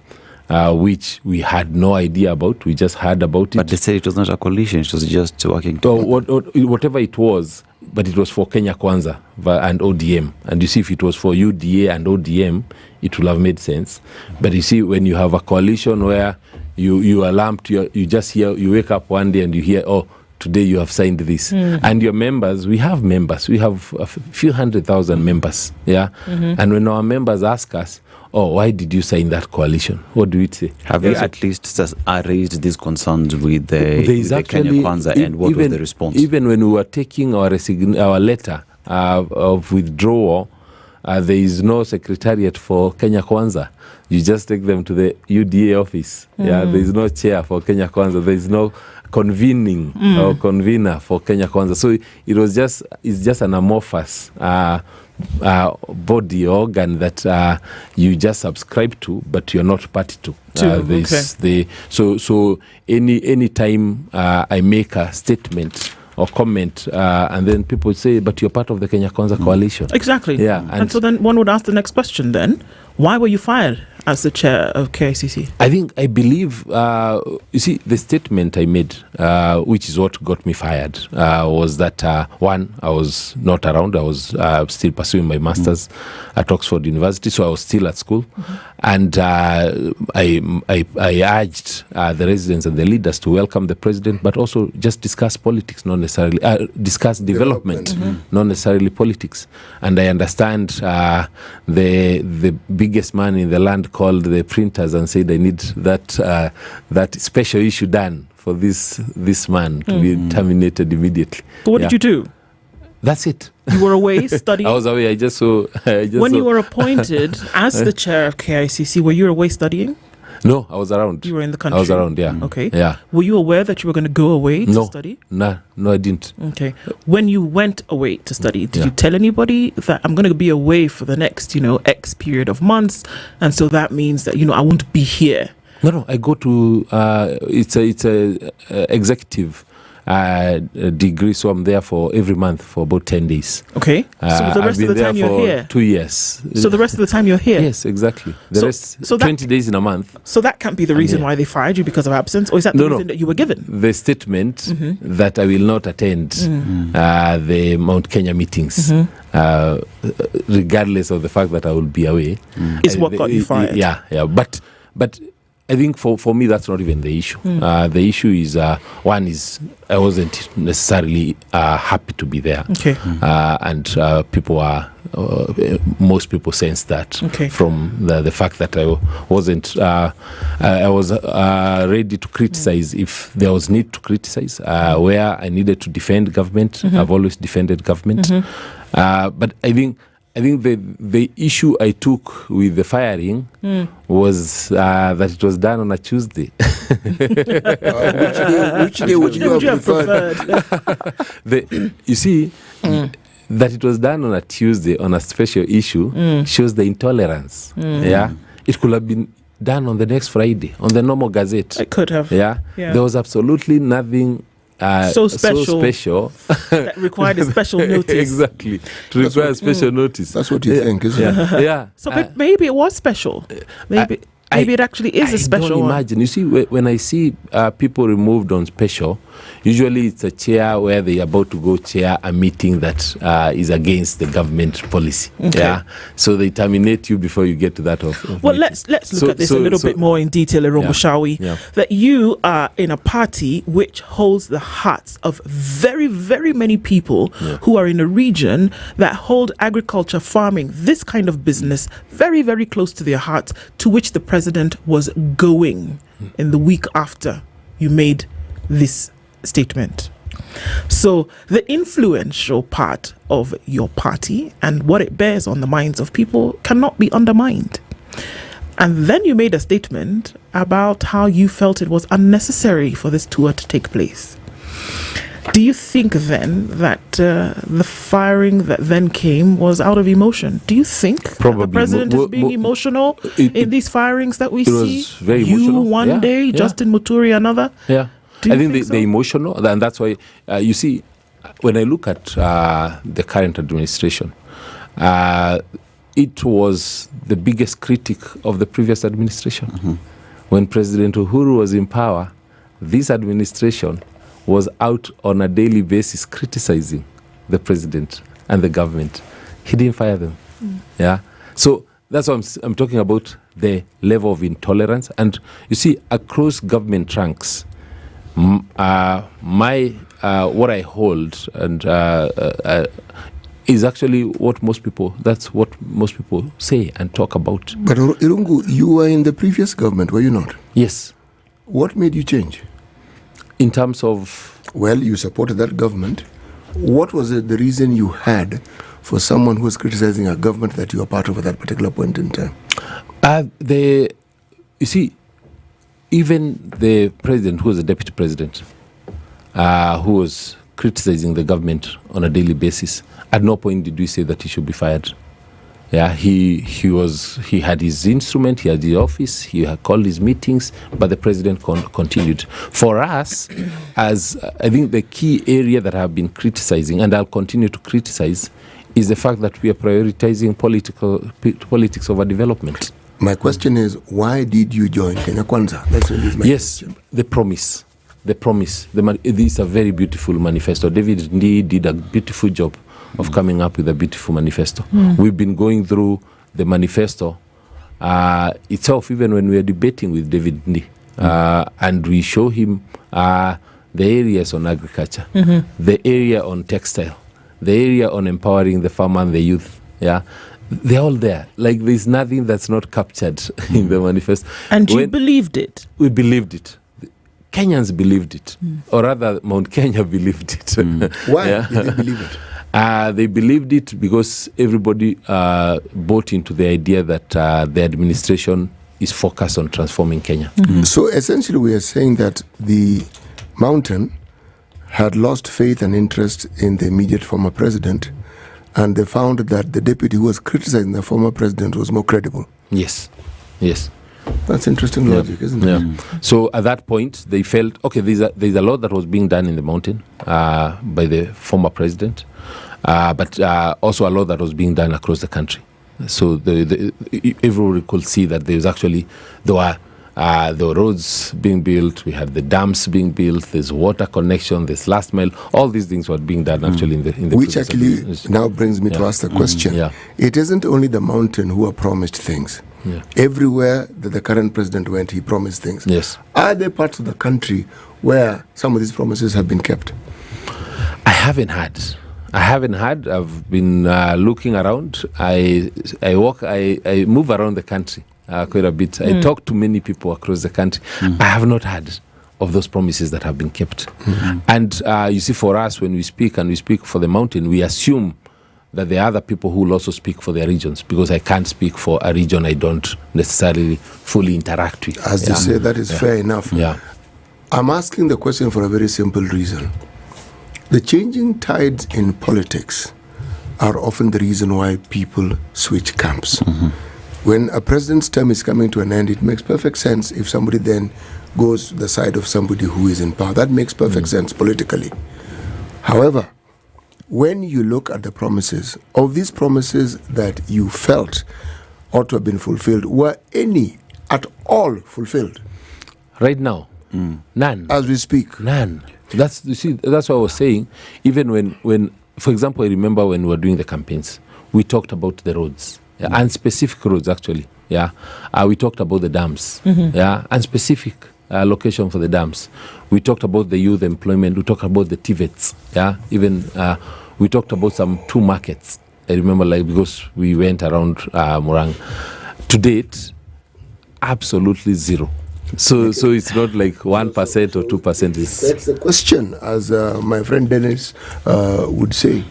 which we had no idea about. We just heard about it. But they said it was not a coalition, it was just working. So whatever it was, but it was for Kenya Kwanza and ODM. And you see, if it was for UDA and ODM, it would have made sense. But you see, when you have a coalition where you are lumped, you just hear, you wake up one day and you hear, oh, today you have signed this. And your members, we have a few 100,000 members. Yeah. And when our members ask us, oh, why did you sign that coalition? What do we say? Have you at least raised these concerns with the Kenya Kwanza, and what was the response? Even when we were taking our letter of withdrawal, there is no secretariat for Kenya Kwanza. You just take them to the UDA office. Yeah, there is no chair for Kenya Kwanza. There is no convening or convener for Kenya Kwanza. So it's just an amorphous body organ that you just subscribe to, but you're not party to. So any time I make a statement or comment, and then people say, but you're part of the Kenya Kwanza coalition. Exactly. Yeah. And so then one would ask the next question then, why were you fired as the chair of KICC? I believe, you see, the statement I made, which is what got me fired, was that, one, I was not around. I was still pursuing my master's at Oxford University, so I was still at school. And I urged the residents and the leaders to welcome the president, but also just discuss politics, not necessarily, discuss development, not necessarily politics. And I understand the biggest man in the land called the printers and said, I need that special issue done for this man to be terminated immediately. But what did you do? That's it. You were away studying? I was away. I just saw. When you were appointed as the chair of KICC, were you away studying? No, I was around. You were in the country? I was around, yeah. Okay. Yeah. Were you aware that you were going to go away to study? No, I didn't. Okay. When you went away to study, did you tell anybody that I'm going to be away for the next, X period of months, and so that means that, I won't be here? No, I go to, it's a executive degree, so I'm there for every month for about 10 days. Okay. So the rest of the time you're here? 2 years. So the rest of the time you're here? Yes, exactly. The rest, 20 days in a month. So that can't be the reason why they fired you, because of absence, or is that the reason that you were given? The statement that I will not attend the Mount Kenya meetings, regardless of the fact that I will be away, is what got you fired. Yeah. But I think for me, that's not even the issue. The issue is, one is I wasn't necessarily happy to be there. Okay. And people are, most people sense that from the fact that I wasn't, I was ready to criticize if there was need to criticize, where I needed to defend government. I've always defended government. But I think the issue I took with the firing was that it was done on a Tuesday. Which day would you have preferred? You see, that it was done on a Tuesday on a special issue shows the intolerance. Yeah, it could have been done on the next Friday on the normal Gazette. It could have. Yeah. There was absolutely nothing so special that required a special notice. Exactly, to require a special notice. That's what you think, isn't it? Yeah. So maybe it was special. Maybe it actually is a special. Don't imagine. You see, when I see people removed on special, usually it's a chair where they are about to go chair a meeting that is against the government policy. Okay. Yeah. So they terminate you before you get to that. Well, let's look at this a little bit more in detail, Irungu, shall we? Yeah. That you are in a party which holds the hearts of very, very many people who are in a region that hold agriculture, farming, this kind of business very, very close to their hearts, to which the president was going in the week after you made this statement. So the influential part of your party and what it bears on the minds of people cannot be undermined. And then you made a statement about how you felt it was unnecessary for this tour to take place. Do you think then that the firing that then came was out of emotion? Do you think Probably. the president is being emotional in these firings that we see? Was very you emotional. one day, Justin Muturi another? Yeah. Do you I think think the emotional, and that's why, you see, when I look at the current administration, it was the biggest critic of the previous administration. When President Uhuru was in power, this administration was out on a daily basis criticizing the president and the government. He didn't fire them. Yeah. So that's what I'm talking about, the level of intolerance. And you see, across government ranks, what I hold and is actually what most people say and talk about. But Irungu, you were in the previous government, were you not? Yes. What made you change? In terms of? Well, you supported that government. What was the reason you had for someone who was criticizing a government that you were part of at that particular point in time? You see, even the president, who was the deputy president, who was criticizing the government on a daily basis, at no point did we say that he should be fired. Yeah, he had his instrument, he had the office, he had called his meetings, but the president continued. For us, as I think the key area that I've been criticizing, and I'll continue to criticize, is the fact that we are prioritizing politics over development. My question is, why did you join Kenya Kwanza? That's really my question. The promise. This is a very beautiful manifesto. David Ndii did a beautiful job of coming up with a beautiful manifesto. We've been going through the manifesto itself, even when we are debating with David Ndii, and we show him the areas on agriculture, the area on textile, the area on empowering the farmer and the youth. Yeah, they're all there. Like, there's nothing that's not captured in the manifesto. And you believed it? We believed it. Kenyans believed it, or rather, Mount Kenya believed it. Why did they believe it? They believed it because everybody bought into the idea that the administration is focused on transforming Kenya. So essentially we are saying that the mountain had lost faith and interest in the immediate former president, and they found that the deputy who was criticizing the former president was more credible. Yes. That's interesting logic, isn't it? So at that point, they felt, okay, there's a lot that was being done in the mountain by the former president, but also a lot that was being done across the country. So everyone could see that there were roads being built, we had the dams being built, there's water connection, there's last mile, all these things were being done actually in the which actually now brings me to ask the question. It isn't only the mountain who are promised things. Everywhere that the current president went, he promised things. Are there parts of the country where some of these promises have been kept? I haven't had. I've been looking around. I move around the country quite a bit. I talk to many people across the country. I have not heard of those promises that have been kept. And you see, for us, when we speak and we speak for the mountain, we assume that there are other people who will also speak for their regions, because I can't speak for a region I don't necessarily fully interact with. As you say, that is fair enough. I'm asking the question for a very simple reason. The changing tides in politics are often the reason why people switch camps. When a president's term is coming to an end, it makes perfect sense if somebody then goes to the side of somebody who is in power. That makes perfect sense politically. However, when you look at the promises, of these promises that you felt ought to have been fulfilled, were any at all fulfilled? Right now, none. As we speak, none. That's what I was saying. Even when, for example, I remember when we were doing the campaigns, we talked about the roads, and specific roads actually. We talked about the dams, and specific location for the dams. We talked about the youth employment. We talked about the TVETs. Even we talked about some 2 markets. I remember, because we went around Murang. To date, absolutely zero. So it's not like 1% or 2%. That's the question, as my friend Dennis would say.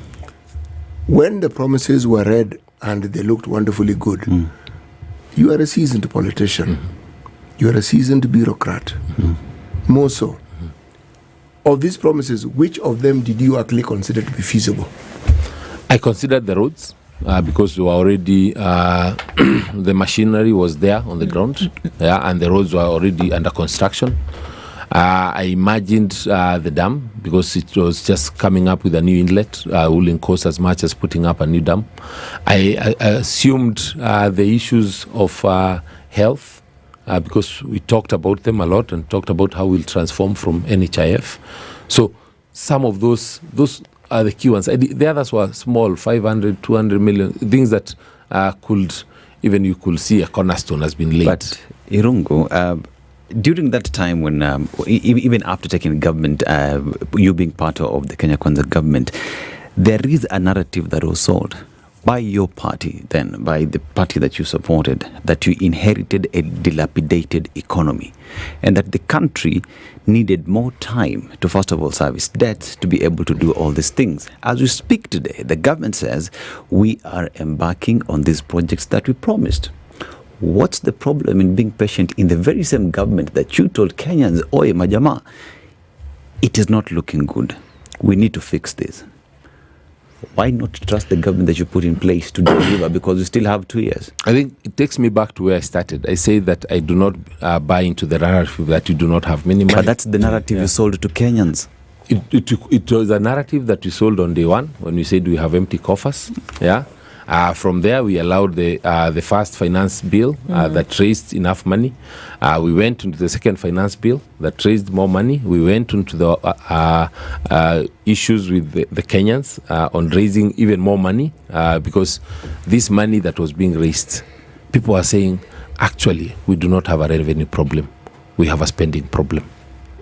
When the promises were read and they looked wonderfully good, you are a seasoned politician. You are a seasoned bureaucrat. More so. Of these promises, which of them did you actually consider to be feasible? I considered the roads because we were already, the machinery was there on the ground, and the roads were already under construction. I imagined the dam, because it was just coming up with a new inlet, wouldn't cost as much as putting up a new dam. I assumed the issues of health, because we talked about them a lot and talked about how we'll transform from NHIF. So some of those are the key ones. The others were small, 500, 200 million, things that you could see a cornerstone has been laid. But Irungu, during that time when, even after taking government, you being part of the Kenya Kwanza government, there is a narrative that was sold by your party then, by the party that you supported, that you inherited a dilapidated economy and that the country needed more time to, first of all, service debts, to be able to do all these things. As we speak today, the government says we are embarking on these projects that we promised. What's the problem in being patient in the very same government that you told Kenyans, Oye Majama, it is not looking good, we need to fix this? why not trust the government that you put in place to deliver, because you still have 2 years? I think it takes me back to where I started. I say that I do not buy into the narrative that you do not have many money. But that's the narrative you sold to Kenyans. It was a narrative that we sold on day one when we said we have empty coffers. Yeah. From there, we allowed the first finance bill that raised enough money. We went into the second finance bill that raised more money. We went into the issues with the Kenyans on raising even more money because this money that was being raised, people are saying, actually, we do not have a revenue problem. We have a spending problem.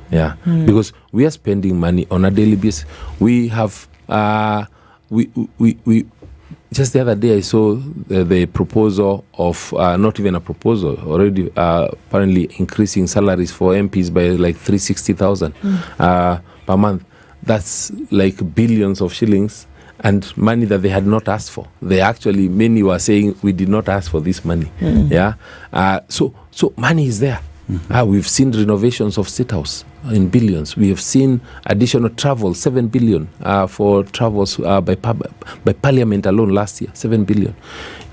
Yeah, because we are spending money on a daily basis. We have, we just the other day I saw the proposal of, not even a proposal, already apparently increasing salaries for MPs by like 360,000 per month. That's like billions of shillings and money that they had not asked for. They actually, many were saying, we did not ask for this money. Yeah, so money is there. We've seen renovations of State House in billions. We have seen additional travel, 7 billion for travels by Parliament alone last year, 7 billion.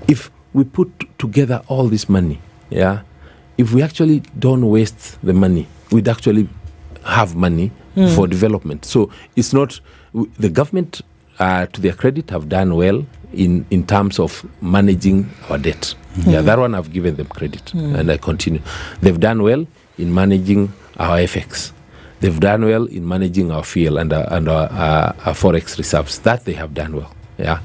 If we put together all this money, yeah, if we actually don't waste the money, we'd actually have money for development. So it's not, the government, to their credit, have done well in terms of managing our debt. Yeah, that one I've given them credit, and I continue. They've done well in managing our FX. They've done well in managing our fuel and our forex reserves. That they have done well. Yeah,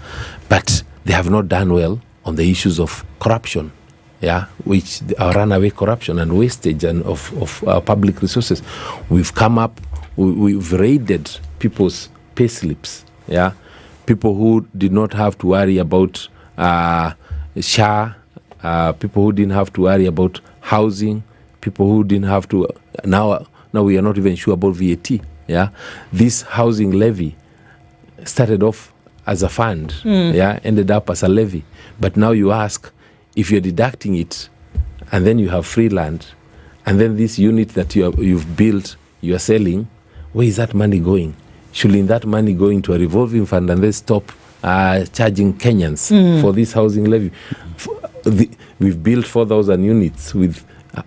but they have not done well on the issues of corruption. Yeah, which our runaway corruption and wastage and of our public resources. We've come up, we've raided people's pay slips. Yeah, people who did not have to worry about SHA. People who didn't have to worry about housing, people who didn't have to, now we are not even sure about VAT. Yeah, this housing levy started off as a fund, yeah, ended up as a levy. But now you ask, if you're deducting it, and then you have free land, and then this unit that you've built, you're selling, where is that money going? Shouldn't that money go into a revolving fund and then stop charging Kenyans for this housing levy? We've built 4,000 units with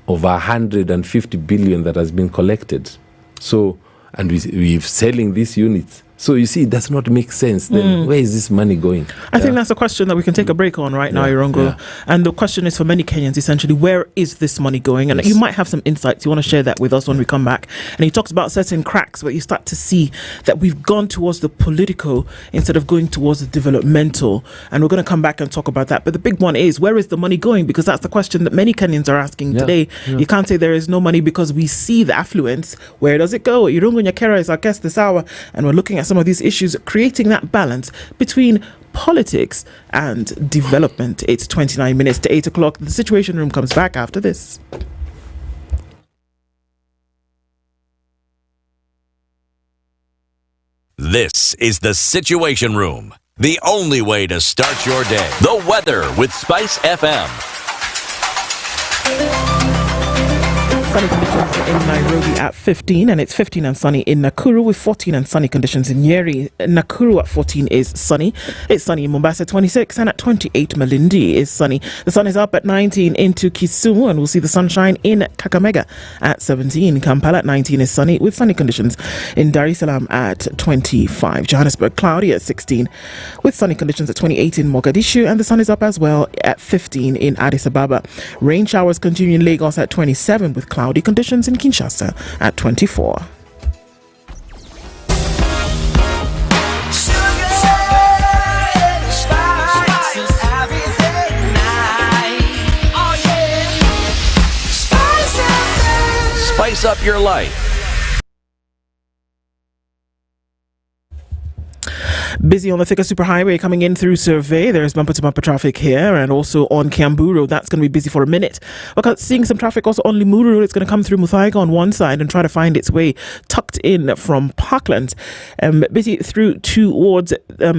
over 150 billion that has been collected. So, and we're selling these units. So you see, it does not make sense. Then where is this money going? I think that's a question that we can take a break on right now, Irongo. And the question is for many Kenyans, essentially, where is this money going? And you might have some insights. You want to share that with us when we come back. And he talks about certain cracks where you start to see that we've gone towards the political instead of going towards the developmental. And we're going to come back and talk about that. But the big one is, where is the money going? Because that's the question that many Kenyans are asking today. You can't say there is no money because we see the affluence. Where does it go? Irongo Nyakera is our guest this hour. And we're looking at some of these issues, creating that balance between politics and development. It's 29 minutes to 8 o'clock. The Situation Room comes back after this. This is the Situation Room, the only way to start your day. The weather with SpiceFM. Sunny conditions in Nairobi at 15, and it's 15 and sunny in Nakuru with 14 and sunny conditions in Nyeri. Nakuru at 14 is sunny. It's sunny in Mombasa 26, and at 28 Malindi is sunny. The sun is up at 19 into Kisumu, and we'll see the sunshine in Kakamega at 17. Kampala at 19 is sunny with sunny conditions in Dar es Salaam at 25. Johannesburg cloudy at 16 with sunny conditions at 28 in Mogadishu, and the sun is up as well at 15 in Addis Ababa. Rain showers continue in Lagos at 27 with cloudy conditions in Kinshasa at 24. Spice up your life. Busy on the Thika Superhighway coming in through Survey. There's bumper-to-bumper traffic here, and also on Kiambu Road. That's going to be busy for a minute. We're seeing some traffic also on Limuru Road. It's going to come through Muthaiga on one side and try to find its way tucked in from Parkland. Busy through towards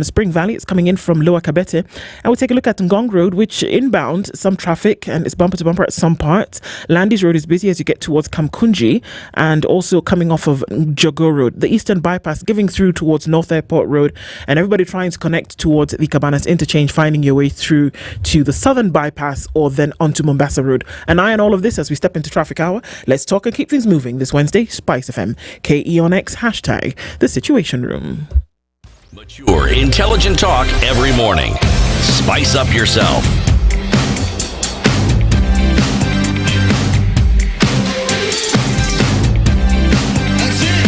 Spring Valley. It's coming in from Lower Kabete. And we'll take a look at Ngong Road, which inbound some traffic, and it's bumper-to-bumper at some parts. Landis Road is busy as you get towards Kamkunji, and also coming off of Jogo Road. The Eastern Bypass giving through towards North Airport Road, and everybody trying to connect towards the Cabanas interchange, finding your way through to the southern bypass or then onto Mombasa Road. And I and all of this as we step into traffic hour. Let's talk and keep things moving this Wednesday. SpiceFM, KE on X, hashtag The Situation Room. Mature, intelligent talk every morning. Spice up yourself.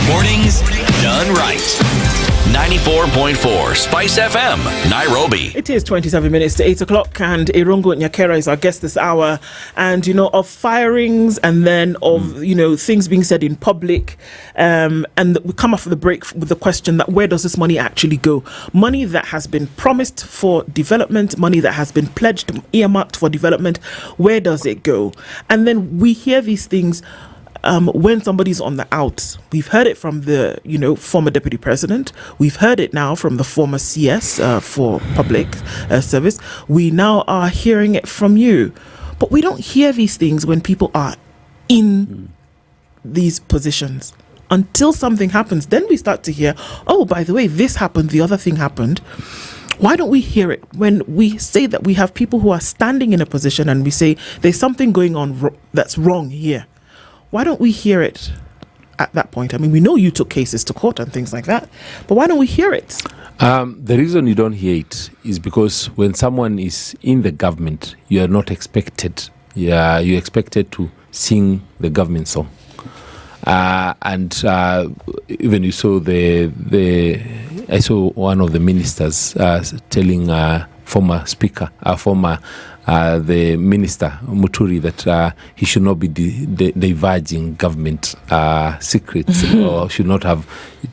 Mornings done right. 94.4 Spice FM, Nairobi. It is 27 minutes to 8 o'clock, and Irungu Nyakera is our guest this hour. And, of firings and then of, things being said in public. And we come off the break with the question that where does this money actually go? Money that has been promised for development, money that has been pledged, earmarked for development, where does it go? And then we hear these things when somebody's on the out. We've heard it from the, former deputy president. We've heard it now from the former CS for public service. We now are hearing it from you. But we don't hear these things when people are in these positions. Until something happens, then we start to hear, oh, by the way, this happened, the other thing happened. Why don't we hear it when we say that we have people who are standing in a position and we say there's something going on that's wrong here? Why don't we hear it at that point? I mean, we know you took cases to court and things like that, but why don't we hear it? The reason you don't hear it is because when someone is in the government, you are not expected. You're expected to sing the government song. And even you saw I saw one of the ministers telling former speaker, the minister Muturi, that he should not be diverging government secrets or should not have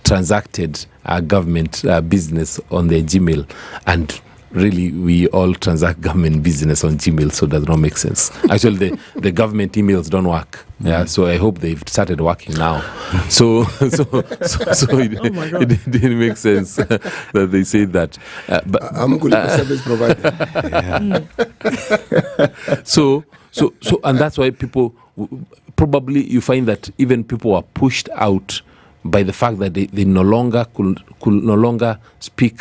transacted government business on their Gmail. And really, we all transact government business on Gmail, so it does not make sense. Actually, the government emails don't work. Yeah, so I hope they've started working now. So it didn't make sense that they say that. But I'm good service provider. So and that's why people probably you find that even people are pushed out by the fact that they no longer could no longer speak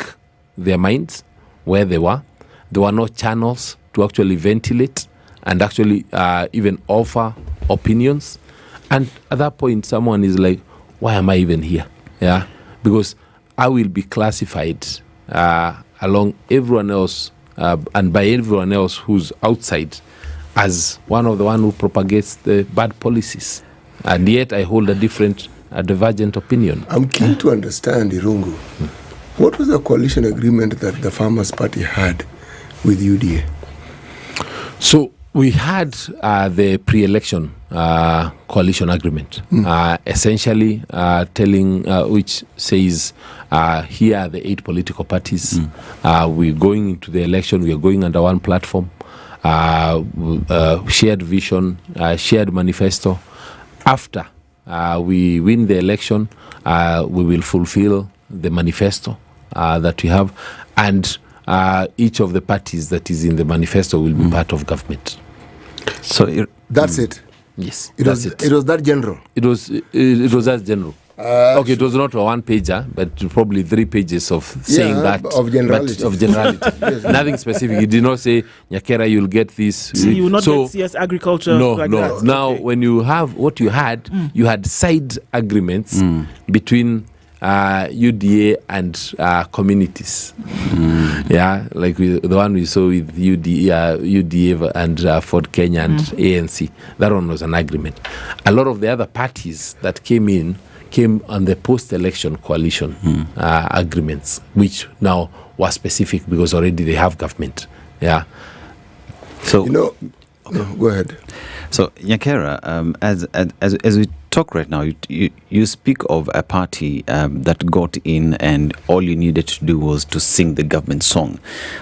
their minds where they were. There were no channels to actually ventilate and actually even offer opinions. And at that point, someone is like, why am I even here? Yeah, because I will be classified along everyone else and by everyone else who's outside as one who propagates the bad policies. And yet I hold a different, divergent opinion. I'm keen to understand, Irungu. What was the coalition agreement that the Farmers' Party had with UDA? So we had the pre-election coalition agreement, essentially telling, which says, here are the 8 political parties. We're going into the election. We are going under one platform, shared vision, shared manifesto. After we win the election, we will fulfill the manifesto that we have, and each of the parties that is in the manifesto will be part of government. So that's it. Yes, it was that general. It was that general. Okay, it was not a one-pager, but probably 3 pages of saying that. Of generality. Yes. Nothing specific. He did not say, Nyakera, you'll get this. So you will not get CS agriculture. No. That. Now, okay. when you have what you had side agreements between UDA and communities. Yeah, like the one we saw with UDA and Ford Kenya and ANC. That one was an agreement. A lot of the other parties that came on the post-election coalition agreements, which now were specific because already they have government. Yeah. So go ahead. So Nyakera, as we talk right now, you speak of a party that got in and all you needed to do was to sing the government song.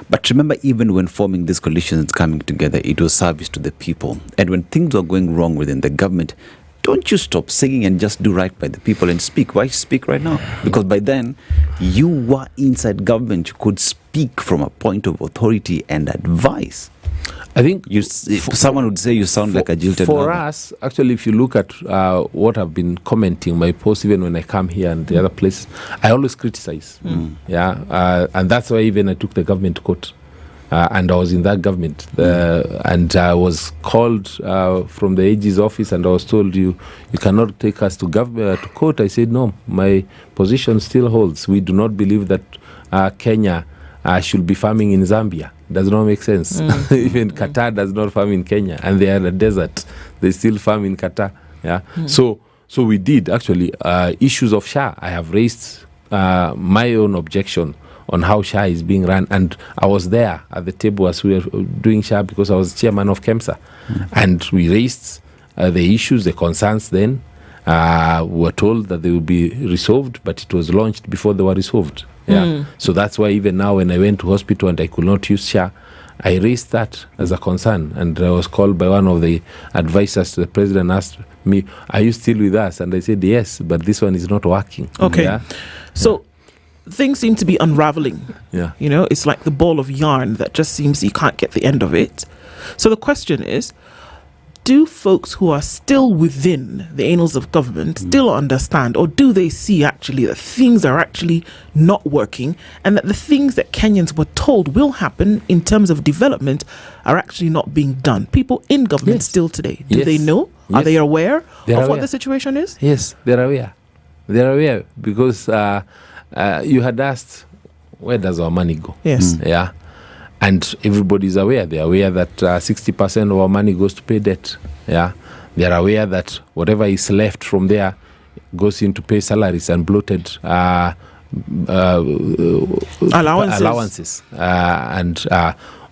But remember, even when forming these coalitions coming together, it was service to the people. And when things were going wrong within the government, don't you stop singing and just do right by the people and speak. Why speak right now? Because by then, you were inside government. You could speak from a point of authority and advice. I think someone would say you sound like a jilted For lover. us, actually, if you look at what I've been commenting, my posts, even when I come here and the other places, I always criticize. And that's why even I took the government to court. And I was in that government. And I was called from the AG's office and I was told, you cannot take us to court. I said, no, my position still holds. We do not believe that Kenya should be farming in Zambia. Does not make sense. Even Qatar does not farm in Kenya, and they are in a desert. They still farm in Qatar. Yeah. So we did actually issues of SHA. I have raised my own objection on how SHA is being run, and I was there at the table as we were doing SHA because I was chairman of KEMSA, and we raised the issues, the concerns. Then we were told that they would be resolved, but it was launched before they were resolved. Yeah. So that's why even now when I went to hospital and I could not use SHA, I raised that as a concern, and I was called by one of the advisors to the president, asked me, are you still with us? And I said, yes, but this one is not working. Okay. Yeah? So things seem to be unraveling. Yeah. You know, it's like the ball of yarn that just seems you can't get the end of it. So the question is, do folks who are still within the annals of government still understand, or do they see actually that things are actually not working and that the things that Kenyans were told will happen in terms of development are actually not being done? People in government still today, do they know? Are they aware of what the situation is? Yes, they're aware. They're aware because you had asked, where does our money go? Yes. Yeah. And everybody's aware. They're aware that 60% of our money goes to pay debt. Yeah, they're aware that whatever is left from there goes in to pay salaries and bloated allowances. And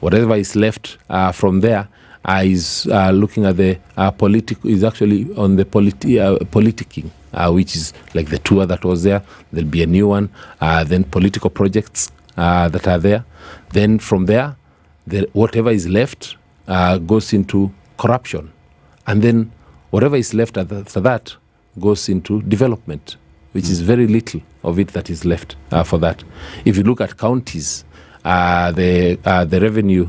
whatever is left from there is looking at the is actually on the politicking, which is like the tour that was there. There'll be a new one. Then political projects that are there. Then from there, whatever is left goes into corruption. And then whatever is left after that goes into development, which is very little of it that is left for that. If you look at counties, the revenue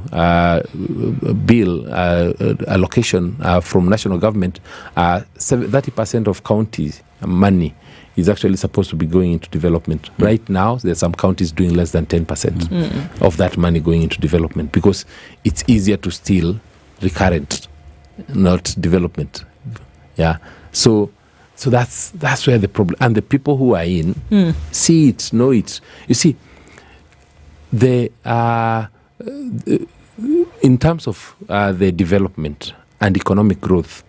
bill allocation from national government, 30% of counties money is actually supposed to be going into development. Right now, there's some counties doing less than 10% of that money going into development because it's easier to steal recurrent, not development. Yeah. So that's where the problem, and the people who are in see it, know it. You see, in terms of the development and economic growth,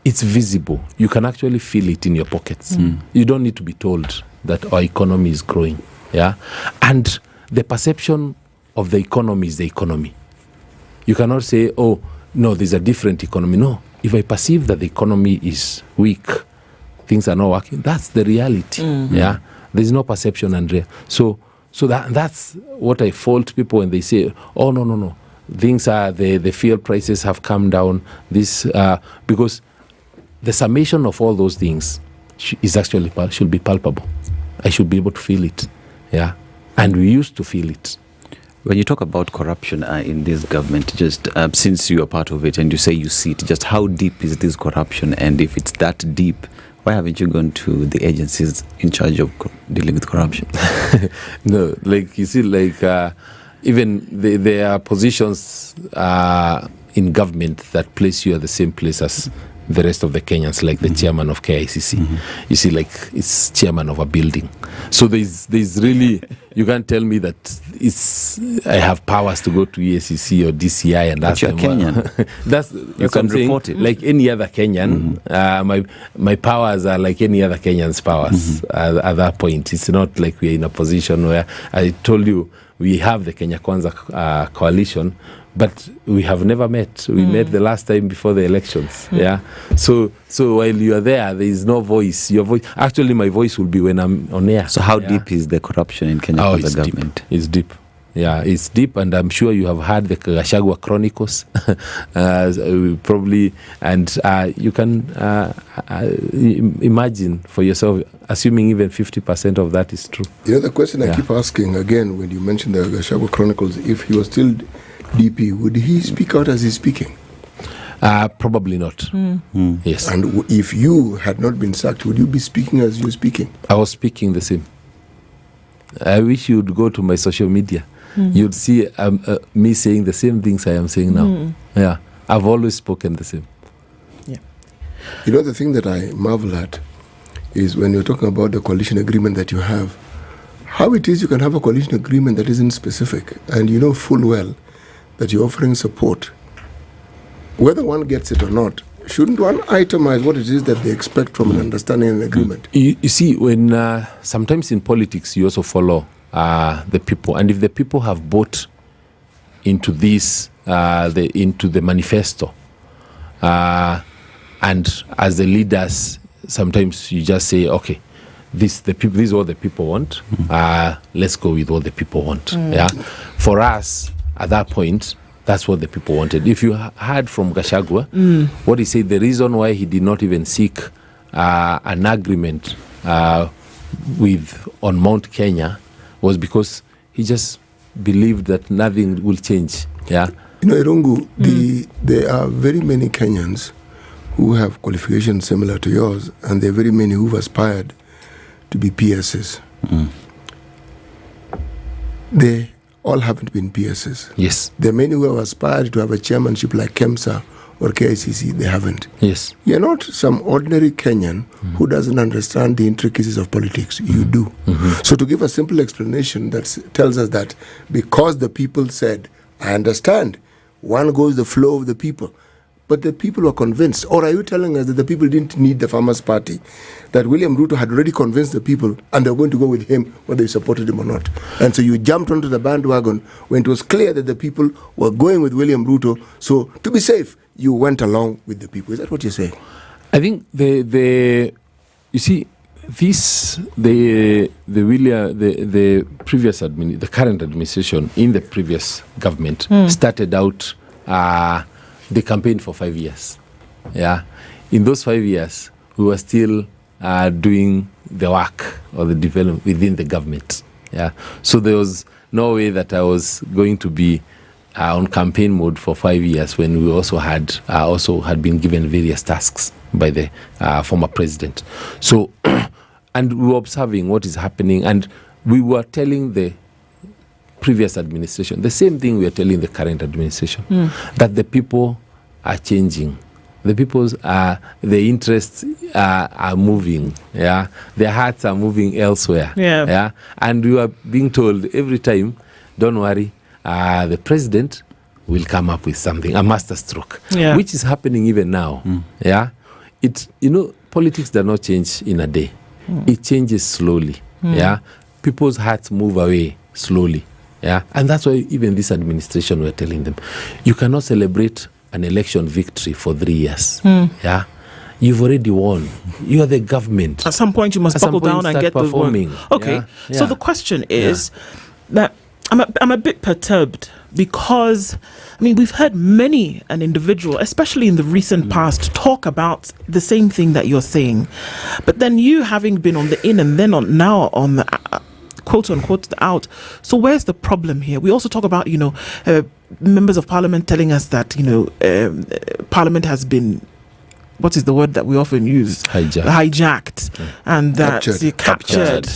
it's visible. You can actually feel it in your pockets. You don't need to be told that our economy is growing. Yeah, and the perception of the economy is the economy. You cannot say, oh, no, there's a different economy. No, if I perceive that the economy is weak, things are not working, that's the reality. Yeah, there's no perception, Andrea. So that's what I fault people when they say, oh, no. Things are, the fuel prices have come down. Because the summation of all those things is actually should be palpable. I should be able to feel it. Yeah. And we used to feel it. When you talk about corruption in this government, just since you are part of it and you say you see it, just how deep is this corruption? And if it's that deep, why haven't you gone to the agencies in charge of dealing with corruption? No, like you see, like even there are positions in government that place you at the same place as the rest of the Kenyans, like the chairman of KICC. You see, like it's chairman of a building. So there's really, you can't tell me that I have powers to go to EACC or DCI and ask them. But you're Kenyan. That's you can report it. Like any other Kenyan, my powers are like any other Kenyan's powers at that point. It's not like we're in a position where, I told you, we have the Kenya Kwanza coalition, but we have never met. We met the last time before the elections. Yeah. So while you are there is no voice. Your voice, actually, my voice will be when I'm on air. So how deep is the corruption in Kenya for the government? It's deep. Yeah, it's deep, and I'm sure you have heard the Gachagua Chronicles, probably, and you can imagine for yourself, assuming even 50% of that is true. You know, the question I keep asking again when you mention the Gachagua Chronicles, if he was still DP, would he speak out as he's speaking? Probably not. Yes. And if you had not been sacked, would you be speaking as you're speaking? I was speaking the same. I wish you'd go to my social media. You'd see me saying the same things I am saying now. Yeah, I've always spoken the same. Yeah. You know, the thing that I marvel at is when you're talking about the coalition agreement that you have, how it is you can have a coalition agreement that isn't specific, and you know full well that you're offering support. Whether one gets it or not, shouldn't one itemize what it is that they expect from an understanding and agreement? You see, when sometimes in politics you also follow the people, and if the people have bought into this, into the manifesto, and as the leaders, sometimes you just say, okay, this is what the people want. Let's go with what the people want. Yeah, for us at that point, that's what the people wanted. If you heard from Gachagua, what he said, the reason why he did not even seek an agreement on Mount Kenya was because he just believed that nothing will change. Yeah. You know, Irungu, there are very many Kenyans who have qualifications similar to yours, and there are very many who've aspired to be PSs. They all haven't been PSs. Yes. There are many who have aspired to have a chairmanship like KEMSA or KICC. They haven't. Yes. You're not some ordinary Kenyan who doesn't understand the intricacies of politics. You do. So to give a simple explanation that tells us that because the people said, I understand, one goes the flow of the people, but the people were convinced. Or are you telling us that the people didn't need the Farmers' Party, that William Ruto had already convinced the people and they were going to go with him whether they supported him or not? And so you jumped onto the bandwagon when it was clear that the people were going with William Ruto. So to be safe, you went along with the people. Is that what you're saying? I think you see, the previous the current administration in the previous government started out the campaign for 5 years. Yeah, in those 5 years, we were still doing the work or the development within the government. Yeah, so there was no way that I was going to be on campaign mode for 5 years when we also had been given various tasks by the former president. So, and we were observing what is happening, and we were telling the previous administration the same thing we are telling the current administration, that the people are changing. The people's the interests are moving. Yeah, their hearts are moving elsewhere. Yeah, and we are being told every time, don't worry, the president will come up with something, a masterstroke, which is happening even now. Yeah, politics does not change in a day. It changes slowly. Yeah, people's hearts move away slowly. Yeah, and that's why even this administration, we're telling them, you cannot celebrate an election victory for 3 years. Yeah, you've already won. You are the government. At some point, you must buckle down and get performing. Okay, so the question is that I'm a bit perturbed because, I mean, we've heard many an individual, especially in the recent past, talk about the same thing that you're saying. But then you having been on the in and then now on the quote unquote the out. So where's the problem here? We also talk about, members of parliament telling us that, parliament has been, what is the word that we often use? Hijacked. And that captured.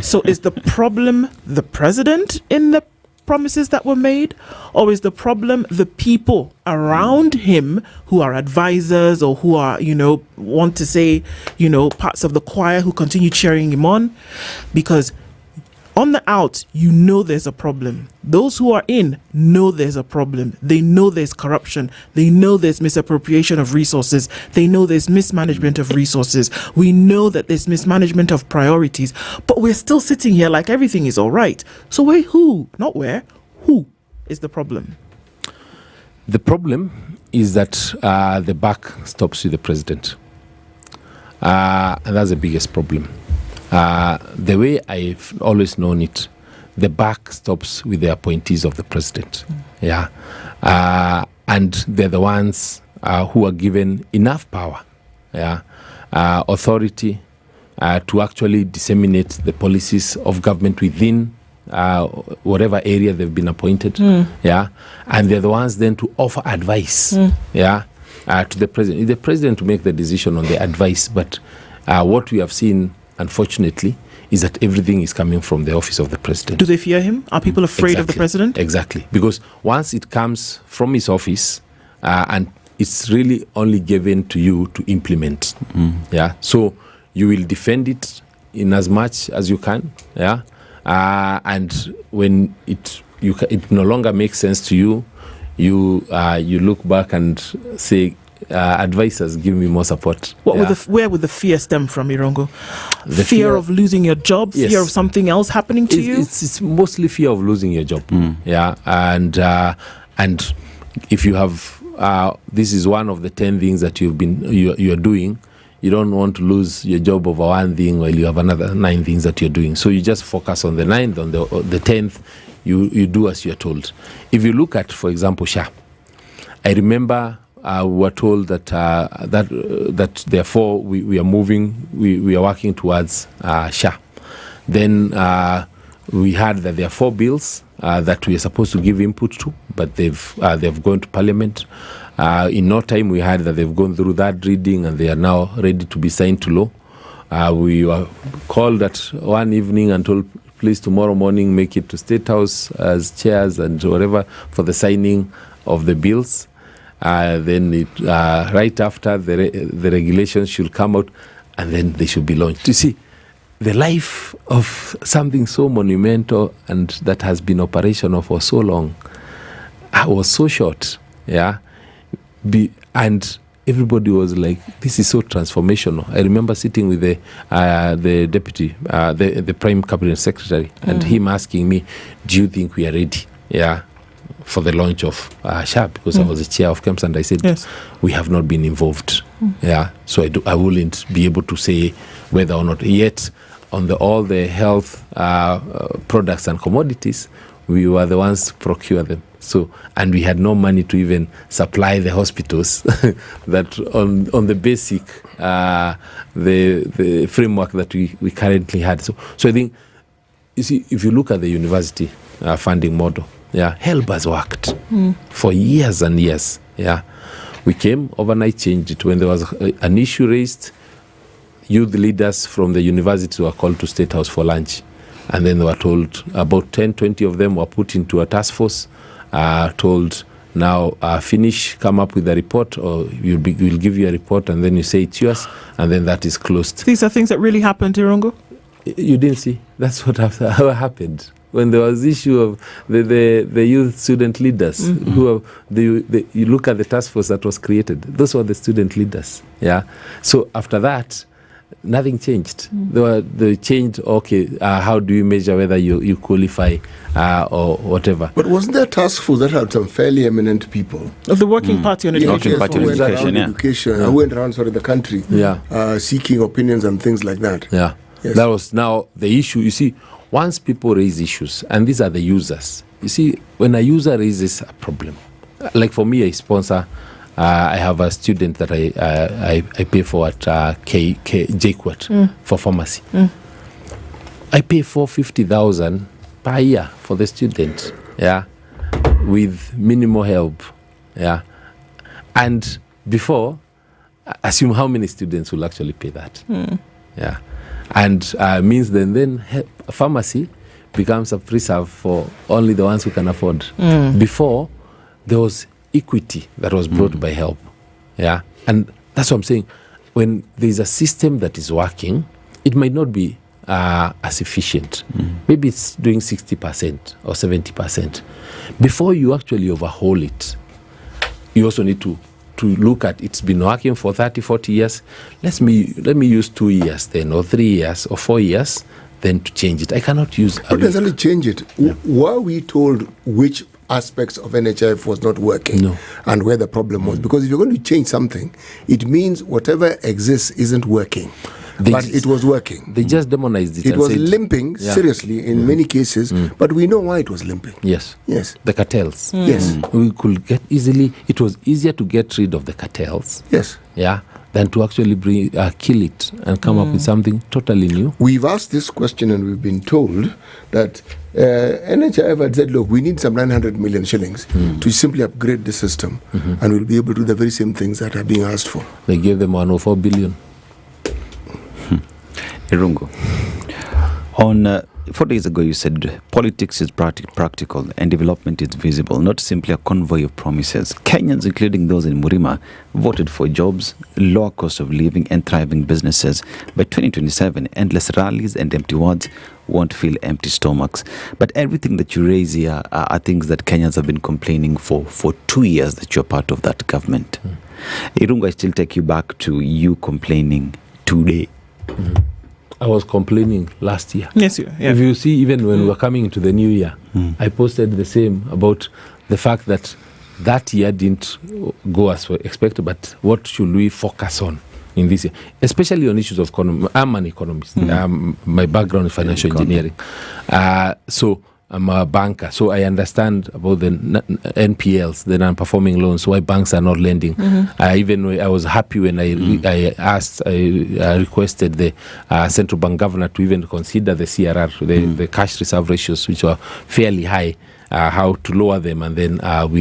So is the problem the president in the promises that were made, or is the problem the people around him who are advisors or who are, want to say, parts of the choir who continue cheering him on? Because on the out, there's a problem. Those who are in know there's a problem. They know there's corruption. They know there's misappropriation of resources. They know there's mismanagement of resources. We know that there's mismanagement of priorities. But we're still sitting here like everything is all right. So who is the problem? The problem is that the buck stops with the president. And that's the biggest problem. The way I've always known it, the buck stops with the appointees of the president. Yeah. And they're the ones who are given enough power, authority to actually disseminate the policies of government within whatever area they've been appointed. And they're the ones then to offer advice to the president. It's the president to make the decision on the advice, but what we have seen, unfortunately, is that everything is coming from the office of the president. Do they fear him? Are people afraid of the president? Exactly. Because once it comes from his office, and it's really only given to you to implement. So you will defend it in as much as you can. And when it no longer makes sense to you, you look back and say, advisors, give me more support. Where would the fear stem from, Irongo? The fear of losing your job? Yes. Fear of something else happening to you? It's mostly fear of losing your job. And if you have this is one of the 10 things that you're doing. You don't want to lose your job over one thing while you have another 9 things that you're doing. So you just focus on the 9th, on the 10th. You do as you're told. If you look at, for example, SHA, I remember we were told that therefore we are moving, we are working towards SHA. Then we heard that there are 4 bills that we are supposed to give input to, but they've gone to Parliament. In no time, we heard that they've gone through that reading and they are now ready to be signed to law. We were called at one evening and told, please, tomorrow morning, make it to State House as chairs and whatever for the signing of the bills. Then right after, the regulations should come out and then they should be launched. You see, the life of something so monumental and that has been operational for so long was so short, and everybody was like, this is so transformational. I remember sitting with the deputy, the prime cabinet secretary, and him asking me, do you think we are ready for the launch of SHA? Because I was the chair of KEMS, and I said, yes, we have not been involved. So I wouldn't be able to say whether or not. Yet, on all the health products and commodities, we were the ones to procure them. So, and we had no money to even supply the hospitals that on the basic the framework that we currently had. So I think, you see, if you look at the university funding model, HELB has worked for years and years. We came overnight, changed it. When there was an issue raised, youth leaders from the university were called to State House for lunch. And then they were told, about 10, 20 of them were put into a task force, told, now finish, come up with a report, or we'll give you a report, and then you say it's yours, and then that is closed. These are things that really happened, Irongo? You didn't see. That's what happened. When there was issue of the youth student leaders, who you look at the task force that was created, those were the student leaders. So after that, nothing changed. They changed, how do you measure whether you qualify or whatever? But wasn't there a task force that had some fairly eminent people? Of the Working Party on Education. I went around the country seeking opinions and things like that. Yes. That was now the issue. You see, once people raise issues, and these are the users, you see, when a user raises a problem, like for me, I sponsor, I have a student that I pay for at JQuat for pharmacy. I pay $450,000 per year for the student, with minimal help, And before, assume how many students will actually pay that, And means then pharmacy becomes a preserve for only the ones who can afford. Before, there was equity that was brought by help. And that's what I'm saying. When there's a system that is working, it might not be as efficient. Maybe it's doing 60% or 70%. Before you actually overhaul it, you also need to look at, it's been working for 30, 40 years. Let me use 2 years then, or 3 years, or 4 years, then to change it. I cannot use... Not necessarily change it. Were we told which aspects of NHIF was not working and where the problem was? Because if you're going to change something, it means whatever exists isn't working. but it was working. They just demonized it. It and was said, limping seriously in many cases, but we know why it was limping. Yes. Yes. The cartels. Yes. We could get easily, it was easier to get rid of the cartels. Yes. Yeah. Than to actually kill it and come up with something totally new. We've asked this question and we've been told that NHIF had said, look, we need some 900 million shillings to simply upgrade the system and we'll be able to do the very same things that are being asked for. They gave them 104 billion. Irungu, on 4 days ago you said politics is practical and development is visible, not simply a convoy of promises. Kenyans, including those in Murima, voted for jobs, lower cost of living and thriving businesses. By 2027, endless rallies and empty words won't fill empty stomachs. But everything that you raise here are things that Kenyans have been complaining for 2 years that you're part of that government. Irungu, I still take you back to you complaining today. I was complaining last year. Yes, yeah. If you see, even when we were coming into the new year, I posted the same about the fact that year didn't go as expected, but what should we focus on in this year, especially on issues of economy. I'm an economist. My background is financial engineering. So I'm a banker, so I understand about the NPLs, the non-performing loans, why banks are not lending. I was happy when I requested the central bank governor to even consider the CRR, the cash reserve ratios, which were fairly high, how to lower them, and then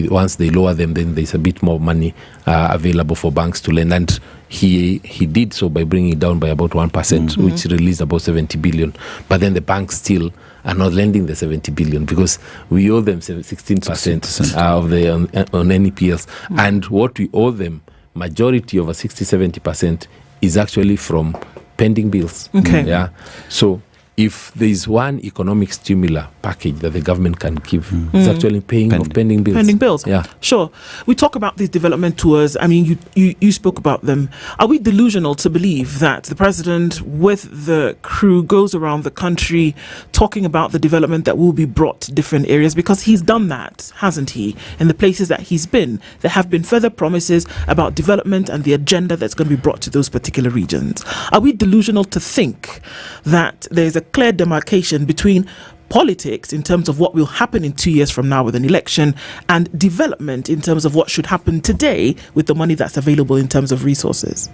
once they lower them, then there's a bit more money available for banks to lend. And he did so by bringing it down by about 1%, which released about 70 billion. But then the banks still are not lending the 70 billion because we owe them 16% of the on NPLs. And what we owe them, majority over 60-70% is actually from pending bills. Yeah. So if there is one economic stimuli package that the government can give, it's actually paying off pending bills. Pending bills. Yeah. Sure. We talk about these development tours. I mean, you spoke about them. Are we delusional to believe that the president with the crew goes around the country talking about the development that will be brought to different areas? Because he's done that, hasn't he? In the places that he's been, there have been further promises about development and the agenda that's going to be brought to those particular regions. Are we delusional to think that there's a clear demarcation between politics in terms of what will happen in 2 years from now with an election and development in terms of what should happen today with the money that's available in terms of resources?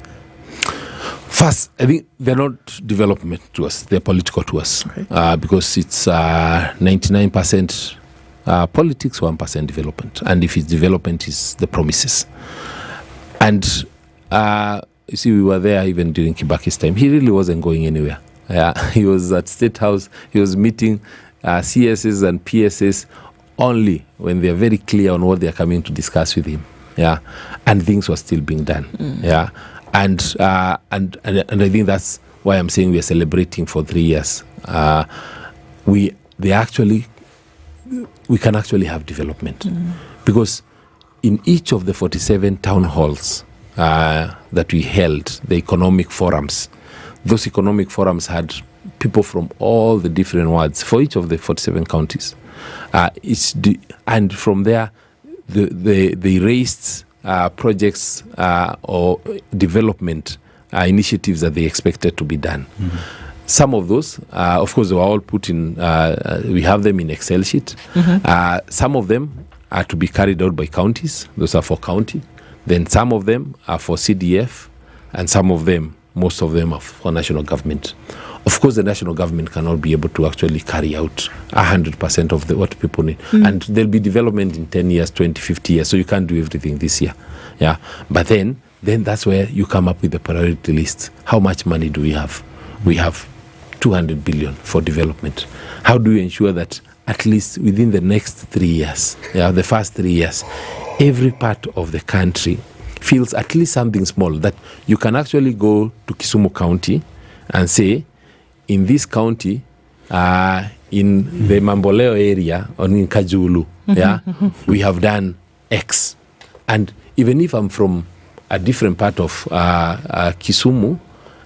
First, I think they're not development to us, they're political to us, because it's 99% politics, 1% development. And if it's development, it's the promises. And you see, we were there even during Kibaki's time. He really wasn't going anywhere. He was at State House. He was meeting CSs and PSs only when they're very clear on what they're coming to discuss with him. Yeah, and things were still being done. Yeah, and I think that's why I'm saying we are celebrating for 3 years. We can actually have development because in each of the 47 town halls that we held, the economic forums. Those economic forums had people from all the different wards for each of the 47 counties. And from there, they raised projects or development initiatives that they expected to be done. Some of those, of course, they were all put in, we have them in Excel sheet. Some of them are to be carried out by counties. Those are for county. Then some of them are for CDF, and most of them are for national government. Of course, the national government cannot be able to actually carry out 100% of what people need. And there'll be development in 10 years, 20, 50 years, so you can't do everything this year. Yeah. But then that's where you come up with the priority list. How much money do we have? We have 200 billion for development. How do we ensure that at least within the next 3 years, the first 3 years, every part of the country feels at least something small, that you can actually go to Kisumu County and say, in this county, in the Mamboleo area, or in Kajulu, we have done X. And even if I'm from a different part of Kisumu,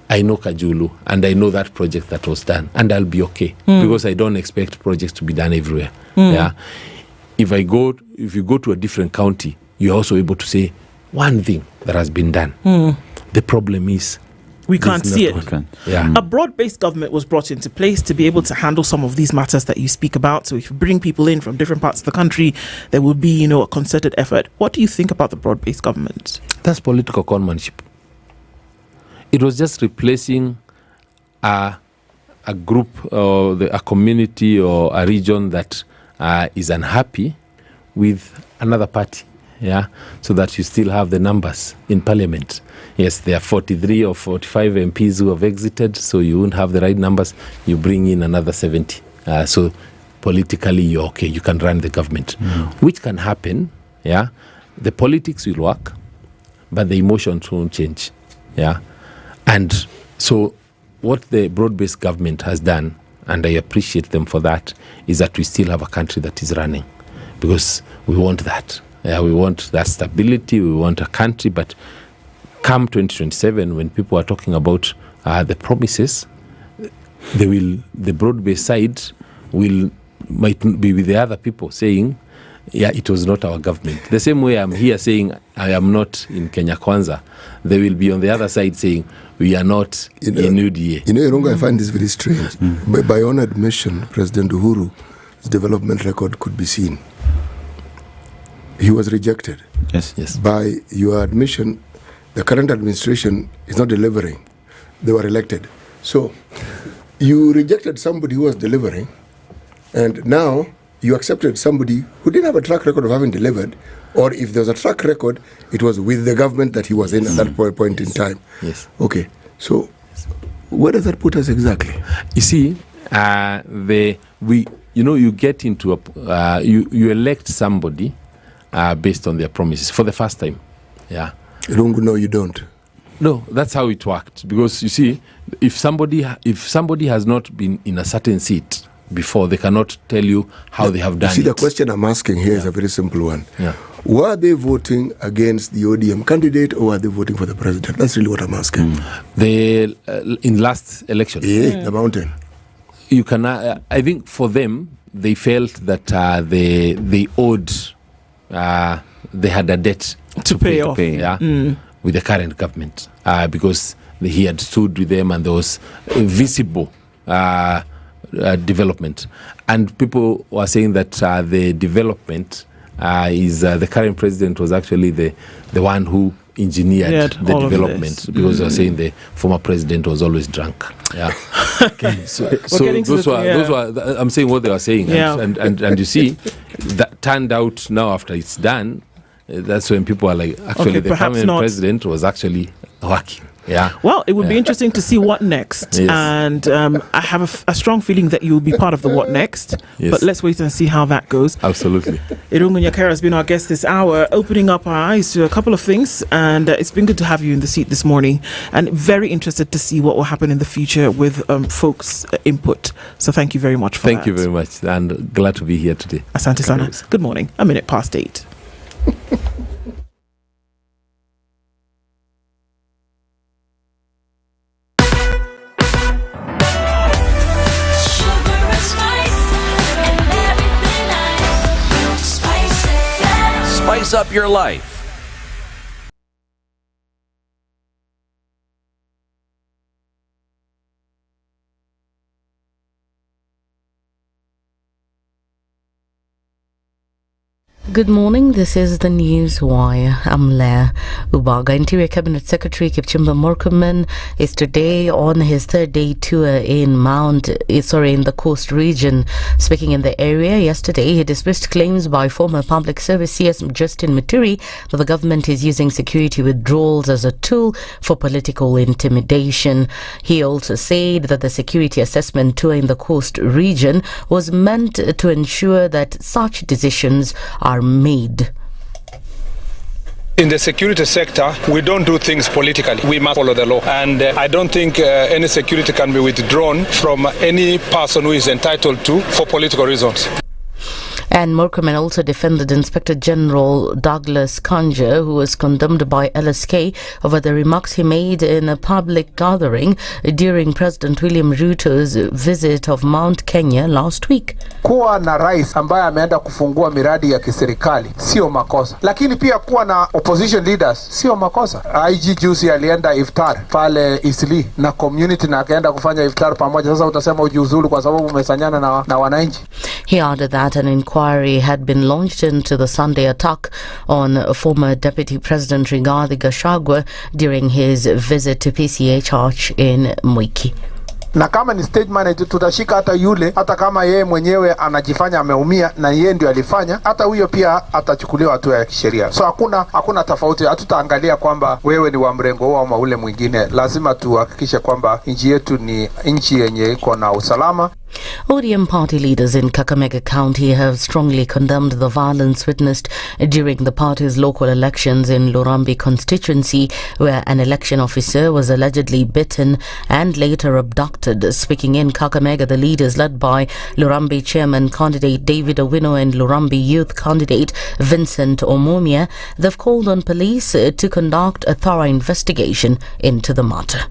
I know Kajulu, and I know that project that was done, and I'll be okay, because I don't expect projects to be done everywhere. Yeah. If you go to a different county, you're also able to say one thing that has been done. The problem is We can't see it. Yeah. A broad-based government was brought into place to be able to handle some of these matters that you speak about. So if you bring people in from different parts of the country, there will be, a concerted effort. What do you think about the broad-based government? That's political conmanship. It was just replacing a group or a community or a region that is unhappy with another party. Yeah, so that you still have the numbers in parliament. Yes, there are 43 or 45 MPs who have exited, so you won't have the right numbers. You bring in another 70. So politically, you're okay. You can run the government, which can happen. Yeah, the politics will work, but the emotions won't change. Yeah, and so what the broad-based government has done, and I appreciate them for that, is that we still have a country that is running, because we want that. Yeah, we want that stability, we want a country, but come 2027, when people are talking about the promises, the broad-based side might be with the other people saying, yeah, it was not our government. The same way I'm here saying I am not in Kenya Kwanza, they will be on the other side saying we are not in UDA. Irunga, I find this very strange. By own admission, President Uhuru's development record could be seen. He was rejected. Yes. By your admission, the current administration is not delivering. They were elected. So you rejected somebody who was delivering, and now you accepted somebody who didn't have a track record of having delivered, or if there was a track record, it was with the government that he was in at that point in time. Yes. Okay. So where does that put us exactly? You see, you get into you elect somebody based on their promises for the first time. Yeah. No, you don't. No, that's how it worked. Because you see, if somebody has not been in a certain seat before, they cannot tell you how they have done it. You see, the question I'm asking here is a very simple one. Yeah. Were they voting against the ODM candidate, or were they voting for the president? That's really what I'm asking. In last election. Yeah, the mountain. You can. I think for them, they felt that they owed. They had a debt to pay off. With the current government, because he had stood with them and there was visible development. And people were saying that the development is the current president was actually the one who engineered the development, because they were saying the former president was always drunk. Yeah. Okay. So those were I'm saying what they were saying, and you see that turned out now after it's done. That's when people are like, actually, the permanent president was actually working. Yeah. Well, it would be interesting to see what next. Yes. And I have a strong feeling that you'll be part of the what next. Yes. But let's wait and see how that goes. Absolutely. Irungu Nyakera has been our guest this hour, opening up our eyes to a couple of things. And it's been good to have you in the seat this morning. And very interested to see what will happen in the future with folks' input. So thank you very much for that. Thank you very much. And glad to be here today. Asante sana. Good morning. 8:01. Spice up your life. Good morning, this is the News Wire. I'm Leah Ubaga. Interior Cabinet Secretary Kipchumba Murkomen is today on his third-day tour in the Coast region. Speaking in the area yesterday, he dismissed claims by former Public Service CS Justin Muturi that the government is using security withdrawals as a tool for political intimidation. He also said that the security assessment tour in the Coast region was meant to ensure that such decisions are made. In the security sector, we don't do things politically. We must follow the law. And I don't think any security can be withdrawn from any person who is entitled to for political reasons. And Murkomen also defended Inspector General Douglas Kanja, who was condemned by LSK over the remarks he made in a public gathering during President William Ruto's visit of Mount Kenya last week. Kuwa na rais ambaye ameenda kufungua miradi ya kiserikali sio makosa, lakini pia kuwa na opposition leaders sio makosa. IG juzi alienda iftar pale Isli na community na akaenda kufanya iftar pamoja. Sasa utasema ujiuzulu kwa sababu umesanyana na wananchi. He added that an inquiry had been launched into the Sunday attack on former Deputy President Rigathi Gachagua during his visit to PCA Church in Mwiki. Na kama ni stage manager tutashika hata yule, hata kama yeye mwenyewe anajifanya ameumia na yeye ndio alifanya, hata huyo pia atachukuliwa hatua ya kisheria. So hakuna tofauti. Hatutaangalia kwamba wewe ni wa mrengo huo ama ule mwingine. Lazima tuhakikishe kwamba nchi yetu ni nchi yenye iko na usalama. ODM party leaders in Kakamega County have strongly condemned the violence witnessed during the party's local elections in Lurambi constituency, where an election officer was allegedly bitten and later abducted. Speaking in Kakamega, the leaders, led by Lurambi chairman candidate David Owino and Lurambi youth candidate Vincent Omomia, they've called on police to conduct a thorough investigation into the matter.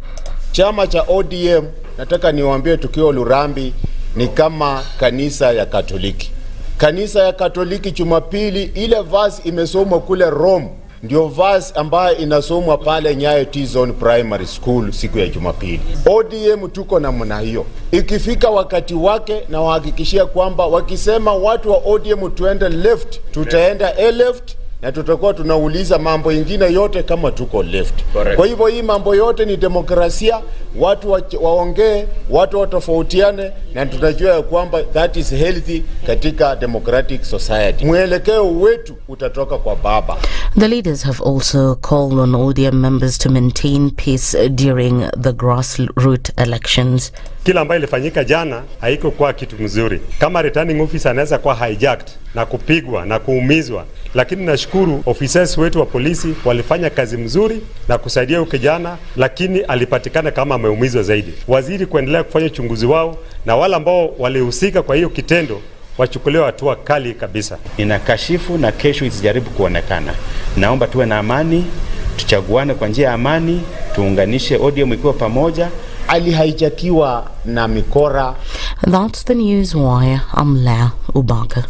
Chama cha ODM, nataka niwaambie tukio Lurambi ni kama kanisa ya Katoliki. Kanisa ya Katoliki Jumapili, ile verse imesomwa kule Rome ndio verse ambayo inasomwa pale Nyayo T-Zone Primary School siku ya Jumapili. ODM tuko na mna hiyo. Ikifika wakati wake na wahakikishia kwamba wakisema watu wa ODM tuende left, tutaenda left. Na tutakuwa tunauliza mambo ingine yote kama tuko left. Correct. Kwa hivyo hii mambo yote ni demokrasia, watu waongee, watu watofautiane, na tunajua kwamba that is healthy katika democratic society. Mwelekeo wetu utatoka kwa baba. The leaders have also called on ODM members to maintain peace during the grassroots elections. Kila ambayo ilifanyika jana haiko kwa kitu mzuri. Kama returning officer anaweza kuwa hijacked na kupigwa na kuumizwa, lakini nashukuru officers wetu wa polisi walifanya kazi mzuri na kusaidia huyo kijana, lakini alipatikana kama ameumizwa zaidi. Waziri kuendelea kufanya uchunguzi wao, na wale ambao walihusika kwa hiyo kitendo wachukuliwe hatua kali kabisa. Ninakashifu na kesho isijaribu kuonekana. Naomba tuwe na amani, tuchaguane kwa njia ya amani, tuunganishe ODM ikiwa pamoja. Alihaijakiwa na mikora. That's the news wire. I'm Lea Ubaga.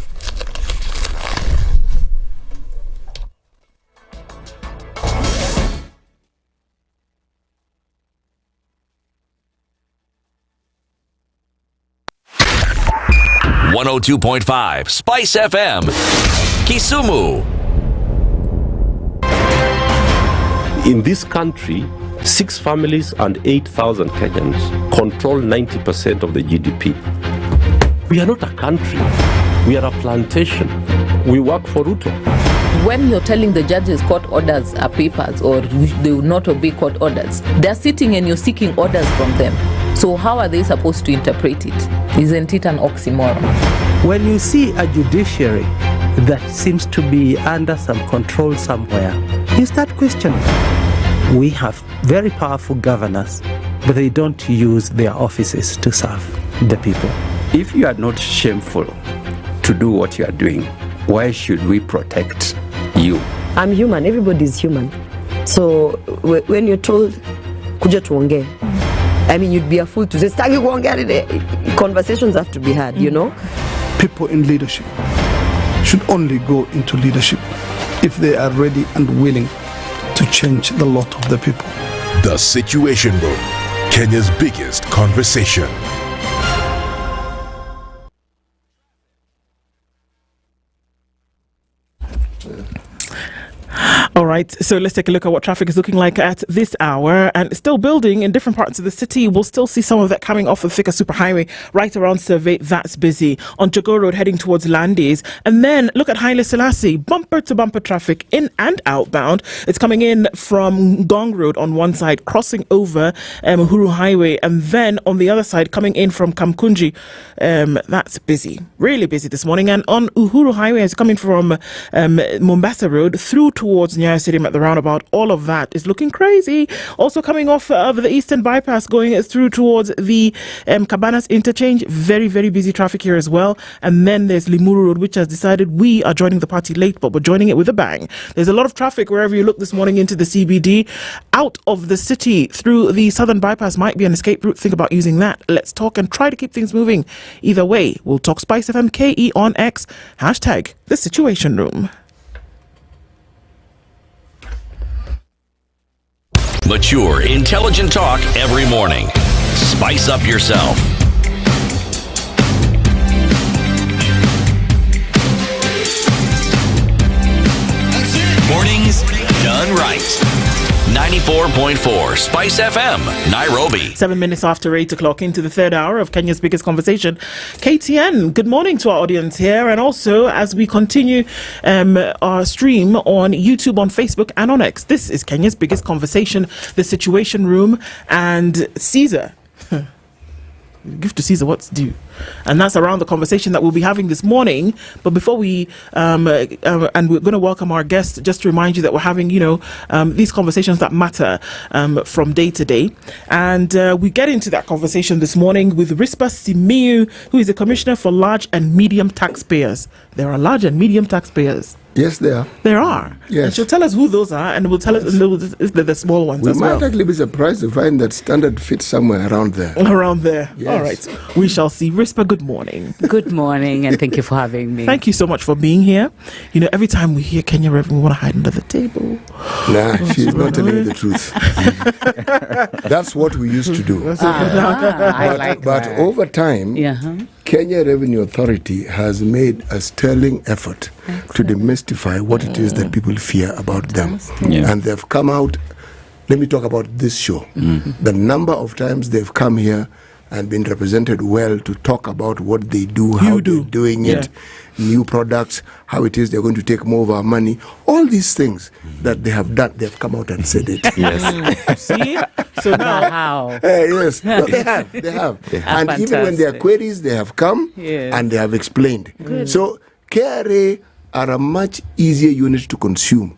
.5 Spice FM, Kisumu. In this country, 6 families and 8,000 Kenyans control 90% of the GDP. We are not a country. We are a plantation. We work for Ruto. When you're telling the judges court orders are papers or they will not obey court orders, they're sitting and you're seeking orders from them. So how are they supposed to interpret it? Isn't it an oxymoron? When you see a judiciary that seems to be under some control somewhere, you start questioning. We have very powerful governors, but they don't use their offices to serve the people. If you are not shameful to do what you are doing, why should we protect you? I'm human. Everybody's human. So when you're told, kuja tuongee, I mean, you'd be a fool to say, stagi kuongea. Conversations have to be had, you know? People in leadership should only go into leadership if they are ready and willing to change the lot of the people. The Situation Room, Kenya's biggest conversation. All right, so let's take a look at what traffic is looking like at this hour. And still building in different parts of the city. We'll still see some of that coming off of Thika Superhighway right around Survey. That's busy. On Jago Road heading towards Landis. And then look at Haile Selassie. Bumper to bumper traffic in and outbound. It's coming in from Gong Road on one side, crossing over Uhuru Highway. And then on the other side, coming in from Kamkunji. That's busy. Really busy this morning. And on Uhuru Highway, it's coming from Mombasa Road through towards Nyaya Stadium at the roundabout. All of that is looking crazy. Also coming off of the Eastern Bypass going through towards the Cabanas interchange. Very, very busy traffic here as well. And then there's Limuru Road, which has decided we are joining the party late, but we're joining it with a bang. There's a lot of traffic wherever you look this morning into the CBD. Out of the city through the Southern Bypass might be an escape route. Think about using that. Let's talk and try to keep things moving. Either way, we'll talk SpiceFM KE on X. Hashtag the Situation Room. Mature, intelligent talk every morning. Spice up yourself. Mornings done right. 94.4 Spice FM, Nairobi. 7 minutes after 8 o'clock into the third hour of Kenya's biggest conversation. KTN, good morning to our audience here. And also, as we continue our stream on YouTube, on Facebook, and on X, this is Kenya's biggest conversation, the Situation Room, and Caesar. Give to Caesar what's due. And that's around the conversation that we'll be having this morning. But before we, and we're going to welcome our guest, just to remind you that we're having, these conversations that matter from day to day. And we get into that conversation this morning with Rispa Simiyu, who is the Commissioner for Large and Medium Taxpayers. There are large and medium taxpayers. Yes, there are. There are. Yes. And she'll tell us who those are, and we'll tell us the small ones as well. We might actually be surprised to find that Standard fits somewhere around there. Around there. Yes. All right. We shall see. Rispa, good morning. Good morning, and thank you for having me. Thank you so much for being here. Every time we hear Kenya Revenue, we want to hide under the table. Nah, she's not telling you the truth. That's what we used to do. But over time, Kenya Revenue Authority has made a sterling effort to demystify what it is that people fear about them. And they've come out. Let me talk about this show. The number of times they've come here and been represented well to talk about what they do, how they're doing it, new products, how it is they're going to take more of our money. All these things that they have done, they've come out and said it. Yes. See? So now how? Yes. No, they have. And even when there are queries, they have come and they have explained. Good. So KRA are a much easier unit to consume.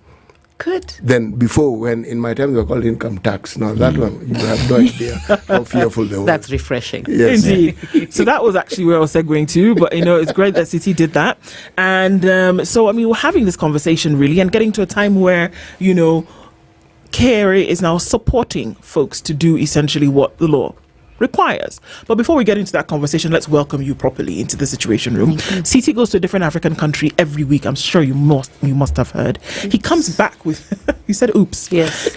Good. Than before, when in my time they were called income tax. Now that one, you have no idea how fearful they were. That's refreshing. Yes. Indeed. So that was actually where I was segueing to, but it's great that City did that. And so, we're having this conversation really and getting to a time where, KRA is now supporting folks to do essentially what the law requires. But before we get into that conversation, let's welcome you properly into the Situation Room. CT goes to a different African country every week. I'm sure you must have heard. He comes back with he said oops. Yes.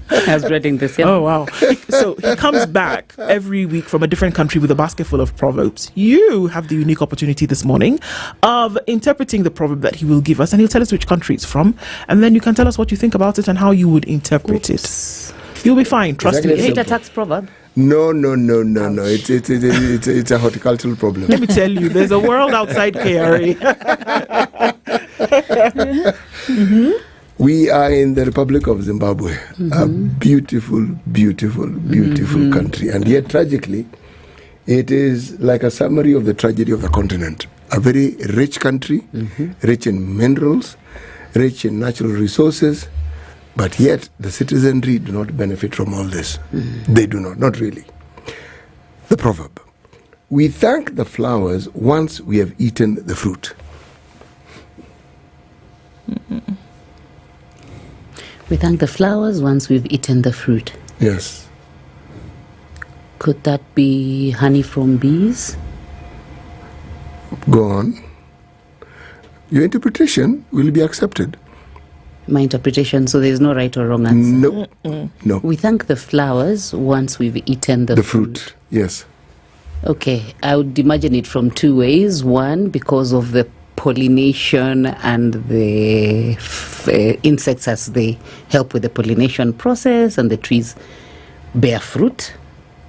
I was reading this. Yeah. Oh wow. So he comes back every week from a different country with a basket full of proverbs. You have the unique opportunity this morning of interpreting the proverb that he will give us, and he'll tell us which country it's from, and then you can tell us what you think about it and how you would interpret it. You'll be fine, trust me. Is it a tax proverb? No. It's a horticultural problem. Let me tell you, there's a world outside KRA. We are in the Republic of Zimbabwe, a beautiful country. And yet, tragically, it is like a summary of the tragedy of the continent. A very rich country, rich in minerals, rich in natural resources, but yet the citizenry do not benefit from all this. They do not really. The proverb: we thank the flowers once we have eaten the fruit. We thank the flowers once we've eaten the fruit. Yes. Could that be honey from bees? Go on. Your interpretation will be accepted. My interpretation, so there's no right or wrong answer. No. We thank the flowers once we've eaten the fruit. Yes. Okay, I would imagine it from two ways. One, because of the pollination and the insects as they help with the pollination process and the trees bear fruit.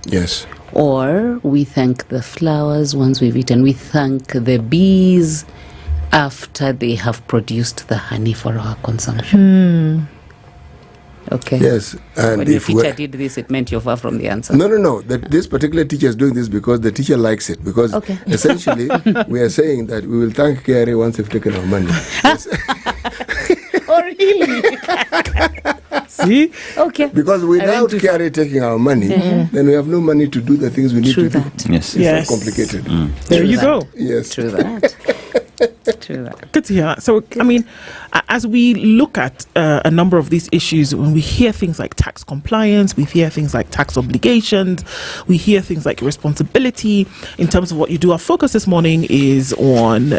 Yes. Or we thank the flowers once we've eaten. We thank the bees after they have produced the honey for our consumption. Okay. Yes. And when if the teacher did this, it meant you're far from the answer. No. This particular teacher is doing this because the teacher likes it. Because essentially, we are saying that we will thank KRA once they've taken our money. All Really? See? Okay. Because without KRA taking our money, then we have no money to do the things we need to do. Yes. It's so complicated. There you go. Yes. True that. True that. Good to hear that. So, I mean, as we look at a number of these issues, when we hear things like tax compliance, we hear things like tax obligations, we hear things like responsibility in terms of what you do. Our focus this morning is on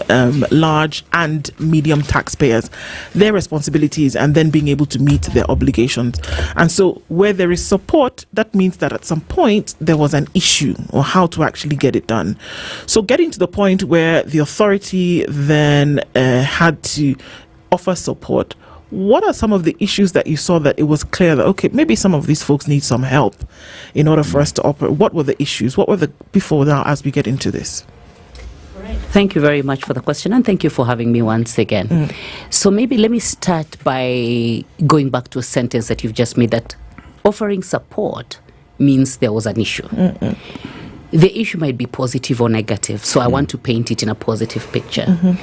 large and medium taxpayers, their responsibilities, and then being able to meet their obligations. And so where there is support, that means that at some point there was an issue or how to actually get it done. So getting to the point where the authority then had to offer support, what are some of the issues that you saw that it was clear that, okay, maybe some of these folks need some help in order for us to operate? What were the issues? What were the before now as we get into this? Thank you very much for the question, and thank you for having me once again. So maybe let me start by going back to a sentence that you've just made, that offering support means there was an issue. The issue might be positive or negative, so I want to paint it in a positive picture.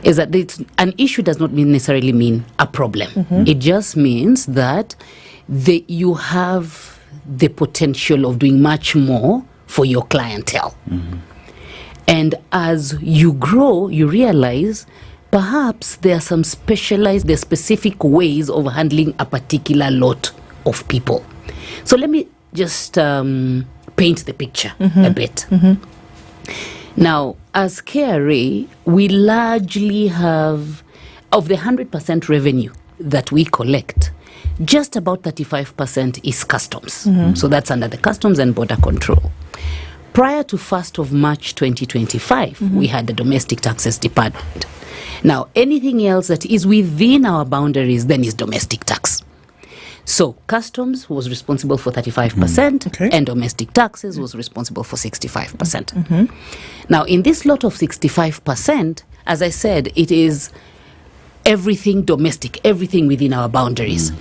Is that an issue does not necessarily mean a problem. It just means that you have the potential of doing much more for your clientele. And as you grow, you realize perhaps there are some specific ways of handling a particular lot of people. So let me just paint the picture a bit. Now, as KRA, we largely have, of the 100% revenue that we collect, just about 35% is customs. So that's under the Customs and Border Control. Prior to 1st of March 2025, we had the Domestic Taxes Department. Now, anything else that is within our boundaries then is domestic tax. So customs was responsible for 35% and domestic taxes was responsible for 65%. Now, in this lot of 65%, as I said, it is everything domestic, everything within our boundaries.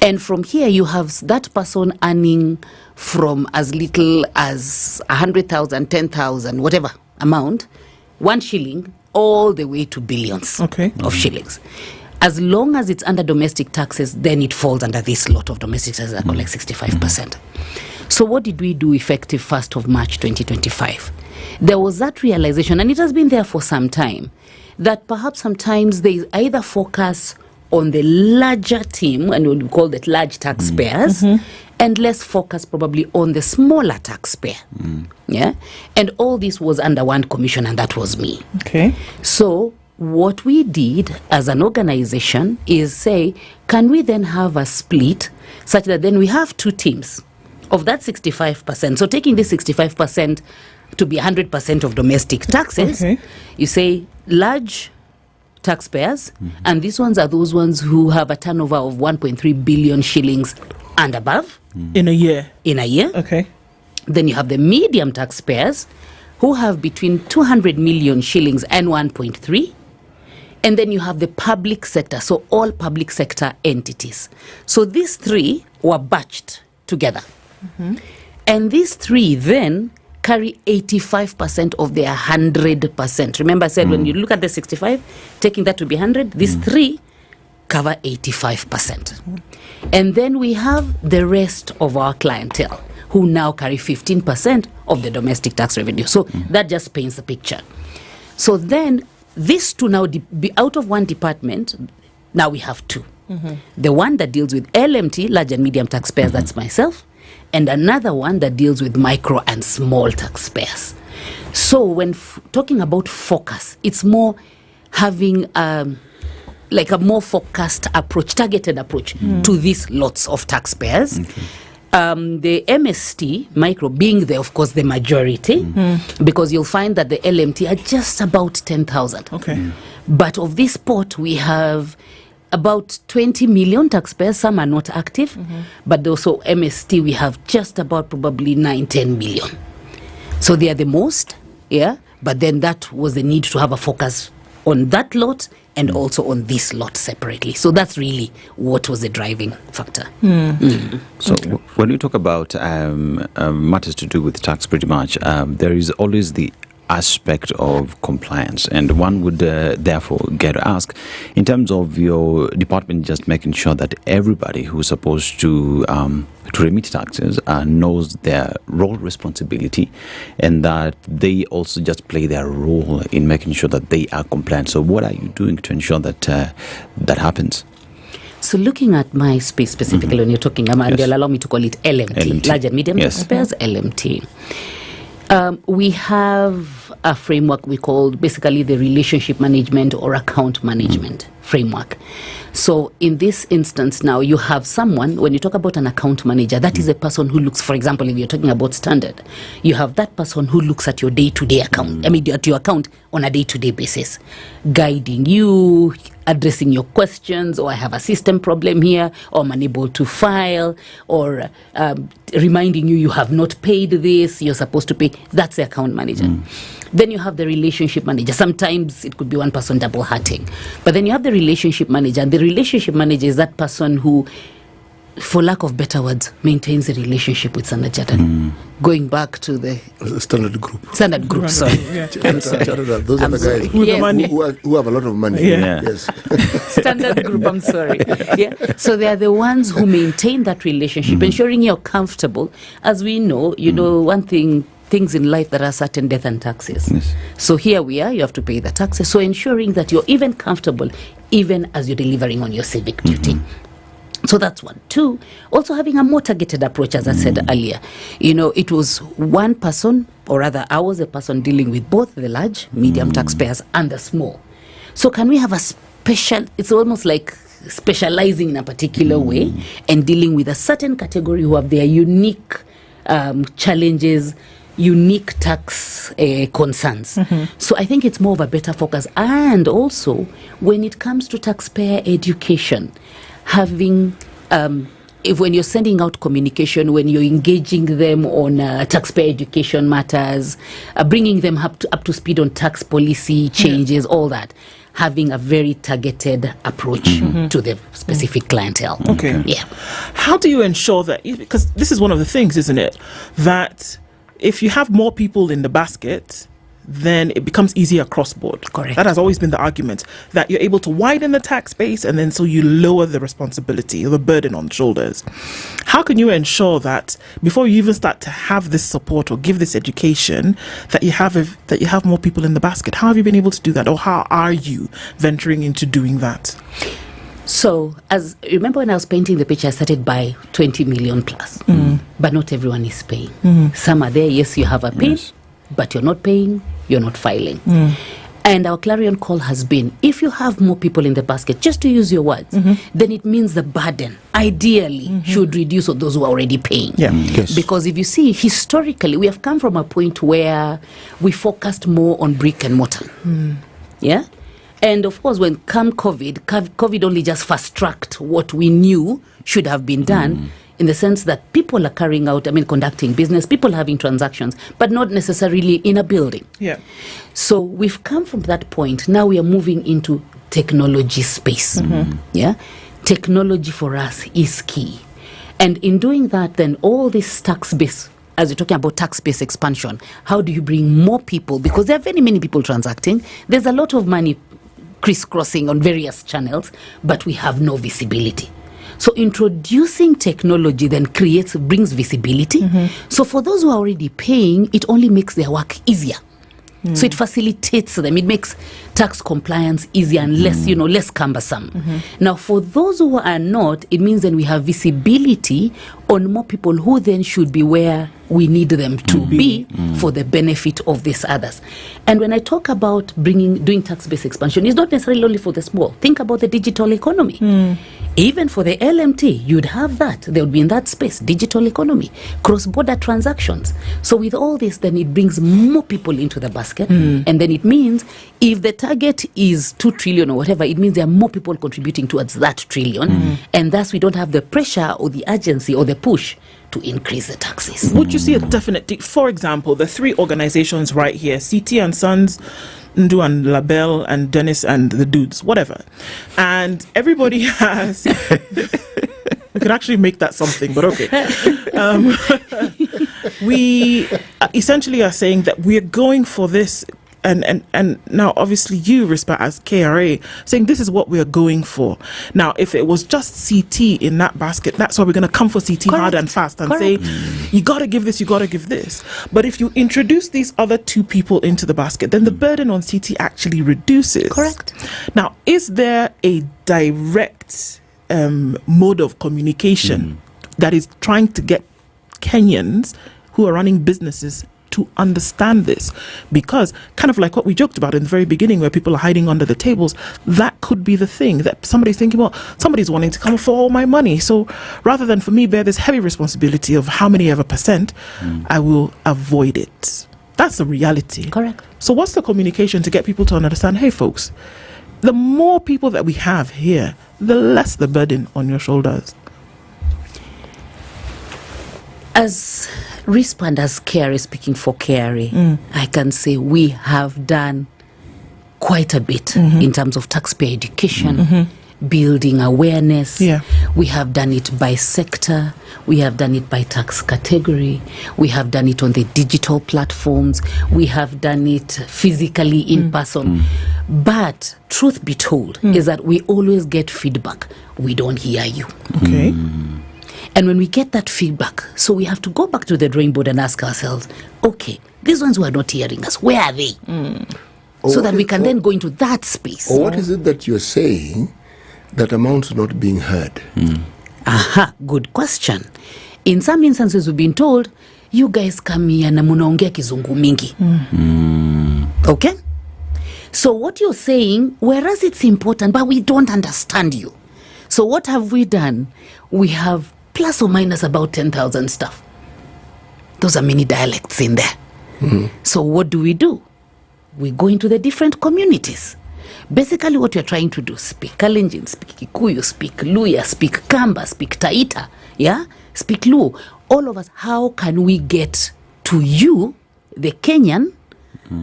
And from here, you have that person earning from as little as 100,000, 10,000, whatever amount, 1 shilling, all the way to billions of shillings. As long as it's under domestic taxes, then it falls under this lot of domestic taxes that collect 65%. So what did we do effective 1st of March 2025? There was that realization, and it has been there for some time, that perhaps sometimes they either focus on the larger team, and we call that large taxpayers, and less focus probably on the smaller taxpayer. Yeah, and all this was under one commission, and that was me. So what we did as an organization is say, can we then have a split such that then we have two teams of that 65%? So taking this 65% to be 100% of domestic taxes, you say large taxpayers, and these ones are those ones who have a turnover of 1.3 billion shillings and above. In a year. Then you have the medium taxpayers who have between 200 million shillings and 1.3. And then you have the public sector, so all public sector entities. So these three were batched together. And these three then carry 85% of their 100%. Remember I said when you look at the 65, taking that to be 100, these three cover 85%. And then we have the rest of our clientele who now carry 15% of the domestic tax revenue. So that just paints the picture. So then these two now be out of one department, now we have two. The one that deals with LMT, large and medium taxpayers, that's myself, and another one that deals with micro and small taxpayers. So when talking about focus, it's more having like a more focused approach, targeted approach to these lots of taxpayers. The MST, micro, being there, of course, the majority, because you'll find that the LMT are just about 10,000. But of this pot, we have about 20 million taxpayers. Some are not active, but also MST, we have just about probably 9-10 million. So they are the most, but then that was the need to have a focus on that lot and also on this lot separately. So that's really what was the driving factor. So when we talk about matters to do with tax, pretty much, there is always the aspect of compliance. And one would therefore get to ask, in terms of your department just making sure that everybody who's supposed to remit taxes knows their role responsibility, and that they also just play their role in making sure that they are compliant. So what are you doing to ensure that that happens? So looking at my space specifically, when you're talking, they'll allow me to call it LMT. Large and medium taxpayers, LMT. We have a framework we call basically the relationship management or account management framework. So in this instance now, you have someone, when you talk about an account manager, that is a person who looks, for example, if you're talking about Standard, you have that person who looks at your day-to-day account, at your account on a day-to-day basis, guiding you, addressing your questions, or I have a system problem here, or I'm unable to file, or reminding you have not paid this, you're supposed to pay. That's the account manager. Then you have the relationship manager. Sometimes it could be one person double hatting. But then you have the relationship manager. And the relationship manager is that person who, for lack of better words, maintains a relationship with Standard Chartered. Going back to the Standard Group. Standard Group, sorry. Those are the guys who have a lot of money. Yes. Standard Group, I'm sorry. So they are the ones who maintain that relationship, ensuring you're comfortable. As we know, one thing, things in life that are certain, death and taxes. Yes. So here we are, you have to pay the taxes. So ensuring that you're even comfortable, even as you're delivering on your civic duty. So that's one. Two, also having a more targeted approach, as I said earlier. It was one person, or rather I was a person dealing with both the large, medium taxpayers and the small. So can we have a special, it's almost like specializing in a particular way and dealing with a certain category who have their unique challenges, unique tax concerns. So I think it's more of a better focus. And also, when it comes to taxpayer education, having, when you're sending out communication, when you're engaging them on taxpayer education matters, bringing them up to speed on tax policy changes, all that, having a very targeted approach to the specific clientele. Okay. Yeah. How do you ensure that, because this is one of the things, isn't it, that if you have more people in the basket, then it becomes easier across board. Correct. That has always been the argument, that you're able to widen the tax base, and then so you lower the responsibility or the burden on shoulders. How can you ensure that before you even start to have this support or give this education, that you have more people in the basket? How have you been able to do that, or how are you venturing into doing that? So, as remember when I was painting the picture, I started by 20 million plus, but not everyone is paying. Some are there, yes, you have a pay, but you're not paying, you're not filing. And our clarion call has been, if you have more people in the basket, just to use your words, then it means the burden, ideally, should reduce on those who are already paying. Because if you see, historically, we have come from a point where we focused more on brick and mortar. And of course, when come COVID only just fast-tracked what we knew should have been done, in the sense that people are carrying out, conducting business, people having transactions, but not necessarily in a building. So we've come from that point. Now we are moving into technology space. Technology for us is key. And in doing that, then all this tax base, as you're talking about tax base expansion, how do you bring more people? Because there are very many people transacting. There's a lot of money crisscrossing on various channels, but we have no visibility. So introducing technology then brings visibility. So for those who are already paying, it only makes their work easier. So it facilitates them. It makes tax compliance easier and less cumbersome. Now, for those who are not, it means then we have visibility on more people who then should be where we need them to be for the benefit of these others. And when I talk about doing tax-based expansion, it's not necessarily only for the small. Think about the digital economy. Even for the LMT, you'd have that. They would be in that space, digital economy, cross-border transactions. So with all this, then it brings more people into the basket. And then it means if the target is 2 trillion or whatever, it means there are more people contributing towards that trillion. And thus we don't have the pressure or the urgency or the push to increase the taxes. Would you see a definite, for example, the 3 organizations right here, CT and Sons, Ndu and Labelle and Dennis and the dudes, whatever. And everybody has... we could actually make that something, but okay. we essentially are saying that we're going for this. And now, obviously, you, Rispa, as KRA, saying this is what we are going for. Now, if it was just CT in that basket, that's why we're going to come for CT hard and fast and say, you got to give this, you got to give this. But if you introduce these other two people into the basket, then the burden on CT actually reduces. Correct. Now, is there a direct mode of communication that is trying to get Kenyans who are running businesses to understand this? Because kind of like what we joked about in the very beginning, where people are hiding under the tables, that could be the thing that somebody's thinking, well, somebody's wanting to come for all my money, so rather than for me bear this heavy responsibility of how many ever percent, I will avoid it. That's the reality. Correct. So what's the communication to get people to understand, hey folks, the more people that we have here, the less the burden on your shoulders? As RISP and as KRA, speaking for KRA, I can say we have done quite a bit in terms of taxpayer education, building awareness. We have done it by sector, we have done it by tax category, we have done it on the digital platforms, we have done it physically in person. But truth be told is that we always get feedback. We don't hear you. Okay. And when we get that feedback, so we have to go back to the drawing board and ask ourselves, okay, these ones who are not hearing us, where are they? So that we can then go into that space. Or what is it that you're saying that amounts to not being heard? Aha, good question. In some instances, we've been told, you guys come here na munaongea kizungu mingi. Okay? So what you're saying, whereas it's important, but we don't understand you. So what have we done? We have plus or minus about 10,000 staff. Those are many dialects in there. So what do? We go into the different communities. Basically what we're trying to do, speak Kalenjin, speak Kikuyu, speak Luya, speak Kamba, speak Taita, speak Luo. All of us, how can we get to you, the Kenyan,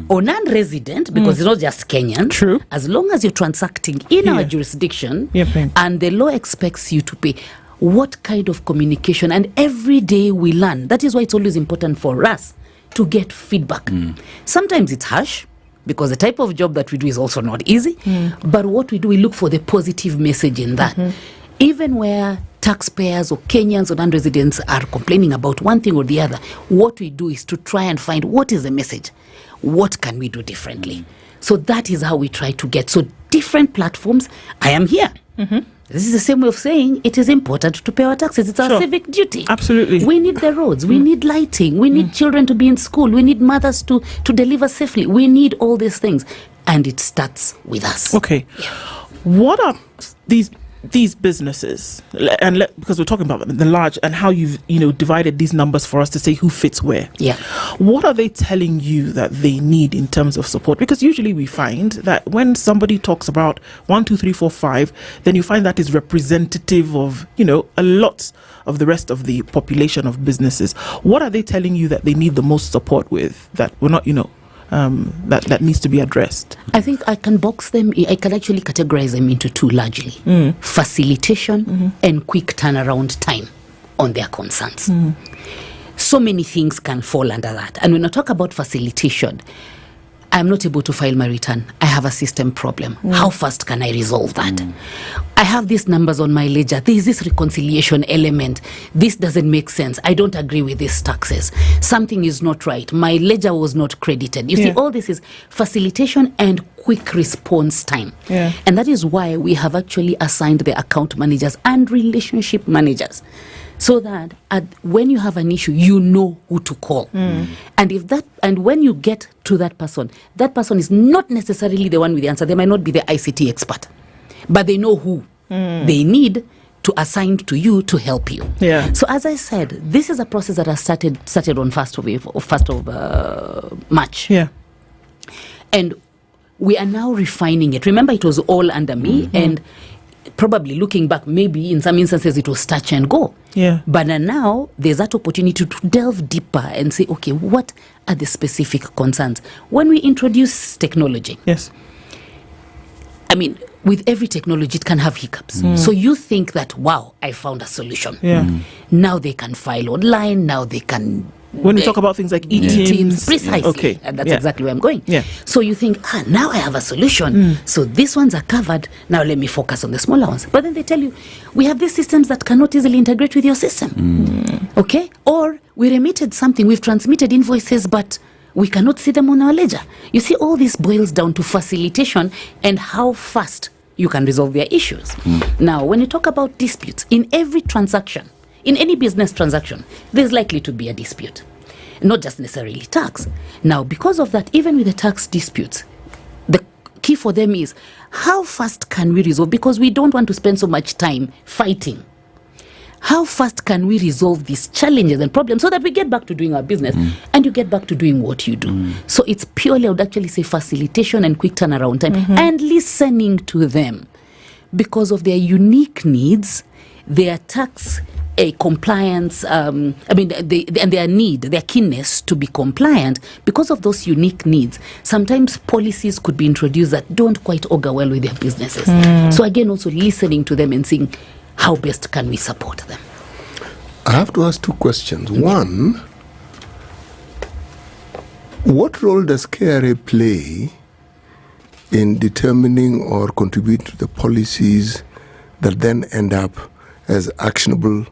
or non-resident, because it's not just Kenyan. True. As long as you're transacting in our jurisdiction, and the law expects you to pay, what kind of communication? And every day we learn. That is why it's always important for us to get feedback. Sometimes it's harsh, because the type of job that we do is also not easy. But what we do, we look for the positive message in that. Even where taxpayers or Kenyans or non-residents are complaining about one thing or the other, what we do is to try and find what is the message. What can we do differently? So that is how we try to get. So different platforms, I am here. This is the same way of saying it is important to pay our taxes. It's our civic duty. Absolutely. We need the roads. We need lighting. We need children to be in school. We need mothers to deliver safely. We need all these things. And it starts with us. Okay. What are these businesses, and because we're talking about the large and how you've divided these numbers for us to say who fits where. What are they telling you that they need in terms of support? Because usually we find that when somebody talks about 1, 2, 3, 4, 5, then you find that is representative of a lot of the rest of the population of businesses. What are they telling you that they need the most support with that we're not that needs to be addressed? I think I can box them. I can actually categorize them into two largely: facilitation and quick turnaround time on their concerns. So many things can fall under that. And when I talk about facilitation, I'm not able to file my return. I have a system problem. How fast can I resolve that? I have these numbers on my ledger. There is this reconciliation element. This doesn't make sense. I don't agree with these taxes. Something is not right. My ledger was not credited. You see, all this is facilitation and quick response time. And that is why we have actually assigned the account managers and relationship managers, so that when you have an issue, you know who to call. And when you get to that person is not necessarily the one with the answer. They might not be the ICT expert, but they know who they need to assign to you to help you. So as I said, this is a process that has started on 1st of March. And we are now refining it. Remember, it was all under me, and probably looking back, maybe in some instances it was touch and go. But now there's that opportunity to delve deeper and say, okay, what are the specific concerns? When we introduce technology, I mean, with every technology, it can have hiccups. So you think that, wow, I found a solution. Now they can file online. Now they can When we talk about things like e-teams. Precisely. Okay. And that's exactly where I'm going. Yeah. So you think, now I have a solution. So these ones are covered. Now let me focus on the smaller ones. But then they tell you, we have these systems that cannot easily integrate with your system. Okay? Or we remitted something, we've transmitted invoices, but we cannot see them on our ledger. You see, all this boils down to facilitation and how fast you can resolve their issues. Now, when you talk about disputes, in every transaction, in any business transaction, there's likely to be a dispute, not just necessarily tax. Now, because of that, even with the tax disputes, the key for them is how fast can we resolve? Because we don't want to spend so much time fighting. How fast can we resolve these challenges and problems so that we get back to doing our business and you get back to doing what you do? So it's purely, I would actually say, facilitation and quick turnaround time and listening to them because of their unique needs, their tax compliance, and their need, their keenness to be compliant. Because of those unique needs, sometimes policies could be introduced that don't quite augur well with their businesses. So again, also listening to them and seeing how best can we support them. I have to ask two questions. One, what role does KRA play in determining or contributing to the policies that then end up as actionable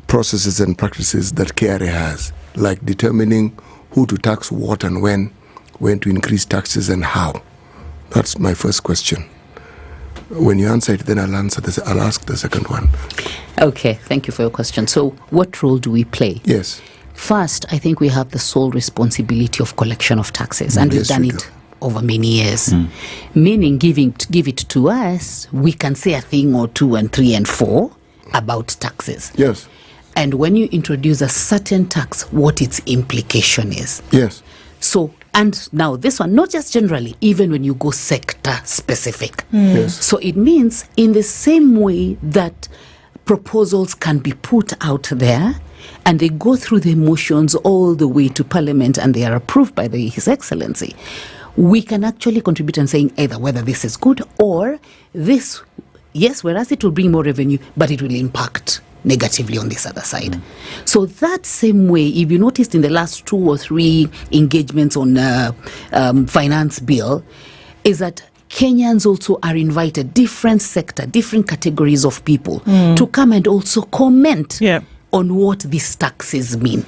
processes and practices that KRA has, like determining who to tax what and when to increase taxes and how? That's my first question. When you answer it, then I'll ask the second one. Okay, thank you for your question. So what role do we play? Yes. First, I think we have the sole responsibility of collection of taxes, and we've done it over many years. Meaning give it to us, we can say a thing or two and three and four about taxes. Yes. And when you introduce a certain tax, what its implication is. Yes. So, and now this one, not just generally, even when you go sector specific. Yes. So it means in the same way that proposals can be put out there and they go through the motions all the way to Parliament and they are approved by His Excellency, we can actually contribute in saying either whether this is good or this, yes, whereas it will bring more revenue, but it will impact negatively on this other side. So that same way, if you noticed in the last 2 or 3 engagements on finance bill, is that Kenyans also are invited, different sector, different categories of people, to come and also comment on what these taxes mean.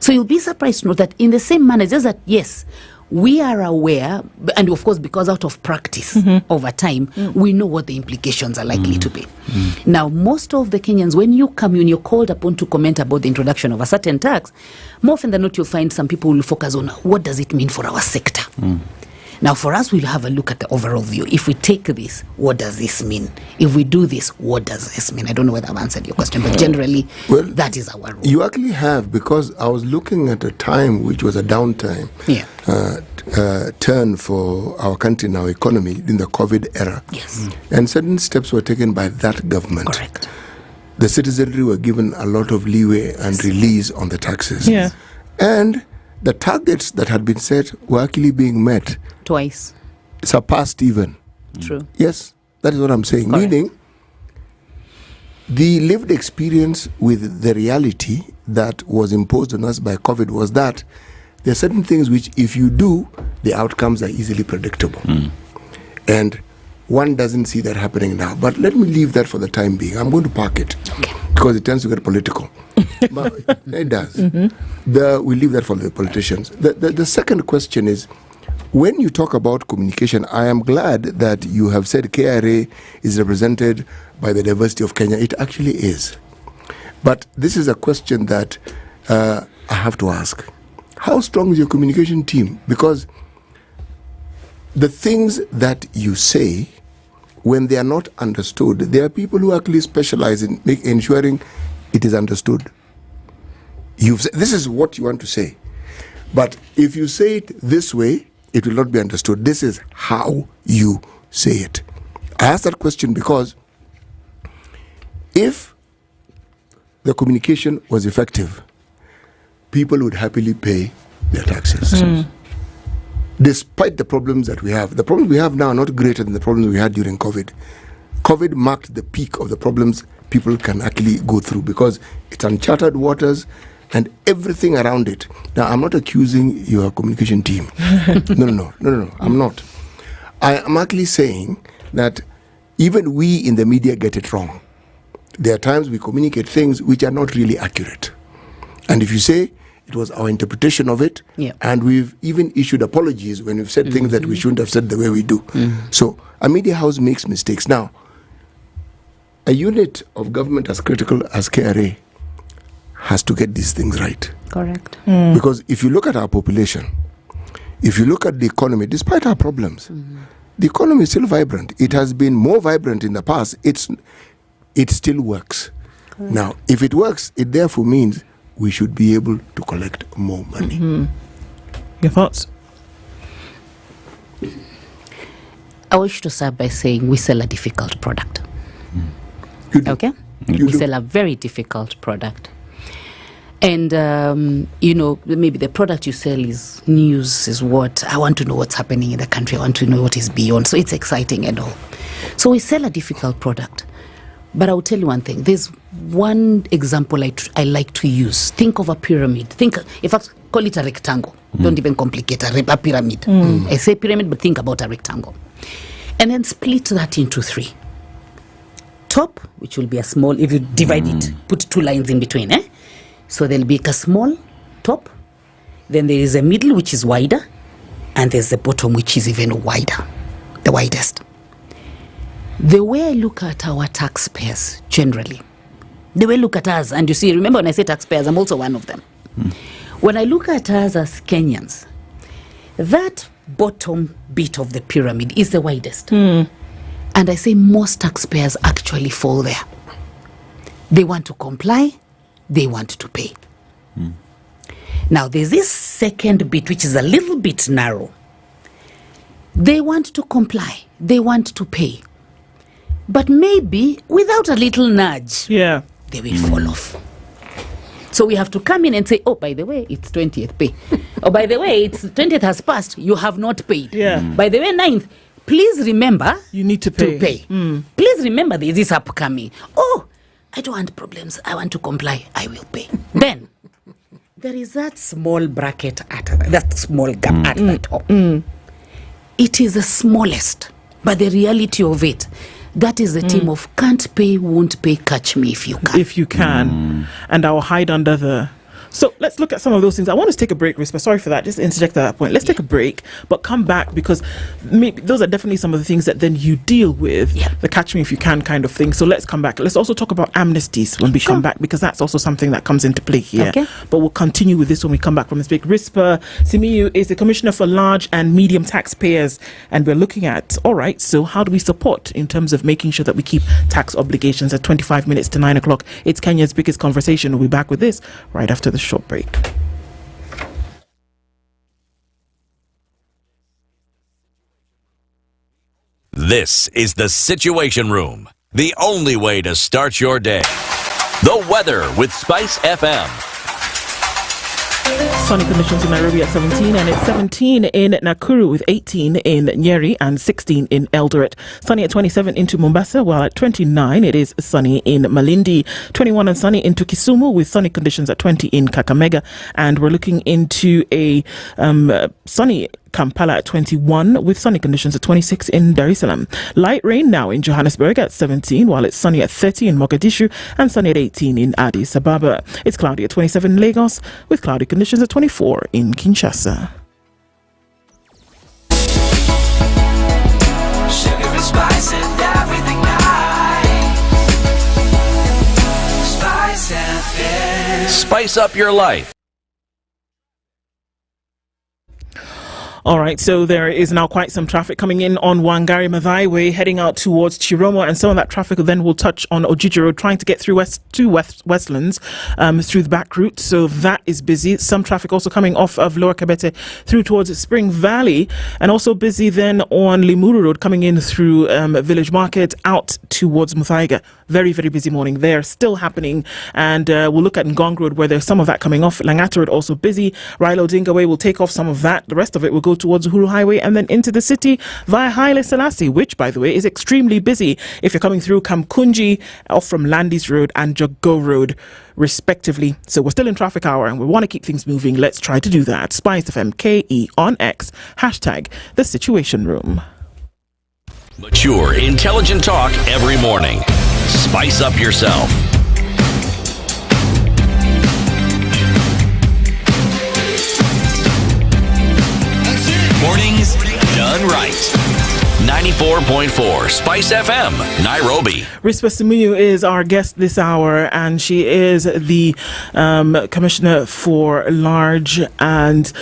So you'll be surprised to know that in the same manner, just that, yes, we are aware, and of course, because out of practice over time, we know what the implications are likely to be. Now, most of the Kenyans, when you're called upon to comment about the introduction of a certain tax, more often than not, you'll find some people will focus on what does it mean for our sector. Now, for us, we'll have a look at the overall view. If we take this, what does this mean? If we do this, what does this mean? I don't know whether I've answered your question, but generally, that is our role. You actually have, because I was looking at a time which was a downtime turn for our country and our economy in the COVID era. Yes. And certain steps were taken by that government. Correct. The citizenry were given a lot of leeway and release on the taxes. Yeah. And the targets that had been set were actually being met. Twice. Surpassed even. True. Yes, that is what I'm saying. Correct. Meaning, the lived experience with the reality that was imposed on us by COVID was that there are certain things which, if you do, the outcomes are easily predictable. And one doesn't see that happening now. But let me leave that for the time being. I'm going to park it because it tends to get political. But it does. We leave that for the politicians. The second question is, when you talk about communication, I am glad that you have said KRA is represented by the diversity of Kenya. It actually is. But this is a question that I have to ask. How strong is your communication team? Because the things that you say, when they are not understood, there are people who actually specialize in ensuring it is understood. This is what you want to say. But if you say it this way, it will not be understood. This is how you say it. I ask that question because if the communication was effective, people would happily pay their taxes. Despite the problems that we have. The problems we have now are not greater than the problems we had during COVID. COVID marked the peak of the problems people can actually go through because it's uncharted waters. and everything around it. Now, I'm not accusing your communication team. No, I'm not. I am actually saying that even we in the media get it wrong. There are times we communicate things which are not really accurate. And if you say it was our interpretation of it, and we've even issued apologies when we've said things that we shouldn't have said the way we do. So a media house makes mistakes. Now, a unit of government as critical as KRA has to get these things right. Correct. Because if you look at our population, if you look at the economy, despite our problems, the economy is still vibrant. It has been more vibrant in the past. It still works. Correct. Now, if it works, it therefore means we should be able to collect more money. Your thoughts? I wish to start by saying we sell a difficult product. Okay? We sell a very difficult product. And, maybe the product you sell is news, is what I want to know what's happening in the country. I want to know what is beyond. So it's exciting and all. So we sell a difficult product. But I'll tell you one thing. There's one example I like to use. Think of a pyramid. In fact, call it a rectangle. Don't even complicate a pyramid. I say pyramid, but think about a rectangle. And then split that into 3. Top, which will be a small, if you divide it, put 2 lines in between. So there'll be a small top. Then there is a middle, which is wider. And there's the bottom, which is even wider, the widest. The way I look at our taxpayers generally, the way I look at us, and you see, remember when I say taxpayers, I'm also one of them. When I look at us as Kenyans, that bottom bit of the pyramid is the widest. And I say most taxpayers actually fall there. They want to comply, they want to pay. Now, there's this second bit, which is a little bit narrow. They want to comply, they want to pay. But maybe without a little nudge, they will fall off. So we have to come in and say, oh, by the way, it's 20th pay. Oh, by the way, it's 20th has passed, you have not paid. By the way, 9th, please remember you need to pay. Please remember there is this upcoming. Oh, I don't want problems. I want to comply. I will pay. Then there is that small bracket that small gap at the top. It is the smallest, but the reality of it, that is the team of can't pay, won't pay, catch me if you can. If you can. And I'll hide under the... So let's look at some of those things. I want to take a break, Rispa. Sorry for that. Just interject at that point. Let's take a break, but come back because maybe those are definitely some of the things that then you deal with, the catch me if you can kind of thing. So let's come back. Let's also talk about amnesties when we come back because that's also something that comes into play here. Okay. But we'll continue with this when we come back from this break. Rispa Simiyu is the Commissioner for Large and Medium Taxpayers, and we're looking at, all right, so how do we support in terms of making sure that we keep tax obligations at 25 minutes to 9 o'clock? It's Kenya's biggest conversation. We'll be back with this right after the short break. This is the Situation Room, the only way to start your day. The weather with SpiceFM. Sunny conditions in Nairobi at 17, and it's 17 in Nakuru with 18 in Nyeri and 16 in Eldoret. Sunny at 27 into Mombasa, while at 29 it is sunny in Malindi. 21 and sunny into Kisumu with sunny conditions at 20 in Kakamega, and we're looking into a sunny Kampala at 21 with sunny conditions at 26 in Dar es Salaam. Light rain now in Johannesburg at 17, while it's sunny at 30 in Mogadishu and sunny at 18 in Addis Ababa. It's cloudy at 27 in Lagos with cloudy conditions at 24 in Kinshasa. Sugar and spice and everything nice. Spice FM. Spice up your life. All right, so there is now quite some traffic coming in on Wangari Maathai Way, heading out towards Chiromo, and some of that traffic then will touch on Ojiji Road, trying to get through Westlands through the back route. So that is busy. Some traffic also coming off of Lower Kabete through towards Spring Valley, and also busy then on Limuru Road coming in through Village Market out towards Muthaiga. Very, very busy morning there, still happening. And we'll look at Ngong Road where there's some of that coming off. Langata Road also busy. Raila Odinga Way will take off some of that. The rest of it will go towards Uhuru Highway and then into the city via Haile Selassie, which, by the way, is extremely busy if you're coming through Kamkunji off from Landis Road and Jago Road. respectively. So we're still in traffic hour and we want to keep things moving. Let's try to do that. SpiceFM KE on X, hashtag the Situation Room. Mature, intelligent talk every morning. Spice up yourself. Mornings done right. 94.4 Spice FM, Nairobi. Rispa Simuyu is our guest this hour, and she is the Commissioner for Large and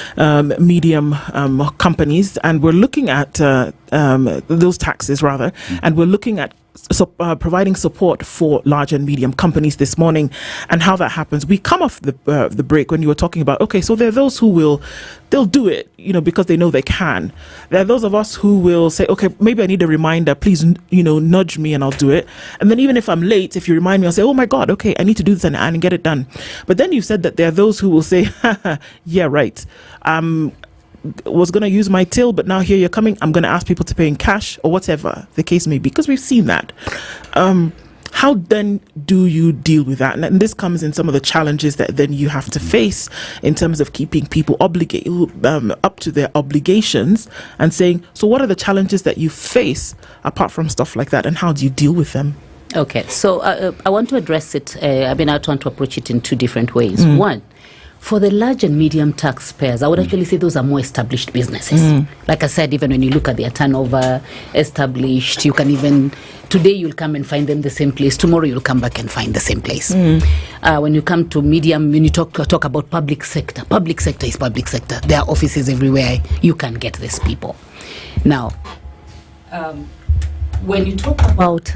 Medium Companies, and we're looking at those taxes, rather, and we're looking at providing support for large and medium companies this morning, and how that happens. We come off the break when you were talking about, okay, so there are those who they'll do it, because they know they can. There are those of us who will say, okay, maybe I need a reminder, please, nudge me and I'll do it. And then even if I'm late, if you remind me, I'll say, oh my God, okay, I need to do this and get it done. But then you said that there are those who will say, yeah, right, was going to use my till, but now here you're coming, I'm going to ask people to pay in cash or whatever the case may be, because we've seen that. How then do you deal with that? And this comes in some of the challenges that then you have to face in terms of keeping people up to their obligations, and saying, so what are the challenges that you face apart from stuff like that, and how do you deal with them? Okay, so I want to address it. I want to approach it in two different ways. One, for the large and medium taxpayers, I would actually say those are more established businesses. Like I said, even when you look at their turnover, established, you can even, today you'll come and find them the same place, tomorrow you'll come back and find the same place. When you come to medium, when you talk about public sector is public sector. There are offices everywhere. You can get these people. Now, when you talk about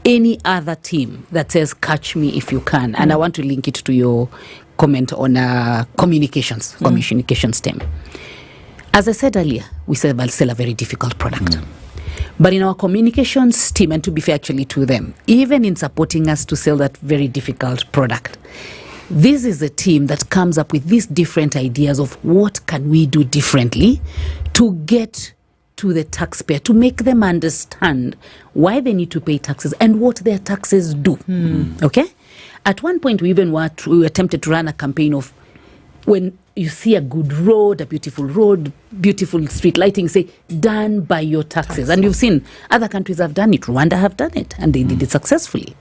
any other team that says, catch me if you can, and I want to link it to your comment on communications team. As I said earlier, we sell a very difficult product. But in our communications team, and to be fair actually to them, even in supporting us to sell that very difficult product, this is a team that comes up with these different ideas of what can we do differently to get to the taxpayer, to make them understand why they need to pay taxes and what their taxes do. Okay? At one point, we attempted to run a campaign of, when you see a good road, beautiful street lighting, say, done by your taxes. And you've seen other countries have done it. Rwanda have done it, and they did it successfully.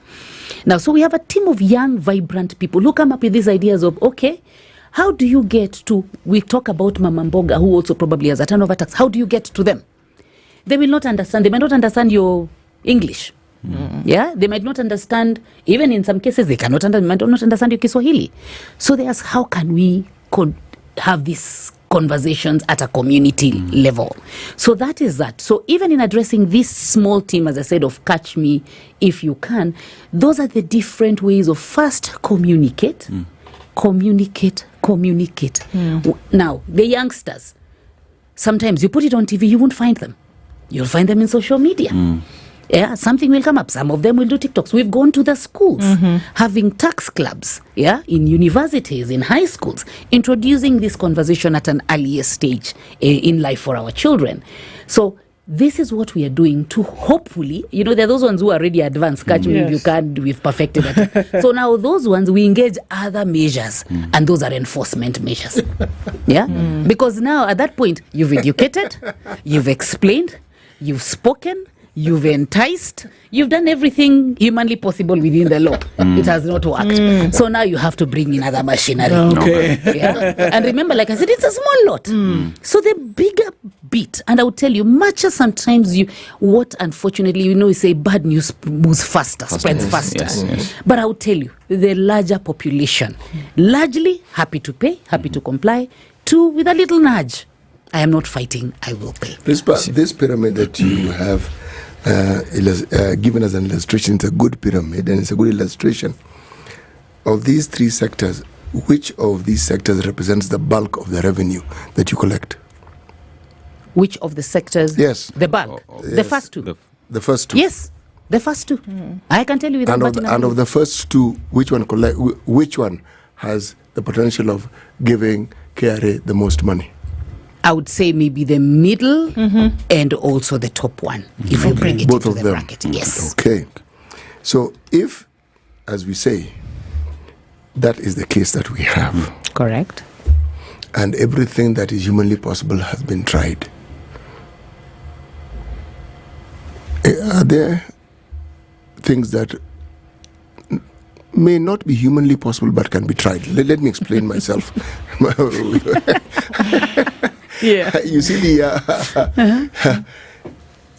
Now, so we have a team of young, vibrant people who come up with these ideas of, okay, how do you get to, we talk about Mama Mboga, who also probably has a turnover tax. How do you get to them? They will not understand. They might not understand your English. Yeah, they might not understand, even in some cases, might not understand your Kiswahili. So there's how can we have these conversations at a community level. So that is that. So even in addressing this small team, as I said, of catch me if you can, those are the different ways of first communicate. Now, the youngsters, sometimes you put it on TV, you won't find them. You'll find them in social media. Yeah, something will come up. Some of them will do TikToks. We've gone to the schools, having tax clubs, in universities, in high schools, introducing this conversation at an earlier stage in life for our children. So this is what we are doing to hopefully, there are those ones who are already advanced. Catch me if you can, we've perfected it. So now those ones, we engage other measures, and those are enforcement measures. Because now at that point, you've educated, you've explained, you've spoken, you've enticed, you've done everything humanly possible within the law. It has not worked. So now you have to bring in other machinery. And remember, like I said, it's a small lot. So the bigger bit, and I would tell you, much as sometimes what unfortunately, we say bad news moves faster, spreads faster. Yes. But I would tell you, the larger population, largely happy to pay, happy to comply, with a little nudge. I am not fighting, I will pay. This pyramid that you have given as an illustration, it's a good pyramid, and it's a good illustration of these three sectors. Which of these sectors represents the bulk of the revenue that you collect? Which of the sectors? Yes. The bulk? The first two? The first two. Yes, the first two. I can tell you without and of the first two, which one has the potential of giving KRA the most money? I would say maybe the middle and also the top one, if you bring it into the bracket. Yes. Okay. So if, as we say, that is the case that we have. Correct. And everything that is humanly possible has been tried. Are there things that may not be humanly possible but can be tried? Let me explain myself. Yeah. You see,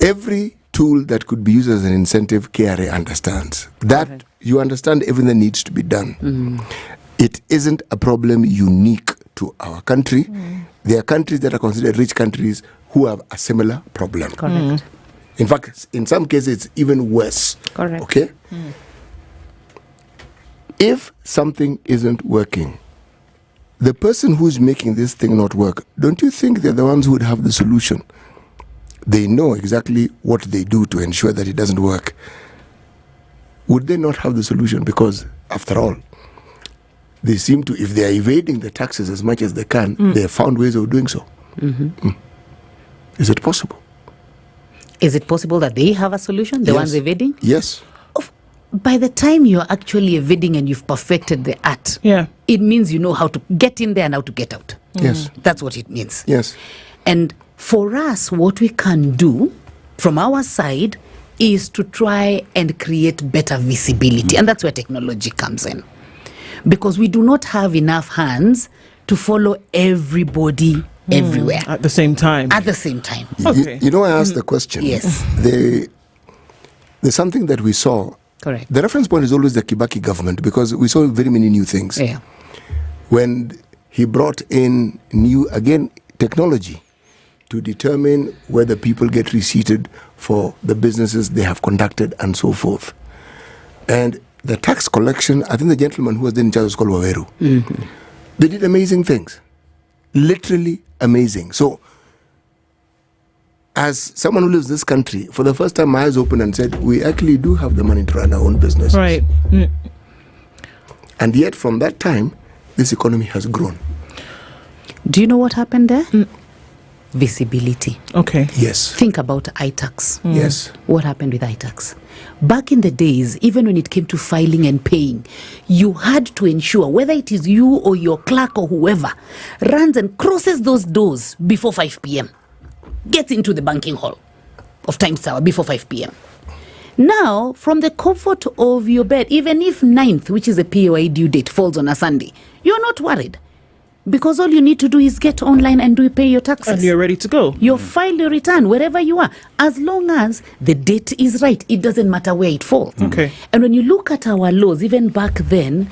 every tool that could be used as an incentive, KRA understands. That you understand everything that needs to be done. It isn't a problem unique to our country. There are countries that are considered rich countries who have a similar problem. Correct. In fact, in some cases, it's even worse. Correct. Okay? If something isn't working, the person who's making this thing not work, don't you think they're the ones who would have the solution? They know exactly what they do to ensure that it doesn't work. Would they not have the solution? Because, after all, they seem to, if they are evading the taxes as much as they can, they have found ways of doing so. Is it possible? Is it possible that they have a solution, the ones evading? Yes. By the time you're actually evading and you've perfected the art, it means you know how to get in there and how to get out. Yes. That's what it means. Yes. And for us, what we can do from our side is to try and create better visibility. And that's where technology comes in. Because we do not have enough hands to follow everybody everywhere. At the same time. At the same time. You know, I asked the question. Yes. There's something that we saw. Correct. The reference point is always the Kibaki government because we saw very many new things. Yeah. When he brought in new, again, technology to determine whether people get receipted for the businesses they have conducted and so forth. And the tax collection, I think the gentleman who was then in charge was called Waweru. They did amazing things. Literally amazing. So, as someone who lives in this country, for the first time my eyes opened and said, we actually do have the money to run our own business. Right. And yet from that time, this economy has grown. Do you know what happened there? Visibility. Okay. Yes. Think about iTax. Yes. What happened with iTax? Back in the days, even when it came to filing and paying, you had to ensure whether it is you or your clerk or whoever runs and crosses those doors before 5 p.m. Gets into the banking hall of Times Tower before 5 p.m. Now, from the comfort of your bed, even if 9th, which is a POI due date, falls on a Sunday, you're not worried. Because all you need to do is get online and pay your taxes. And you're ready to go. You file your return wherever you are. As long as the date is right, it doesn't matter where it falls. Okay. And when you look at our laws, even back then,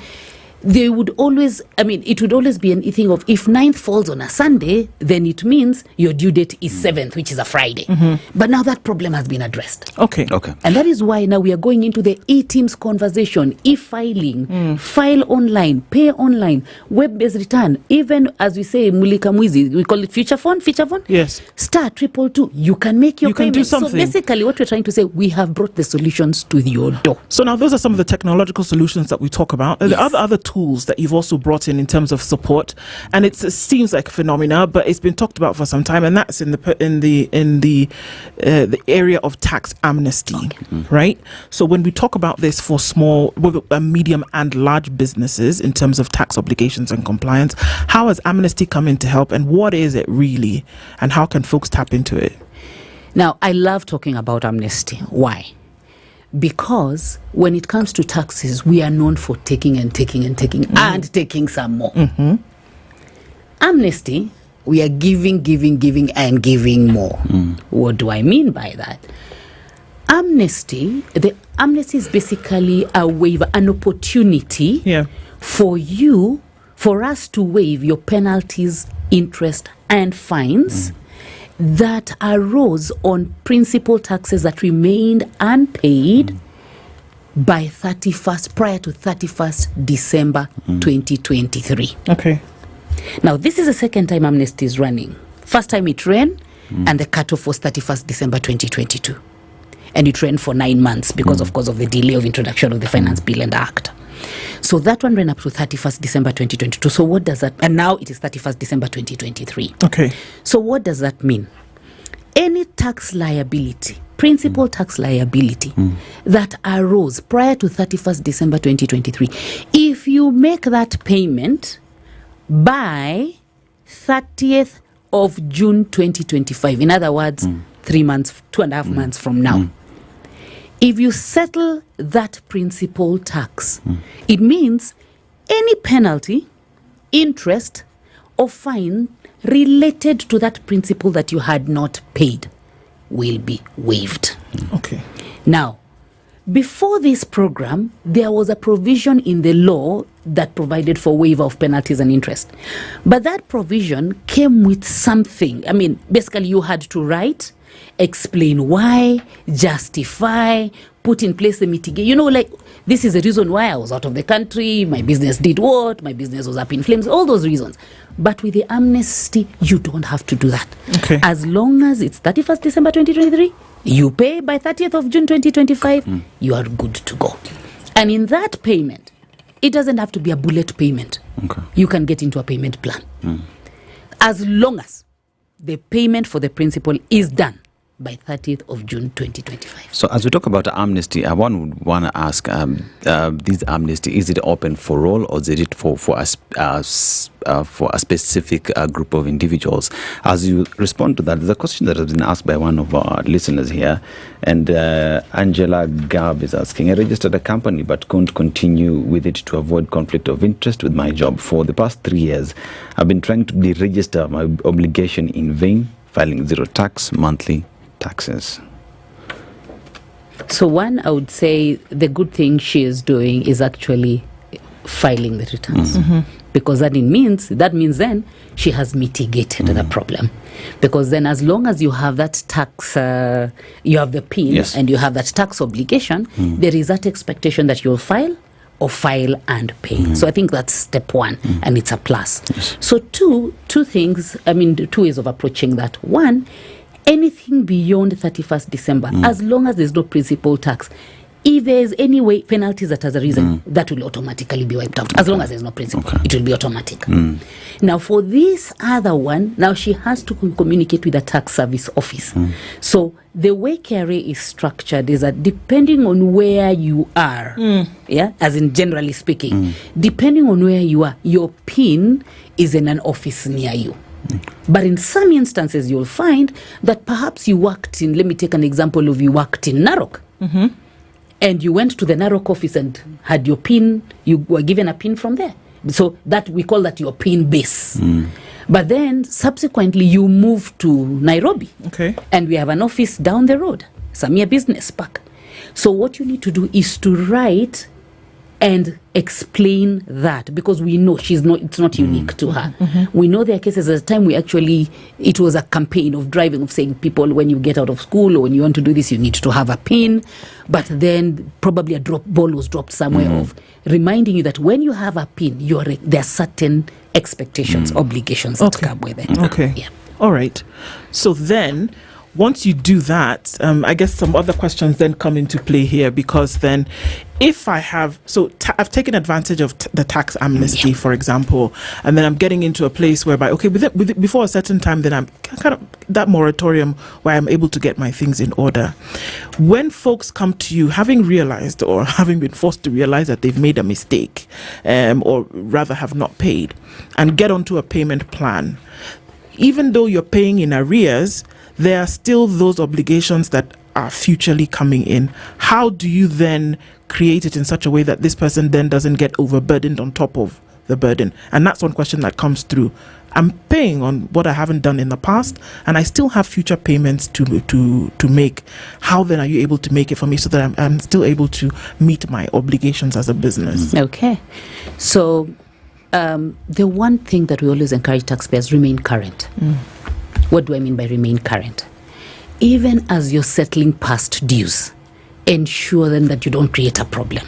they would always, it would always be a thing of if 9th falls on a Sunday, then it means your due date is 7th, which is a Friday. But now that problem has been addressed. Okay. And that is why now we are going into the e-Teams conversation, e-filing, file online, pay online, web-based return, even as we say, Mulika Mwizi, we call it feature phone. Yes. Star 222, you can make your can payment. do something. So basically what we're trying to say, we have brought the solutions to your door. So now those are some of the technological solutions that we talk about. There are other tools that you've also brought in terms of support, and it seems like a phenomena, but it's been talked about for some time, and that's in the area of tax amnesty, right? So when we talk about this for small, medium, and large businesses in terms of tax obligations and compliance, how has amnesty come in to help, and what is it really, and how can folks tap into it? Now, I love talking about amnesty. Why? Because when it comes to taxes, we are known for taking and taking and taking and taking some more. Amnesty, we are giving and giving more. What do I mean by that? Amnesty is basically a waiver, an opportunity for us to waive your penalties, interest, and fines that arose on principal taxes that remained unpaid by 31st, prior to 31st December 2023. Okay. Now, this is the second time amnesty is running. First time it ran, and the cutoff was 31st December 2022. And it ran for 9 months because, of course, of the delay of introduction of the Finance Bill and Act. So that one ran up to 31st December 2022. So what does that, and now it is 31st December 2023. Okay. So what does that mean? Any tax liability principal tax liability that arose prior to 31st December 2023, if you make that payment by 30th of June 2025, in other words, 3 months, 2.5 months from now, if you settle that principal tax, it means any penalty, interest, or fine related to that principal that you had not paid will be waived. Okay. Now, before this program, there was a provision in the law that provided for waiver of penalties and interest. But that provision came with something. I mean, basically you had to write, explain why, justify, put in place the mitigation. You know, like, this is the reason why I was out of the country, my business did what, my business was up in flames, all those reasons. But with the amnesty, you don't have to do that. Okay. As long as it's 31st December 2023, you pay by 30th of June 2025, you are good to go. And in that payment, it doesn't have to be a bullet payment. Okay. You can get into a payment plan. As long as the payment for the principal is done by 30th of June 2025. So as we talk about amnesty, I want to ask, this amnesty, is it open for all, or is it for a specific group of individuals? As you respond to that, there's a question that has been asked by one of our listeners here, and Angela Gab is asking, I registered a company but couldn't continue with it to avoid conflict of interest with my job. For the past 3 years, I've been trying to deregister my obligation in vain, filing zero tax monthly taxes. So one, I would say the good thing she is doing is actually filing the returns. Because that means then she has mitigated the problem. Because then as long as you have that tax, you have the PIN, and you have that tax obligation, there is that expectation that you'll file and pay. So I think that's step one, and it's a plus. So two things, I mean, 2 ways of approaching that. One, anything beyond 31st December, as long as there's no principal tax, if there's any way penalties that has a reason, that will automatically be wiped out. As long as there's no principal, it will be automatic. Now for this other one, now she has to communicate with the tax service office. So the way KRA is structured is that depending on where you are, as in generally speaking, depending on where you are, your PIN is in an office near you. But in some instances, you'll find that perhaps you worked in, let me take an example of you worked in Narok. And you went to the Narok office and had your PIN, you were given a PIN from there. So that we call that your PIN base. But then subsequently you move to Nairobi. Okay. And we have an office down the road, Samia Business Park. So what you need to do is to write and explain that, because we know it's not unique to her. We know there are cases at the time it was a campaign of driving, of saying people, when you get out of school or when you want to do this, you need to have a PIN. But then probably a ball was dropped somewhere of reminding you that when you have a PIN, there are certain expectations, obligations that come with it. Okay. Yeah. All right. So then, once you do that, I guess some other questions then come into play here, because then if I have, I've taken advantage of the tax amnesty, for example, and then I'm getting into a place whereby, okay, before a certain time, then I'm kind of that moratorium where I'm able to get my things in order. When folks come to you, having realized or having been forced to realize that they've made a mistake, or rather have not paid, and get onto a payment plan, even though you're paying in arrears, there are still those obligations that are futurely coming in. How do you then create it in such a way that this person then doesn't get overburdened on top of the burden? And that's one question that comes through. I'm paying on what I haven't done in the past, and I still have future payments to make. How then are you able to make it for me so that I'm still able to meet my obligations as a business? Okay. So the one thing that we always encourage taxpayers, remain current. What do I mean by remain current? Even as you're settling past dues, ensure then that you don't create a problem.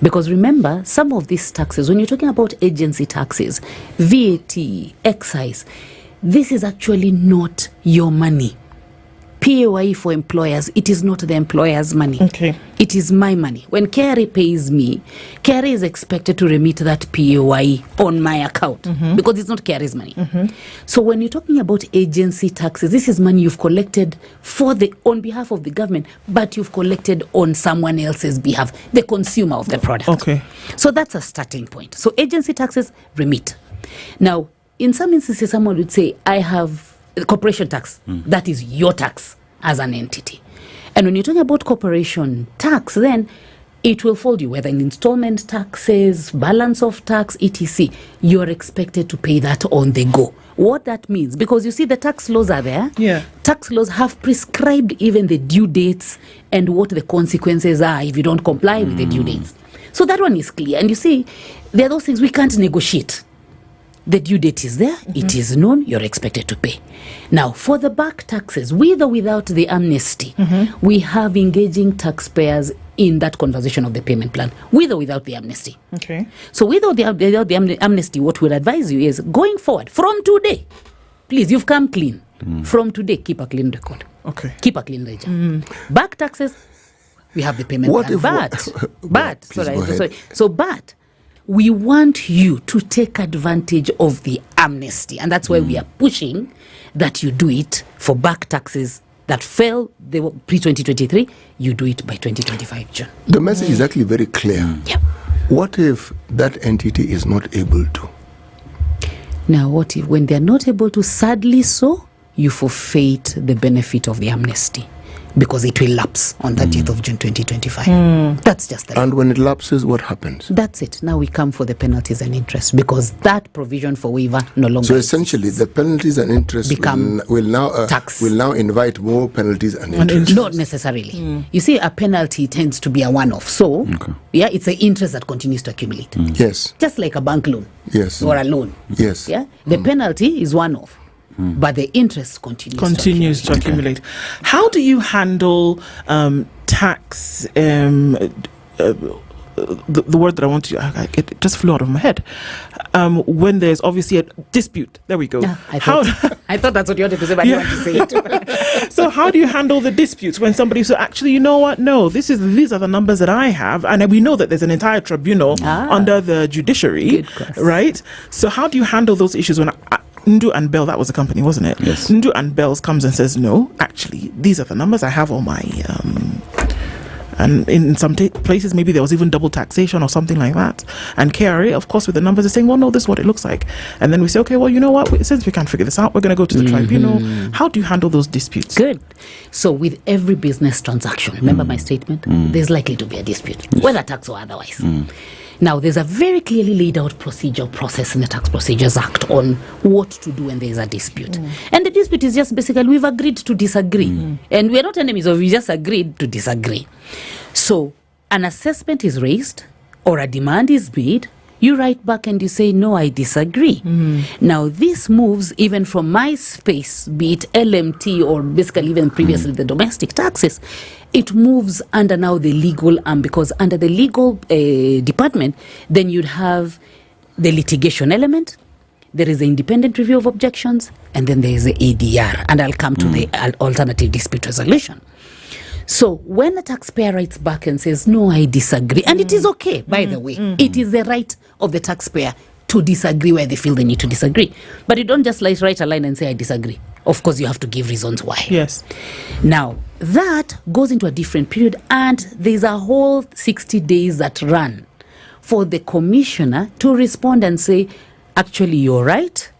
Because remember, some of these taxes, when you're talking about agency taxes, VAT, excise, this is actually not your money. PAYE for employers, it is not the employer's money. Okay. It is my money. When KRA pays me, KRA is expected to remit that PAYE on my account because it's not KRA's money. So when you're talking about agency taxes, this is money you've collected on behalf of the government, but you've collected on someone else's behalf, the consumer of the product. Okay. So that's a starting point. So agency taxes remit. Now, in some instances, someone would say, I have corporation tax. That is your tax as an entity. And when you're talking about corporation tax, then it will fold you, whether in installment taxes, balance of tax, etc. You're expected to pay that on the go. What that means, because you see the tax laws are there. Yeah. Tax laws have prescribed even the due dates and what the consequences are if you don't comply with the due dates. So that one is clear. And you see, there are those things we can't negotiate. The due date is there, it is known, you're expected to pay. Now, for the back taxes, with or without the amnesty, we have engaging taxpayers in that conversation of the payment plan, with or without the amnesty. Okay. So without the amnesty, what we'll advise you is, going forward, from today, please, you've come clean. From today, keep a clean record. Okay. Keep a clean ledger. Back taxes, we have the payment What plan. if But we want you to take advantage of the amnesty. And that's why we are pushing that you do it for back taxes that fell pre-2023. You do it by 2025 June. The message is actually very clear. Yeah. What if that entity is not able to? Now, what if, when they're not able to, sadly so, you forfeit the benefit of the amnesty, because it will lapse on 30th of June 2025. That's just the And when it lapses, what happens? That's it. Now we come for the penalties and interest, because that provision for waiver no longer So essentially, the penalties and interest will now invite more penalties and interest. Not necessarily. You see, a penalty tends to be a one-off. So, yeah, it's the interest that continues to accumulate. Yes. Just like a bank loan. Yes. Or a loan. Yes. Yeah. The penalty is one-off. But the interest continues to accumulate. How do you handle tax? The word that I want to, it just flew out of my head. When there's obviously a dispute. There we go. I thought that's what you wanted to say, but I didn't want to say it. So how do you handle the disputes when somebody says, actually, you know what? No, these are the numbers that I have, and we know that there's an entire tribunal under the judiciary, right? So how do you handle those issues when Ndu and Bell, that was the company, wasn't it? Yes. Ndu and Bells comes and says, no, actually, these are the numbers I have on my... and in some places, maybe there was even double taxation or something like that. And KRA, of course, with the numbers, is saying, well, no, this is what it looks like. And then we say, okay, well, you know what? Since we can't figure this out, we're going to go to the tribunal. How do you handle those disputes? Good. So with every business transaction, remember my statement? There's likely to be a dispute, whether tax or otherwise. Now, there's a very clearly laid out procedural process in the Tax Procedures Act on what to do when there's a dispute. And the dispute is just basically we've agreed to disagree. And we're not enemies, we just agreed to disagree. So an assessment is raised or a demand is made. You write back and you say, no, I disagree. Now, this moves even from my space, be it LMT or basically even previously the domestic taxes. It moves under now the legal arm, because under the legal department, then you'd have the litigation element, there is the independent review of objections, and then there is the ADR. And I'll come to the alternative dispute resolution. So when a taxpayer writes back and says, no, I disagree, and it is okay, by the way, it is the right of the taxpayer to disagree where they feel they need to disagree. But you don't just write a line and say, I disagree. Of course, you have to give reasons why. Yes. Now, that goes into a different period, and there's a whole 60 days that run for the commissioner to respond and say, actually, you're right.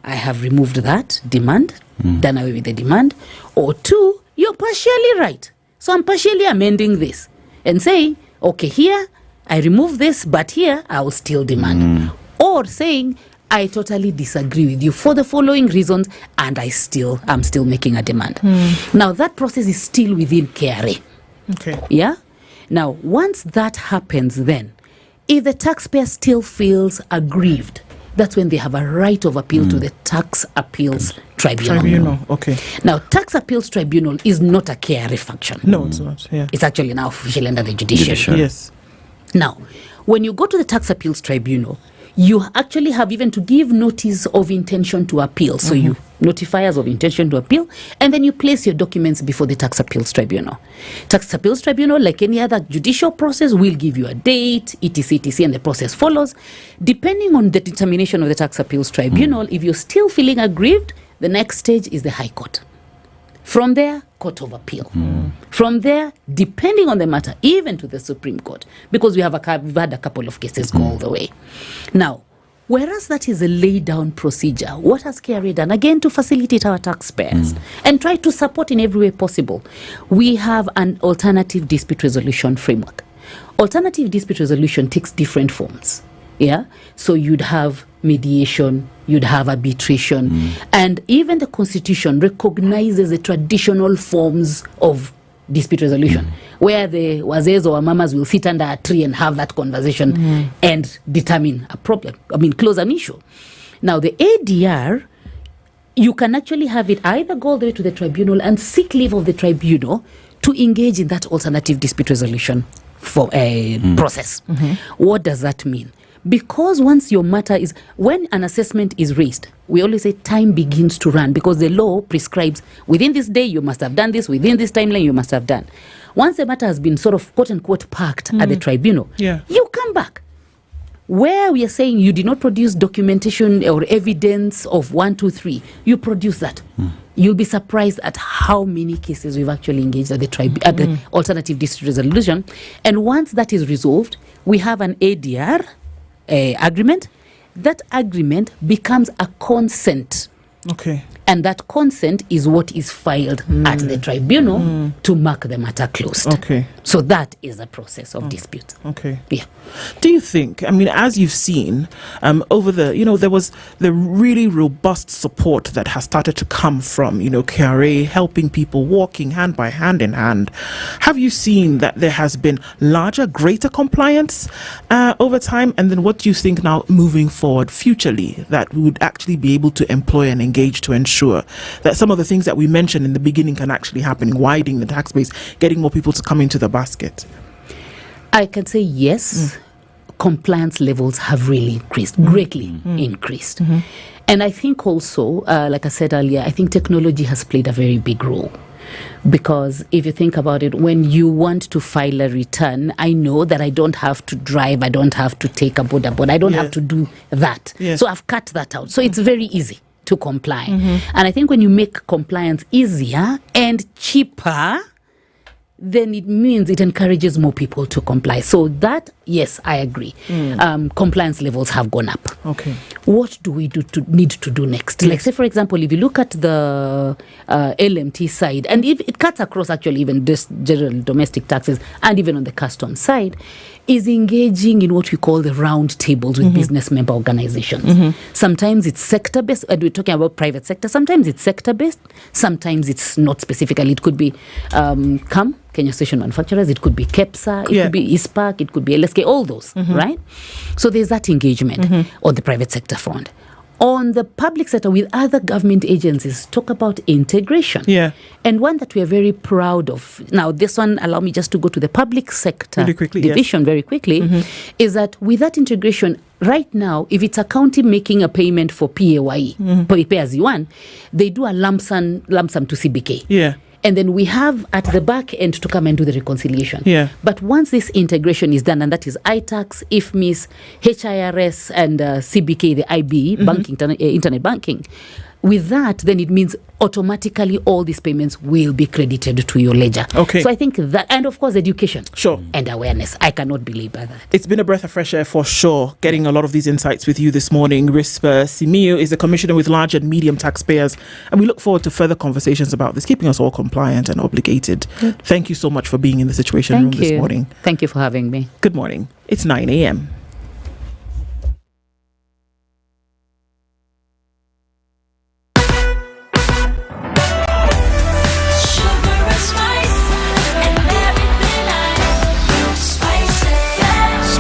I have removed that demand, done away with the demand. Or two, you're partially right. So I'm partially amending this and saying, okay, here I remove this, but here I will still demand. Or saying, I totally disagree with you for the following reasons, and I'm still making a demand. Now, that process is still within KRA. Okay. Yeah? Now, once that happens, then, if the taxpayer still feels aggrieved, that's when they have a right of appeal to the Tax Appeals Tribunal. Okay. Now, Tax Appeals Tribunal is not a KRA function. No, it's not. Yeah. It's actually now officially under the judiciary. Yes. Now, when you go to the Tax Appeals Tribunal, you actually have even to give notice of intention to appeal. So you notifiers of intention to appeal, and then you place your documents before the Tax Appeals Tribunal. Tax Appeals Tribunal, like any other judicial process, will give you a date, etc., and the process follows. Depending on the determination of the Tax Appeals Tribunal, if you're still feeling aggrieved, the next stage is the High Court. From there, Court of Appeal. From there, depending on the matter, even to the Supreme Court, because we've had a couple of cases go all the way. Now, whereas that is a laid-down procedure, what has KRA done? Again, to facilitate our taxpayers and try to support in every way possible, we have an alternative dispute resolution framework. Alternative dispute resolution takes different forms. Yeah, so you'd have mediation, you'd have arbitration, and even the Constitution recognizes the traditional forms of dispute resolution, where the wazes or mamas will sit under a tree and have that conversation and determine a problem. Close an issue. Now, the ADR, you can actually have it either go all the way to the tribunal and seek leave of the tribunal to engage in that alternative dispute resolution for a process. What does that mean? Because once your matter is, when an assessment is raised, we always say time begins to run, because the law prescribes within this day you must have done this, within this timeline you must have done. Once the matter has been sort of quote unquote parked at the tribunal, you come back. Where we are saying you did not produce documentation or evidence of 1, 2, 3, you produce that. You'll be surprised at how many cases we've actually engaged at the alternative dispute resolution. And once that is resolved, we have an ADR agreement. That agreement becomes a consent. Okay. And that consent is what is filed at the tribunal to mark the matter closed. Okay. So that is a process of dispute. Okay. Yeah. Do you think, as you've seen, over there was the really robust support that has started to come from, KRA helping people, walking hand by hand in hand. Have you seen that there has been greater compliance over time? And then what do you think now moving forward, futurely, that we would actually be able to employ and engage to ensure that some of the things that we mentioned in the beginning can actually happen, widening the tax base, getting more people to come into the basket? I can say yes, compliance levels have really increased, greatly increased. And I think also, like I said earlier, I think technology has played a very big role. Because if you think about it, when you want to file a return, I know that I don't have to drive, I don't have to take a boda board, I don't have to do that. So I've cut that out. So it's very easy to comply. And I think when you make compliance easier and cheaper, then it means it encourages more people to comply. So that, yes, I agree. Compliance levels have gone up. Okay. What do we need to do next? Like, say, for example, if you look at the LMT side, and if it cuts across actually even this general domestic taxes and even on the customs side, is engaging in what we call the round tables with business member organizations. Sometimes it's sector-based, and we're talking about private sector. Sometimes it's sector-based. Sometimes it's not specifically. It could be Kenya Station Manufacturers. It could be KEPSA. It could be ISPAC. It could be LSK. All those, right? So there's that engagement on the private sector front. On the public sector with other government agencies, talk about integration. And one that we are very proud of. Now, this one, allow me just to go to the public sector division very quickly, is that with that integration, right now, if it's a county making a payment for PAYE, pay as you want, they do a lump sum to CBK. And then we have at the back end to come and do the reconciliation. But once this integration is done, and that is iTax, IFMIS, HIRS, and CBK, the IB, banking, internet banking, with that, then it means automatically all these payments will be credited to your ledger. So I think that, and of course, education and awareness. I cannot belabor that. It's been a breath of fresh air for sure, getting a lot of these insights with you this morning. Rispa Simiyu is the Commissioner with Large and Medium Taxpayers, and we look forward to further conversations about this, keeping us all compliant and obligated. Thank you so much for being in the Situation Room this morning. Thank you for having me. Good morning. It's 9 a.m.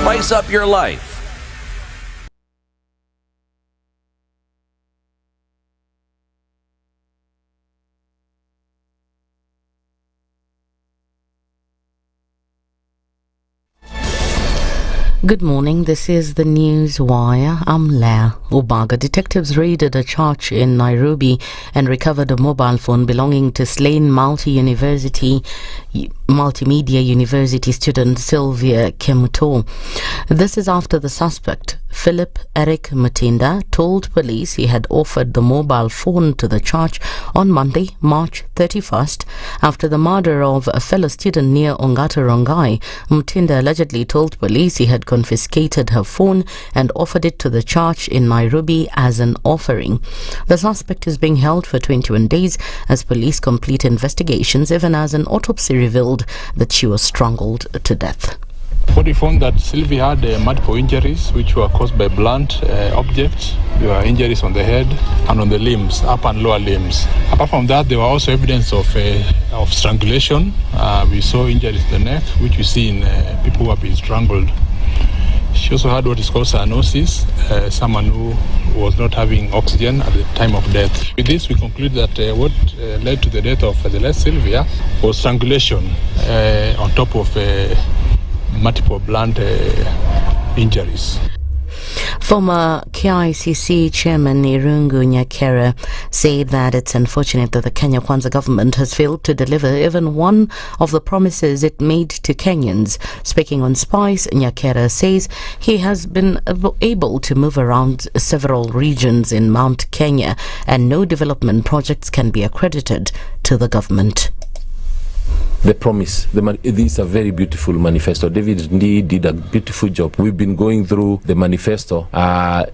Spice up your life. Good morning. This is the News Wire. I'm Leah Ubaga. Detectives raided a church in Nairobi and recovered a mobile phone belonging to slain multimedia university student Sylvia Kemuto. This is after the suspect, Philip Eric Mutinda, told police he had offered the mobile phone to the church on Monday, March 31st. After the murder of a fellow student near Ongata Rongai, Mutinda allegedly told police he had confiscated her phone and offered it to the church in Nairobi as an offering. The suspect is being held for 21 days as police complete investigations, even as an autopsy revealed that she was strangled to death. Body found that Sylvie had multiple injuries which were caused by blunt objects. There were injuries on the head and on the limbs, upper and lower limbs. Apart from that, there were also evidence of strangulation. We saw injuries in the neck, which we see in people who have been strangled. She also had what is called cyanosis, someone who was not having oxygen at the time of death. With this, we conclude that what led to the death of the late Sylvia was strangulation on top of multiple blunt injuries. Former KICC Chairman Irungu Nyakera said that it's unfortunate that the Kenya Kwanza government has failed to deliver even one of the promises it made to Kenyans. Speaking on Spice, Nyakera says he has been able to move around several regions in Mount Kenya and no development projects can be accredited to the government. The promise, this is a very beautiful manifesto. David Ndii did a beautiful job. We've been going through the manifesto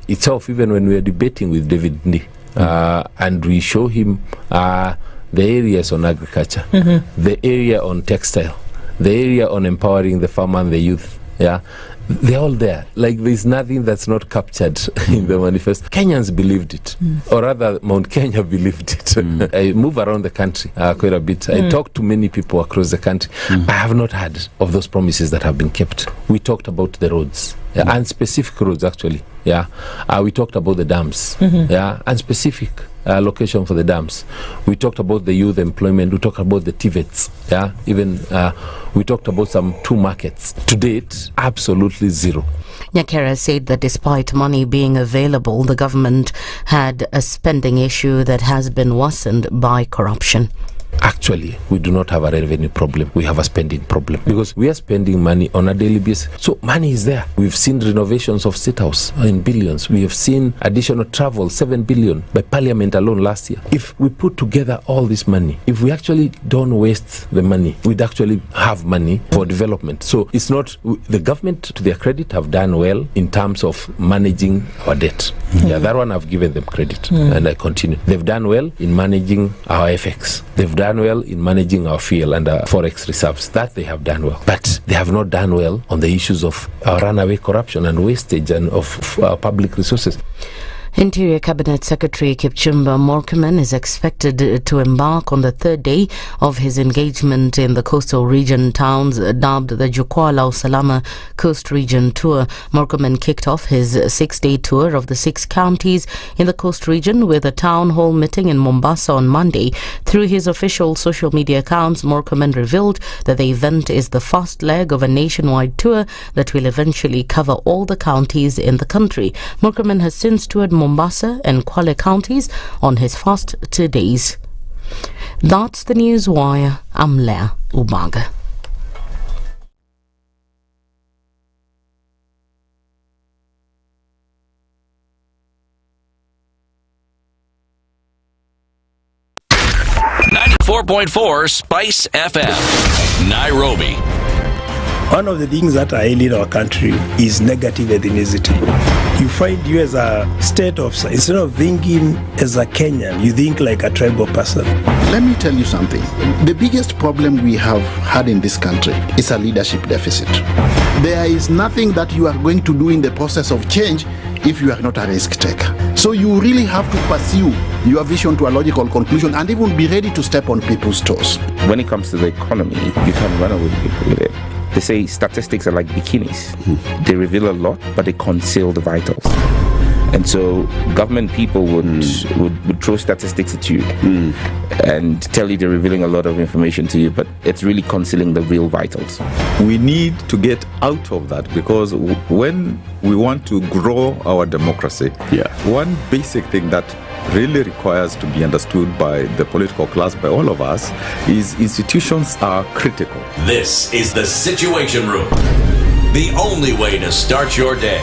itself, even when we were debating with David Ndii, and we show him the areas on agriculture, the area on textile, the area on empowering the farmer and the youth. Yeah, they're all there. Like, there's nothing that's not captured in the manifesto. Kenyans believed it, or rather Mount Kenya believed it. I move around the country quite a bit. I talk to many people across the country. I have not heard of those promises that have been kept. We talked about the roads, and specific roads actually. We talked about the dams, and specific location for the dams. We talked about the youth employment. We talked about the TVETs. Even we talked about some 2 markets. To date, absolutely zero. Nyakera said that despite money being available, the government had a spending issue that has been worsened by corruption. Actually, we do not have a revenue problem. We have a spending problem because we are spending money on a daily basis. So money is there. We've seen renovations of State House in billions. We have seen additional travel, 7 billion by Parliament alone last year. If we put together all this money, if we actually don't waste the money, we'd actually have money for development. So it's not, the government, to their credit, have done well in terms of managing our debt. That one I've given them credit, and I continue. They've done well in managing our FX. They've done well in managing our fuel and our forex reserves. That they have done well. But they have not done well on the issues of runaway corruption and wastage and of public resources. Interior Cabinet Secretary Kipchumba Murkomen is expected to embark on the 3rd day of his engagement in the coastal region towns dubbed the Jukwaa la Usalama Coast Region Tour. Murkomen kicked off his 6-day tour of the 6 counties in the coast region with a town hall meeting in Mombasa on Monday. Through his official social media accounts, Murkomen revealed that the event is the first leg of a nationwide tour that will eventually cover all the counties in the country. Murkomen has since toured Mombasa and Kwale counties on his first 2 days. That's the News Wire. I'm Leah Ubaga. .4 Spice FM, Nairobi. One of the things that are ailing our country is negative ethnicity. You find you as a state officer, instead of thinking as a Kenyan, you think like a tribal person. Let me tell you something. The biggest problem we have had in this country is a leadership deficit. There is nothing that you are going to do in the process of change if you are not a risk taker. So you really have to pursue your vision to a logical conclusion and even be ready to step on people's toes. When it comes to the economy, you can run away with it. They say statistics are like bikinis. They reveal a lot, but they conceal the vitals. And so government people would throw statistics at you and tell you they're revealing a lot of information to you, but it's really concealing the real vitals. We need to get out of that, because when we want to grow our democracy, one basic thing that really requires to be understood by the political class, by all of us, is institutions are critical. This is the Situation Room, the only way to start your day.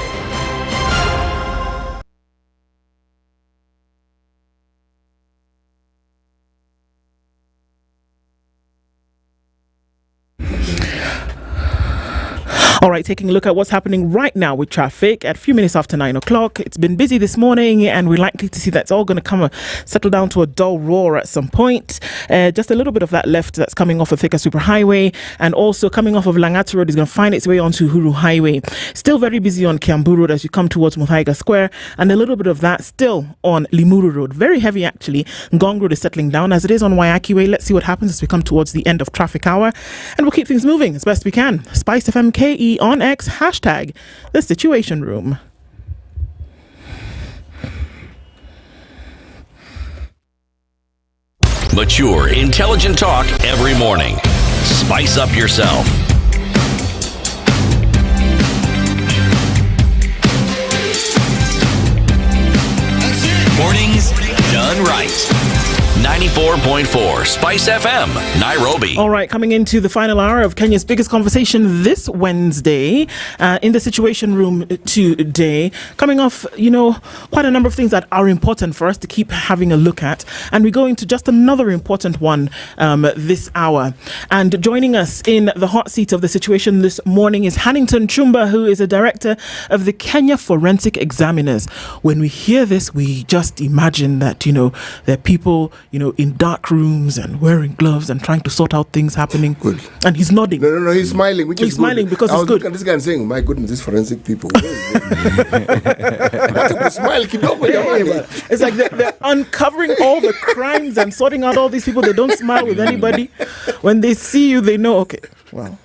All right, taking a look at what's happening right now with traffic at a few minutes after 9 o'clock. It's been busy this morning, and we're likely to see that's all going to settle down to a dull roar at some point. Just a little bit of that left that's coming off of Thika Superhighway, and also coming off of Langata Road is going to find its way onto Huru Highway. Still very busy on Kiambu Road as you come towards Muthaiga Square, and a little bit of that still on Limuru Road. Very heavy, actually. Ngong Road is settling down as it is on Waiyaki Way. Let's see what happens as we come towards the end of traffic hour, and we'll keep things moving as best we can. SpiceFM KE on X, hashtag the Situation Room. Mature, intelligent talk every morning. Spice up yourself. Mornings done right. 94.4 Spice FM, Nairobi. All right, coming into the final hour of Kenya's biggest conversation this Wednesday in the Situation Room today. Coming off, quite a number of things that are important for us to keep having a look at. And we go into just another important one this hour. And joining us in the hot seat of the situation this morning is Hannington Chumba, who is a director of the Kenya Forensic Examiners. When we hear this, we just imagine that, there are people, in dark rooms and wearing gloves and trying to sort out things happening. Good. And he's nodding. No, he's smiling. He's smiling because it's good. I was looking at this guy and saying, my goodness, these forensic people. Smile, it's like they're uncovering all the crimes and sorting out all these people. They don't smile with anybody. When they see you, they know, okay, well.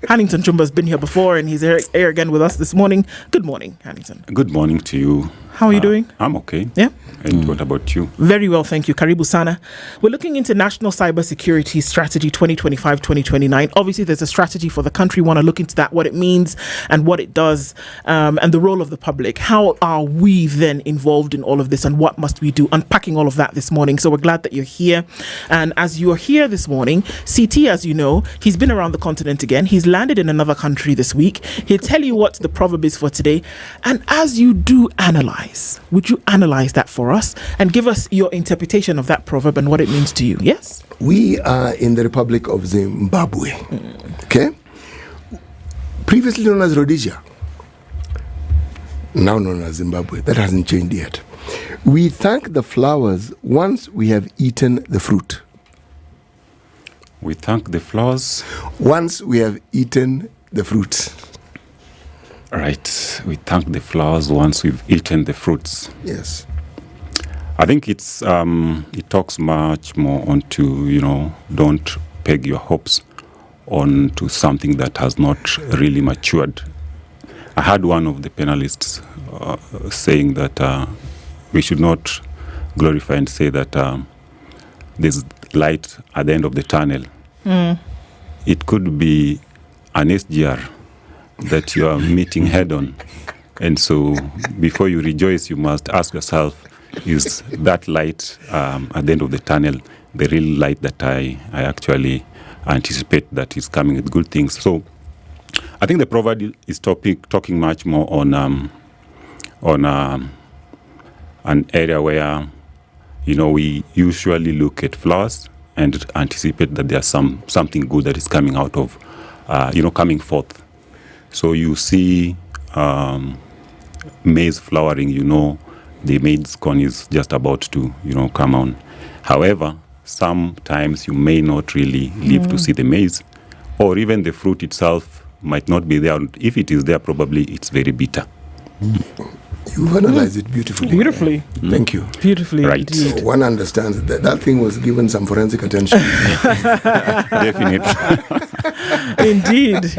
Hannington Chumba's been here before, and he's here again with us this morning. Good morning, Hannington. Good morning to you. How are you doing? I'm okay. Yeah? And what about you? Very well, thank you. Karibu sana. We're looking into National Cybersecurity Strategy 2025-2029. Obviously, there's a strategy for the country. We want to look into that, what it means and what it does, and the role of the public. How are we then involved in all of this, and what must we do? Unpacking all of that this morning. So we're glad that you're here. And as you're here this morning, CT, as you know, he's been around the continent again. He's landed in another country this week. He'll tell you what the proverb is for today. And as you do analyze, would you analyze that for us and give us your interpretation of that proverb and what it means to you? Yes? We are in the Republic of Zimbabwe. Okay? Previously known as Rhodesia. Now known as Zimbabwe. That hasn't changed yet. We thank the flowers once we have eaten the fruit. We thank the flowers once we have eaten the fruit. Right. We thank the flowers once we've eaten the fruits. Yes. I think it's it talks much more onto, don't peg your hopes onto something that has not really matured. I had one of the panelists saying that we should not glorify and say that there's light at the end of the tunnel. It could be an SGR that you are meeting head on. And so before you rejoice, you must ask yourself, is that light at the end of the tunnel the real light that I actually anticipate that is coming with good things? So I think the proverb is talking much more on an area where, we usually look at flowers and anticipate that there's something good that is coming out of, coming forth. So you see maize flowering, the maize corn is just about to, come on. However, sometimes you may not really live to see the maize, or even the fruit itself might not be there. If it is there, probably it's very bitter. You've analyzed it beautifully. Beautifully. Thank you. Beautifully. Right. Indeed. One understands that thing was given some forensic attention. Definitely.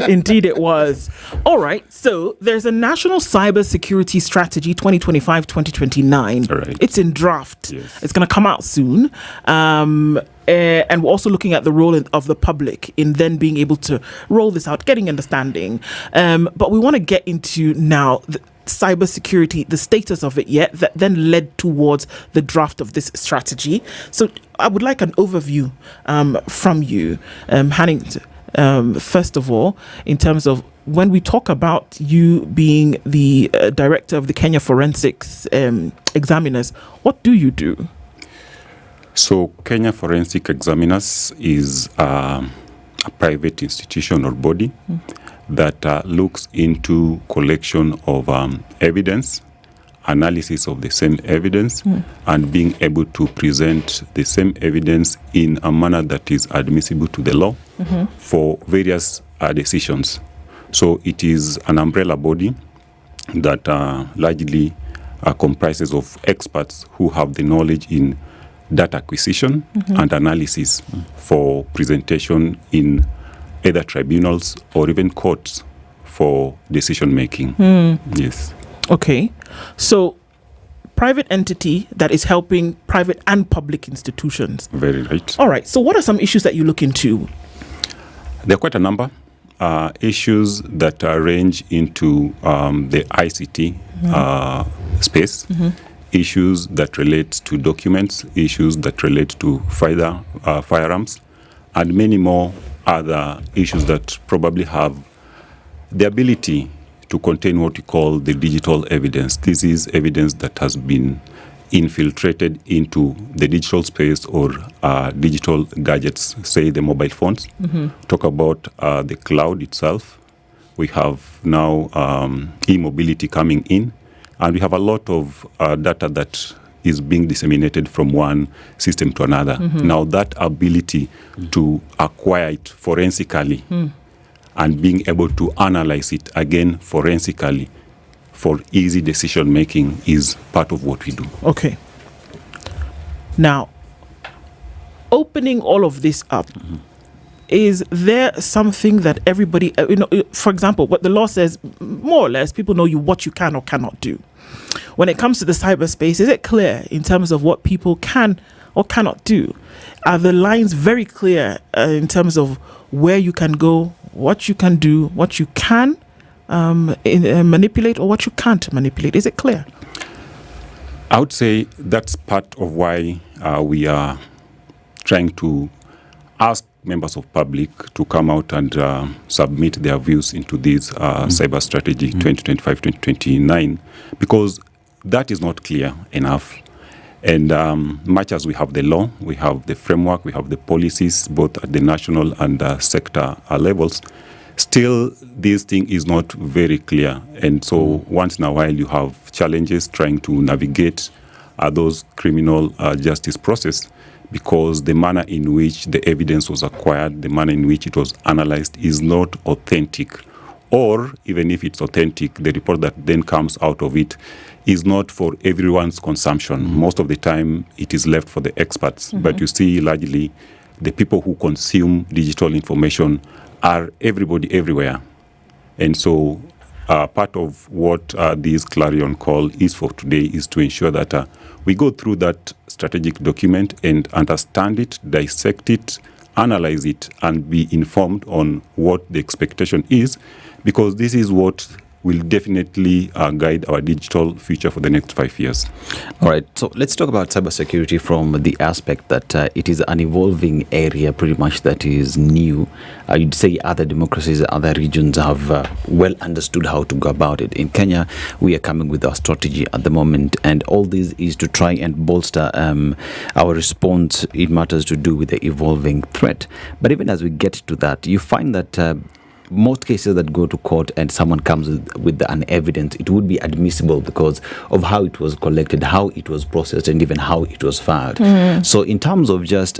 Indeed it was. All right, so there's a National Cyber Security Strategy 2025-2029. Right. It's in draft. Yes. It's going to come out soon. And we're also looking at the role of the public in then being able to roll this out, getting understanding. But we want to get into now the cybersecurity, the status of it yet, that then led towards the draft of this strategy. So I would like an overview from you, Hannington. First of all, in terms of when we talk about you being the director of the Kenya Forensics Examiners, what do you do? So Kenya Forensic Examiners is a private institution or body that looks into collection of evidence, analysis of the same evidence, and being able to present the same evidence in a manner that is admissible to the law for various decisions. So it is an umbrella body that largely comprises of experts who have the knowledge in data acquisition and analysis for presentation in either tribunals or even courts for decision making. Yes. Okay. So private entity that is helping private and public institutions. Very right. All right. So what are some issues that you look into? There are quite a number. Issues that range into the ICT space, issues that relate to documents, issues that relate to firearms, and many more other issues that probably have the ability to contain what we call the digital evidence. This is evidence that has been infiltrated into the digital space or digital gadgets, say the mobile phones. Talk about the cloud itself. We have now e-mobility coming in, and we have a lot of data that is being disseminated from one system to another. Now that ability to acquire it forensically and being able to analyze it again forensically for easy decision making is part of what we do. Okay. Now, opening all of this up, is there something that everybody, for example, what the law says, more or less, people know what you can or cannot do. When it comes to the cyberspace, is it clear in terms of what people can or cannot do? Are the lines very clear in terms of where you can go, what you can do, what you can manipulate or what you can't manipulate? Is it clear? I would say that's part of why we are trying to ask members of public to come out and submit their views into this cyber strategy 2025-2029, because that is not clear enough. And much as we have the law, we have the framework, we have the policies, both at the national and sector levels, still this thing is not very clear. And so once in a while you have challenges trying to navigate those criminal justice process, because the manner in which the evidence was acquired, the manner in which it was analyzed is not authentic. Or even if it's authentic, the report that then comes out of it is not for everyone's consumption. Most of the time it is left for the experts. But you see largely the people who consume digital information are everybody everywhere. And so part of what this Clarion call is for today is to ensure that we go through that strategic document and understand it, dissect it, analyze it, and be informed on what the expectation is, because this is what will definitely guide our digital future for the next 5 years. All right, so let's talk about cybersecurity from the aspect that it is an evolving area pretty much that is new. You'd say other democracies, other regions have well understood how to go about it. In Kenya, we are coming with our strategy at the moment, and all this is to try and bolster our response in matters to do with the evolving threat. But even as we get to that, you find that most cases that go to court and someone comes with an evidence, it would be admissible because of how it was collected, how it was processed, and even how it was filed. So in terms of just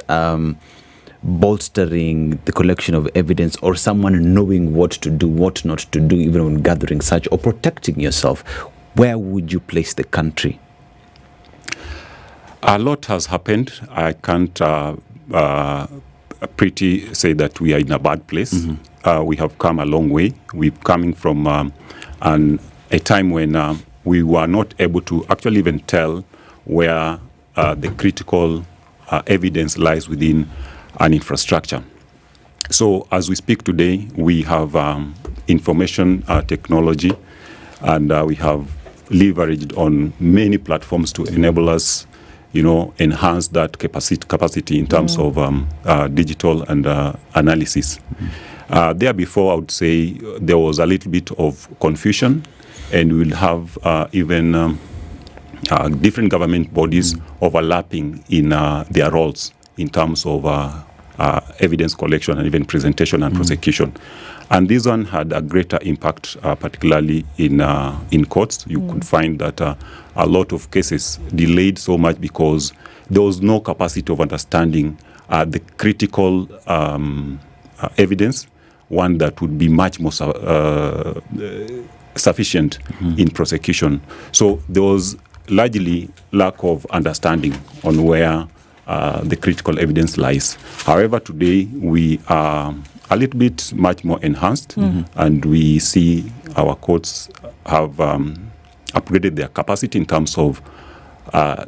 bolstering the collection of evidence, or someone knowing what to do, what not to do, even when gathering such, or protecting yourself, where would you place the country? A lot has happened. I can't pretty say that we are in a bad place. We have come a long way. We're coming from a time when we were not able to actually even tell where the critical evidence lies within an infrastructure. So as we speak today, we have information technology, and we have leveraged on many platforms to enable us, enhance that capacity in terms of digital and analysis. There before, I would say there was a little bit of confusion, and we'll have even different government bodies overlapping in their roles in terms of evidence collection and even presentation and prosecution. And this one had a greater impact, particularly in courts. You could find that a lot of cases delayed so much because there was no capacity of understanding the critical evidence, one that would be much more sufficient in prosecution. So there was largely lack of understanding on where the critical evidence lies. However, today we are a little bit much more enhanced, and we see our courts have upgraded their capacity in terms of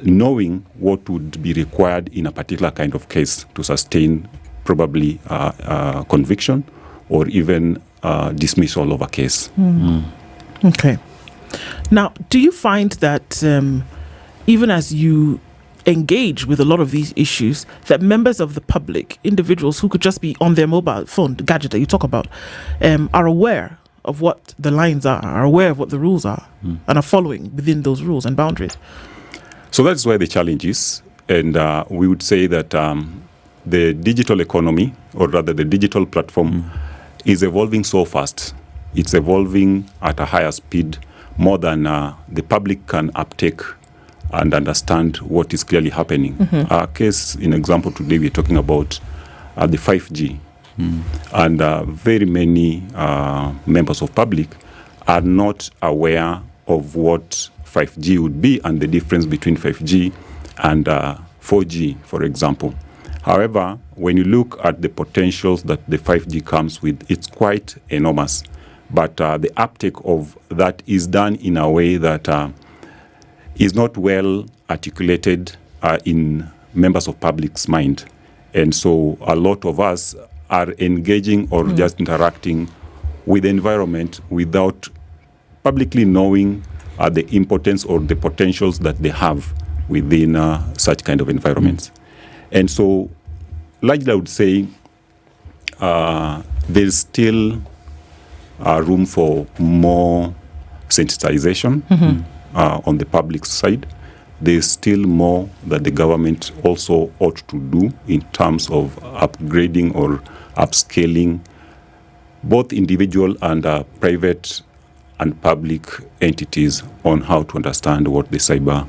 knowing what would be required in a particular kind of case to sustain probably conviction or even dismissal of a case. Okay. Now, do you find that even as you engage with a lot of these issues, that members of the public, individuals who could just be on their mobile phone, the gadget that you talk about, are aware of what the lines are aware of what the rules are, and are following within those rules and boundaries? So that's where the challenge is. And we would say that the digital economy, or rather the digital platform, is evolving so fast. It's evolving at a higher speed, more than the public can uptake and understand what is clearly happening. Our case, in example, today we're talking about the 5G. And very many members of public are not aware of what 5G would be and the difference between 5G and 4G, for example. However, when you look at the potentials that the 5G comes with, it's quite enormous. But the uptake of that is done in a way that is not well articulated in members of public's mind. And so a lot of us are engaging or just interacting with the environment without publicly knowing the importance or the potentials that they have within such kind of environments. And so largely I would say there's still room for more sensitization on the public side. There's still more that the government also ought to do in terms of upgrading or upscaling both individual and private and public entities on how to understand what the cyber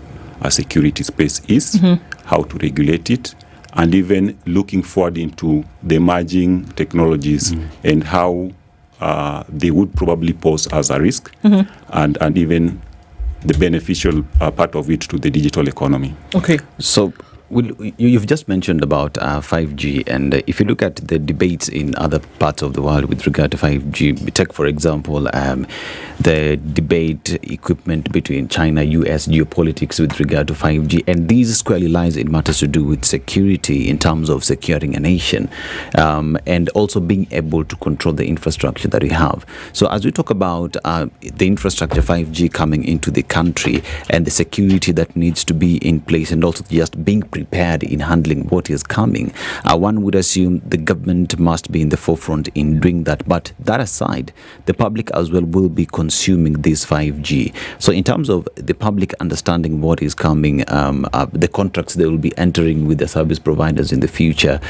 security space is, how to regulate it, and even looking forward into the emerging technologies and how they would probably pose as a risk, and even the beneficial part of it to the digital economy. Okay. So you've just mentioned about 5G, and if you look at the debates in other parts of the world with regard to 5G, take for example the debate equipment between China, US, geopolitics with regard to 5G, and these squarely lies in matters to do with security in terms of securing a nation, and also being able to control the infrastructure that we have. So as we talk about the infrastructure 5G coming into the country and the security that needs to be in place, and also just being prepared in handling what is coming, one would assume the government must be in the forefront in doing that. But that aside, the public as well will be consuming this 5G. So in terms of the public understanding what is coming, the contracts they will be entering with the service providers in the future,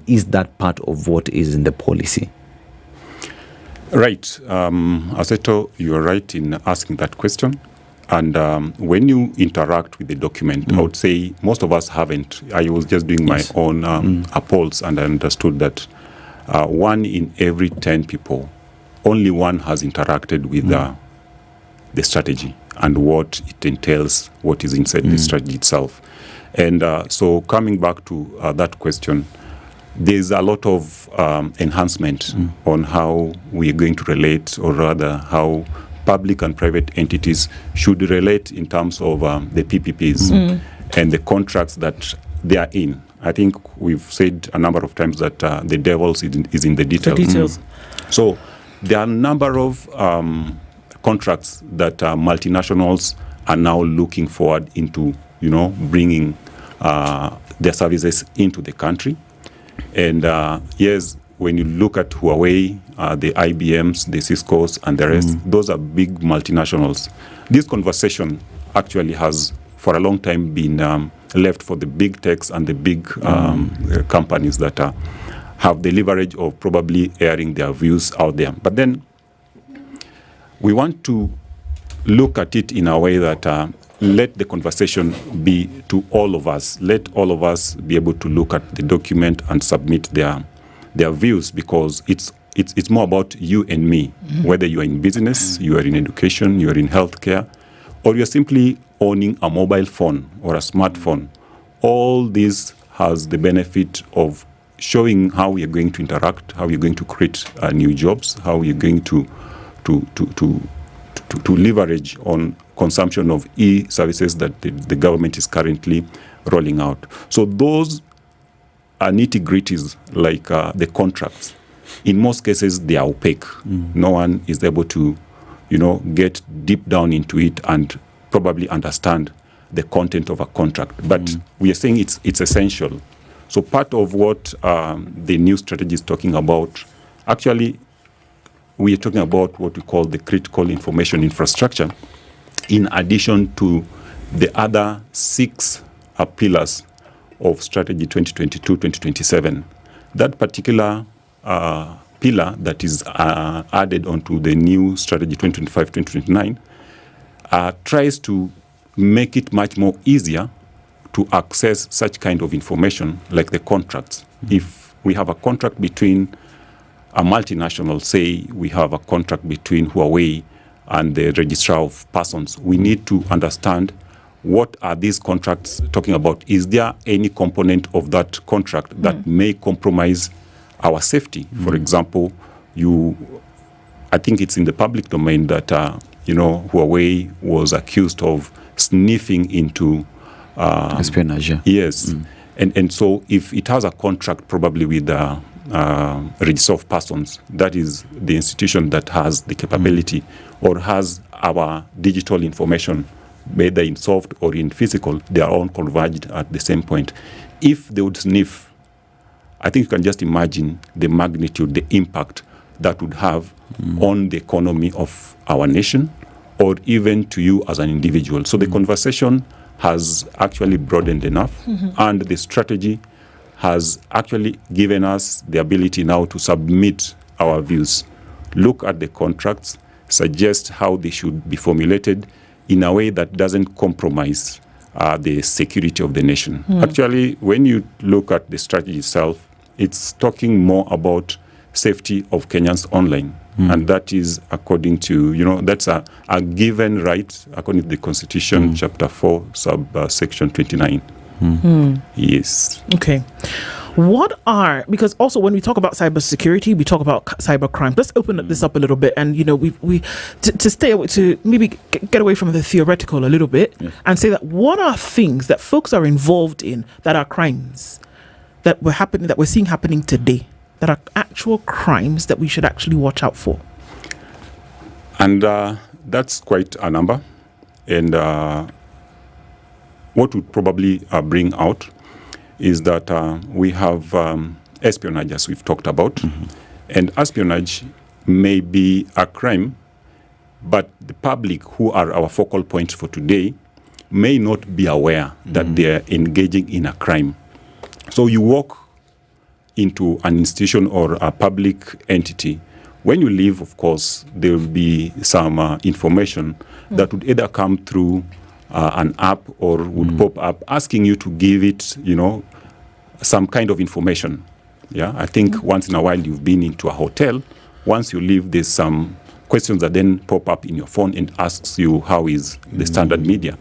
is that part of what is in the policy? Right. Aseto, you are right in asking that question. And when you interact with the document, I would say most of us haven't. I was just doing my own polls, and I understood that 1 in every 10 people, only one has interacted with the strategy. and what it entails, what is inside the strategy itself. And so coming back to that question, there's a lot of enhancement on how we are going to relate, or rather how public and private entities should relate in terms of the PPPs and the contracts that they are in. I think we've said a number of times that the devil is in the details. So there are a number of contracts that multinationals are now looking forward into, bringing their services into the country. And yes, when you look at Huawei, the IBMs, the Ciscos, and the rest, those are big multinationals. This conversation actually has, for a long time, been left for the big techs and the big companies that have the leverage of probably airing their views out there. But then we want to look at it in a way that let the conversation be to all of us. Let all of us be able to look at the document and submit their views, because it's more about you and me, whether you are in business, you are in education, you are in healthcare, or you're simply owning a mobile phone or a smartphone. All this has the benefit of showing how we are going to interact, how we are going to create new jobs, how we are going to leverage on consumption of e-services that the government is currently rolling out. So those are nitty-gritties, like the contracts. In most cases, they are opaque. No one is able to, get deep down into it and probably understand the content of a contract. But we are saying it's essential. So part of what the new strategy is talking about, actually, we are talking about what we call the critical information infrastructure, in addition to the other 6 pillars of strategy 2022-2027. That particular pillar that is added onto the new strategy 2025-2029 tries to make it much more easier to access such kind of information, like the contracts. If we have a contract between a multinational, say we have a contract between Huawei and the registrar of persons, we need to understand what are these contracts talking about. Is there any component of that contract that may compromise our safety? For example, I think it's in the public domain that Huawei was accused of sniffing into espionage. Yes, and so if it has a contract probably with the register of persons, that is the institution that has the capability or has our digital information, whether in soft or in physical, they are all converged at the same point. If they would sniff, I think you can just imagine the magnitude, the impact that would have on the economy of our nation, or even to you as an individual. So the conversation has actually broadened enough, and the strategy has actually given us the ability now to submit our views, look at the contracts, suggest how they should be formulated in a way that doesn't compromise the security of the nation. Actually, when you look at the strategy itself, it's talking more about safety of Kenyans online. And that is according to, that's a given right according to the Constitution, Chapter 4, Subsection 29. Yes. Okay. Because also when we talk about cybersecurity, we talk about cyber crime. Let's open this up a little bit, and to stay away, to maybe get away from the theoretical a little bit, and say that what are things that folks are involved in that are crimes that we're seeing happening today, that are actual crimes that we should actually watch out for? And that's quite a number. And what would probably bring out is that we have espionage, as we've talked about. And espionage may be a crime, but the public, who are our focal points for today, may not be aware that they're engaging in a crime. So you walk into an institution or a public entity. When you leave, of course, there will be some information that would either come through an app or would pop up asking you to give it, some kind of information. Yeah, I think once in a while you've been into a hotel. Once you leave, there's some questions that then pop up in your phone and asks you, how is the Standard Media?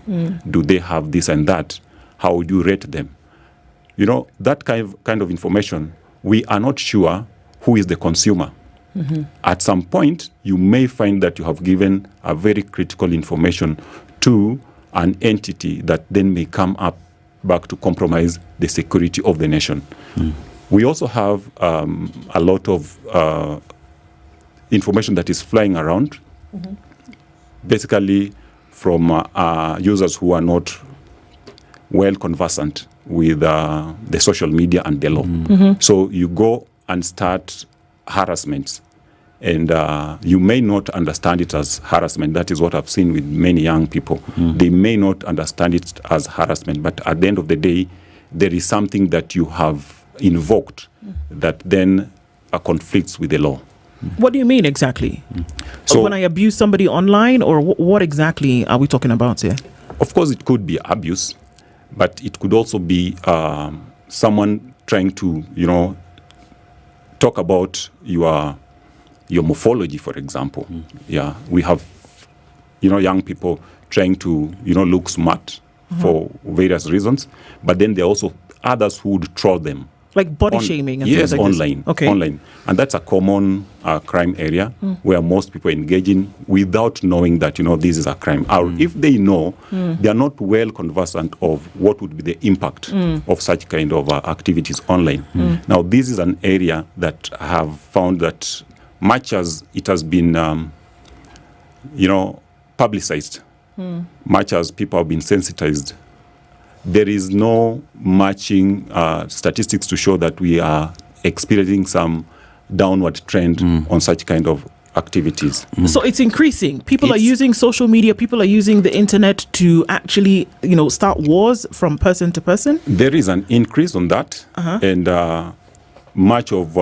Do they have this and that? How would you rate them? You know, that kind of information, we are not sure who is the consumer. At some point, you may find that you have given a very critical information to an entity that then may come up back to compromise the security of the nation. We also have a lot of information that is flying around, basically from users who are not well conversant with the social media and the law. So you go and start harassments, and you may not understand it as harassment. That is what I've seen with many young people. They may not understand it as harassment, but at the end of the day, there is something that you have invoked that then conflicts with the law. What do you mean exactly? So when I abuse somebody online, or what exactly are we talking about here? Of course, it could be abuse, but it could also be someone trying to, talk about your morphology, for example. Yeah, we have, young people trying to, look smart for various reasons, but then there are also others who would troll them. Like body shaming and yes, things like online. This. Okay. Online. And that's a common crime area where most people engage in without knowing that, this is a crime. Or if they know, they are not well conversant of what would be the impact of such kind of activities online. Now, this is an area that I have found that much as it has been, publicized, much as people have been sensitized, there is no matching statistics to show that we are experiencing some downward trend on such kind of activities. So it's increasing. People are using social media. People are using the internet to actually, start wars from person to person. There is an increase on that. And much of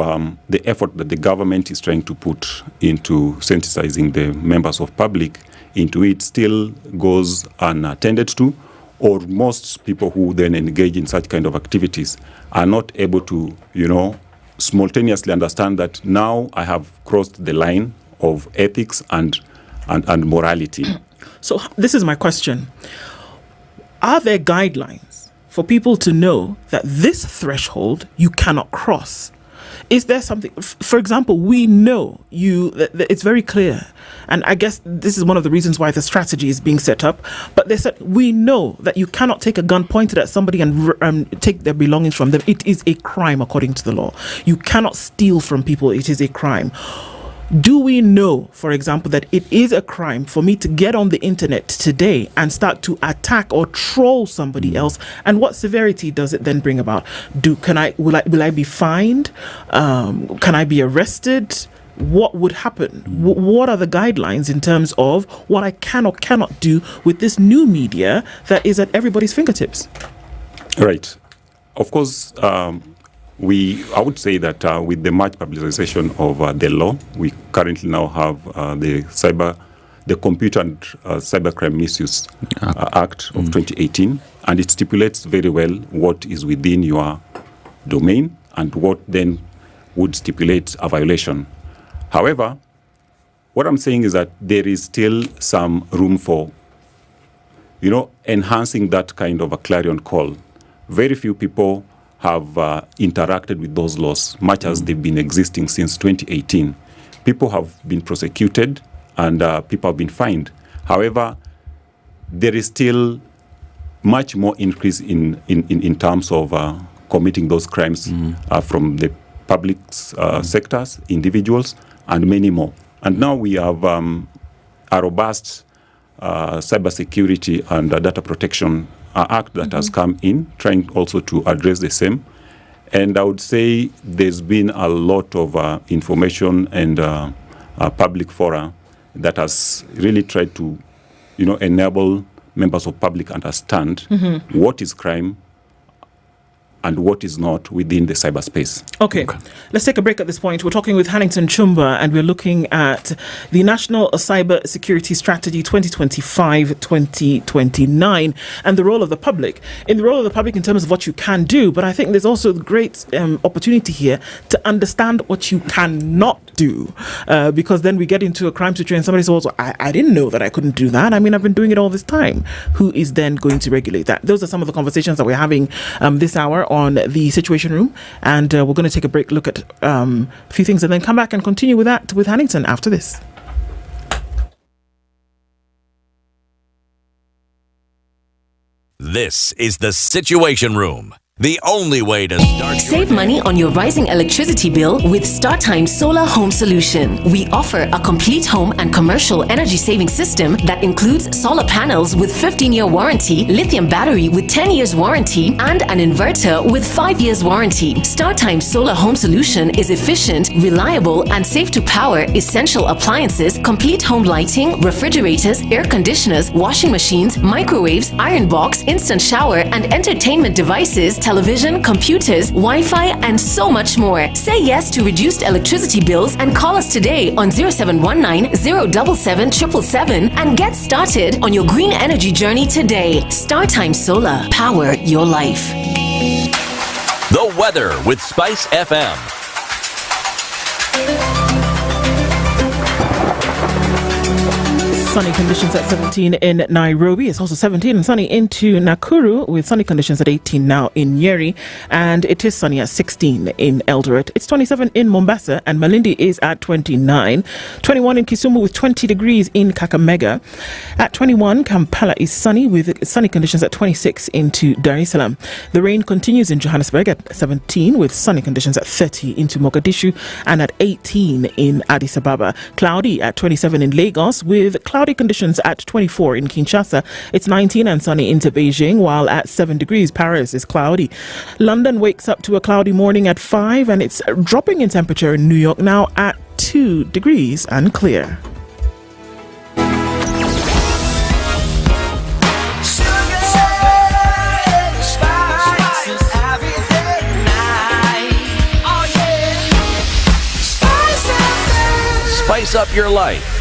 the effort that the government is trying to put into sensitizing the members of public into it still goes unattended to. Or most people who then engage in such kind of activities are not able to, simultaneously understand that now I have crossed the line of ethics and morality. So this is my question. Are there guidelines for people to know that this threshold you cannot cross? Is there something, for example, we know it's very clear, and I guess this is one of the reasons why the strategy is being set up, but they said, we know that you cannot take a gun pointed at somebody and take their belongings from them. It is a crime according to the law. You cannot steal from people. It is a crime. Do we know, for example, that it is a crime for me to get on the internet today and start to attack or troll somebody else? And what severity does it then bring about? Will I be fined? Can I be arrested? What would happen? What are the guidelines in terms of what I can or cannot do with this new media that is at everybody's fingertips? Right. Of course, I would say that with the much publicization of the law, we currently now have the Computer and Cybercrime Misuse Act of 2018, and it stipulates very well what is within your domain and what then would stipulate a violation. However, what I'm saying is that there is still some room for, enhancing that kind of a clarion call. Very few people have interacted with those laws, much as they've been existing since 2018. People have been prosecuted and people have been fined. However, there is still much more increase in terms of committing those crimes from the public sectors, individuals, and many more. And now we have a robust cybersecurity and data protection Act that has come in, trying also to address the same. And I would say there's been a lot of information and public fora that has really tried to, enable members of public understand what is crime, and what is not within the cyberspace. Okay, let's take a break at this point. We're talking with Hannington Chumba, and we're looking at the National Cyber Security Strategy 2025-2029 and the role of the public. In the role of the public in terms of what you can do, but I think there's also great opportunity here to understand what you cannot do, because then we get into a crime situation. Somebody says, well, I didn't know that I couldn't do that. I mean, I've been doing it all this time. Who is then going to regulate that? Those are some of the conversations that we're having this hour on the Situation Room, and we're going to take a break, look at a few things, and then come back and continue with that with Hannington after this. This is the Situation Room, the only way to start. Save money on your rising electricity bill with StarTime Solar Home Solution. We offer a complete home and commercial energy saving system that includes solar panels with 15-year warranty, lithium battery with 10 years warranty, and an inverter with 5 years warranty. StarTime Solar Home Solution is efficient, reliable, and safe to power essential appliances, complete home lighting, refrigerators, air conditioners, washing machines, microwaves, iron box, instant shower, and entertainment devices, television, computers, Wi-Fi, and so much more. Say yes to reduced electricity bills and call us today on 0719 077 777 and get started on your green energy journey today. StarTime Solar. Power your life. The weather with SpiceFM. Sunny conditions at 17 in Nairobi. It's also 17 and sunny into Nakuru, with sunny conditions at 18 now in Nyeri, and it is sunny at 16 in Eldoret. It's 27 in Mombasa, and Malindi is at 29. 21 in Kisumu with 20 degrees in Kakamega. At 21, Kampala is sunny with sunny conditions at 26 into Dar es Salaam. The rain continues in Johannesburg at 17 with sunny conditions at 30 into Mogadishu and at 18 in Addis Ababa. Cloudy at 27 in Lagos with cloudy conditions at 24 in Kinshasa. It's 19 and sunny into Beijing, while at 7 degrees Paris is cloudy. London wakes up to a cloudy morning at 5, and it's dropping in temperature in New York now at 2 degrees and clear. Spice up your life.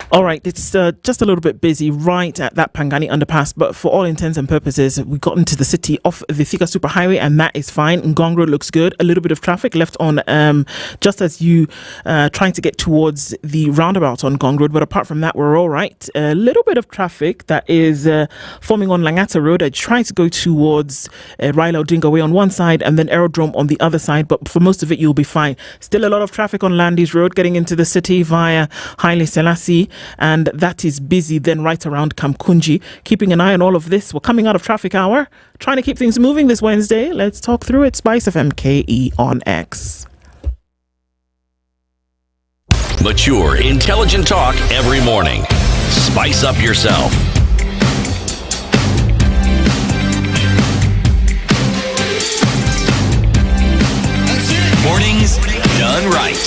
All right, it's just a little bit busy right at that Pangani underpass, but for all intents and purposes, we got into the city off the Thika Superhighway, and that is fine. Ngong Road looks good. A little bit of traffic left on just as you trying to get towards the roundabout on Ngong Road, but apart from that, we're all right. A little bit of traffic that is forming on Langata Road. I try to go towards Raila Odinga Way on one side and then Aerodrome on the other side, but for most of it, you'll be fine. Still a lot of traffic on Landis Road getting into the city via Haile Selassie, and that is busy then right around Kamkunji. Keeping an eye on all of this. We're coming out of traffic hour, trying to keep things moving this Wednesday. Let's talk through it. SpiceFM KE on X. Mature, intelligent talk every morning. Spice up yourself. Mornings done right.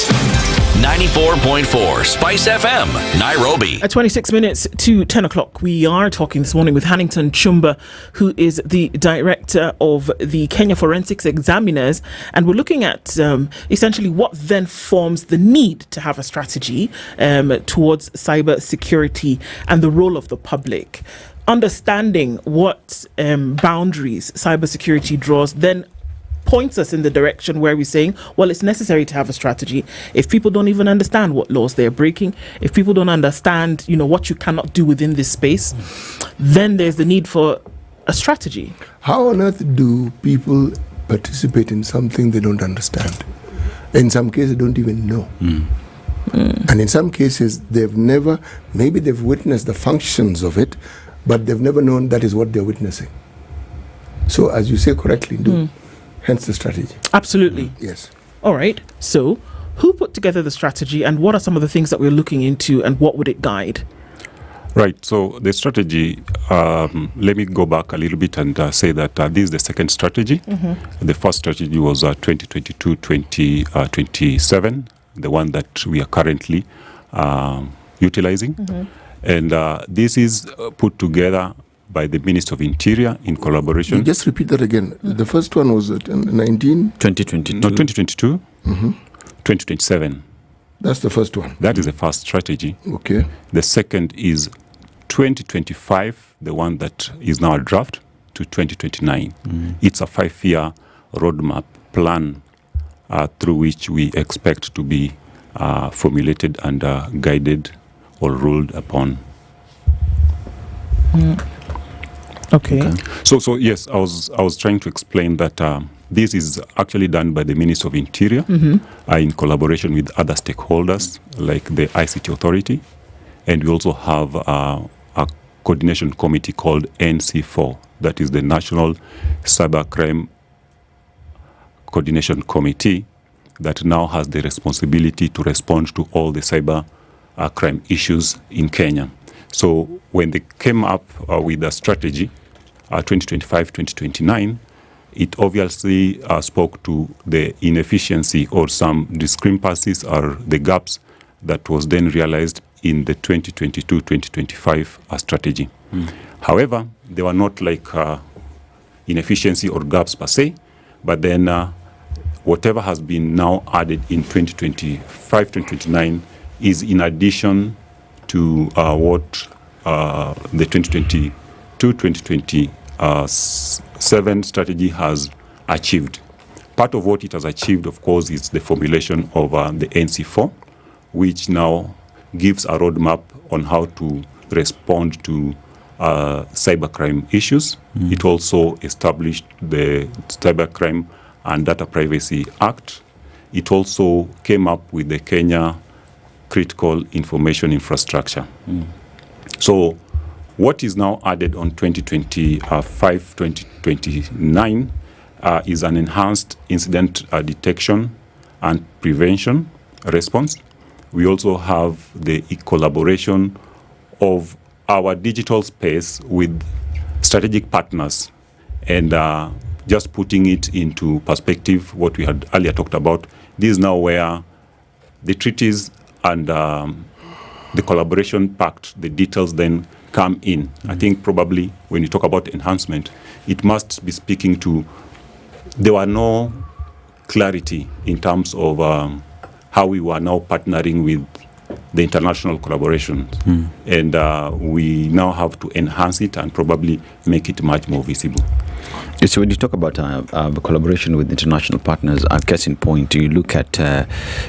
94.4 Spice FM, Nairobi. At 26 minutes to 10 o'clock, we are talking this morning with Hannington Chumba, who is the director of the Kenya Forensics Examiners, and we're looking at essentially what then forms the need to have a strategy towards cyber security and the role of the public. Understanding what boundaries cybersecurity draws then points us in the direction where we're saying, well, it's necessary to have a strategy. If people don't even understand what laws they're breaking, if people don't understand, what you cannot do within this space, then there's the need for a strategy. How on earth do people participate in something they don't understand? In some cases, don't even know. And in some cases, maybe they've witnessed the functions of it, but they've never known that is what they're witnessing. So, as you say correctly, hence the strategy. Absolutely. Yes. All right. So, who put together the strategy, and what are some of the things that we're looking into, and what would it guide? Right. So the strategy, let me go back a little bit and say that this is the second strategy. The first strategy was 2022-2027, the one that we are currently utilizing. And this is put together by the Ministry of Interior in collaboration. You just repeat that again. The first one was 2022. No, 2022. Mm-hmm. 2027. That's the first one. That is the first strategy. Okay. The second is 2025, the one that is now a draft, to 2029. It's a 5-year roadmap plan through which we expect to be formulated and guided or ruled upon. Okay. So yes, I was trying to explain that this is actually done by the Ministry of Interior in collaboration with other stakeholders like the ICT Authority, and we also have a coordination committee called NC4, that is the National Cybercrime Coordination Committee, that now has the responsibility to respond to all the cyber crime issues in Kenya. So when they came up with a strategy, 2025-2029, it obviously spoke to the inefficiency or some discrepancies or the gaps that was then realized in the 2022-2025 strategy. However, they were not like inefficiency or gaps per se, but then whatever has been now added in 2025-2029 is in addition to what the 2022-2027 strategy has achieved. Part of what it has achieved, of course, is the formulation of the NC4, which now gives a roadmap on how to respond to cybercrime issues. It also established the Cybercrime and Data Privacy Act. It also came up with the Kenya Critical Information Infrastructure. So what is now added on 2025-2029 is an enhanced incident detection and prevention response. We also have the collaboration of our digital space with strategic partners, and just putting it into perspective, what we had earlier talked about, this is now where the treaties and the collaboration pact, the details then come in. I think probably when you talk about enhancement, it must be speaking to, there were no clarity in terms of how we were now partnering with the international collaborations. And we now have to enhance it and probably make it much more visible. So when you talk about collaboration with international partners, case in point, you look at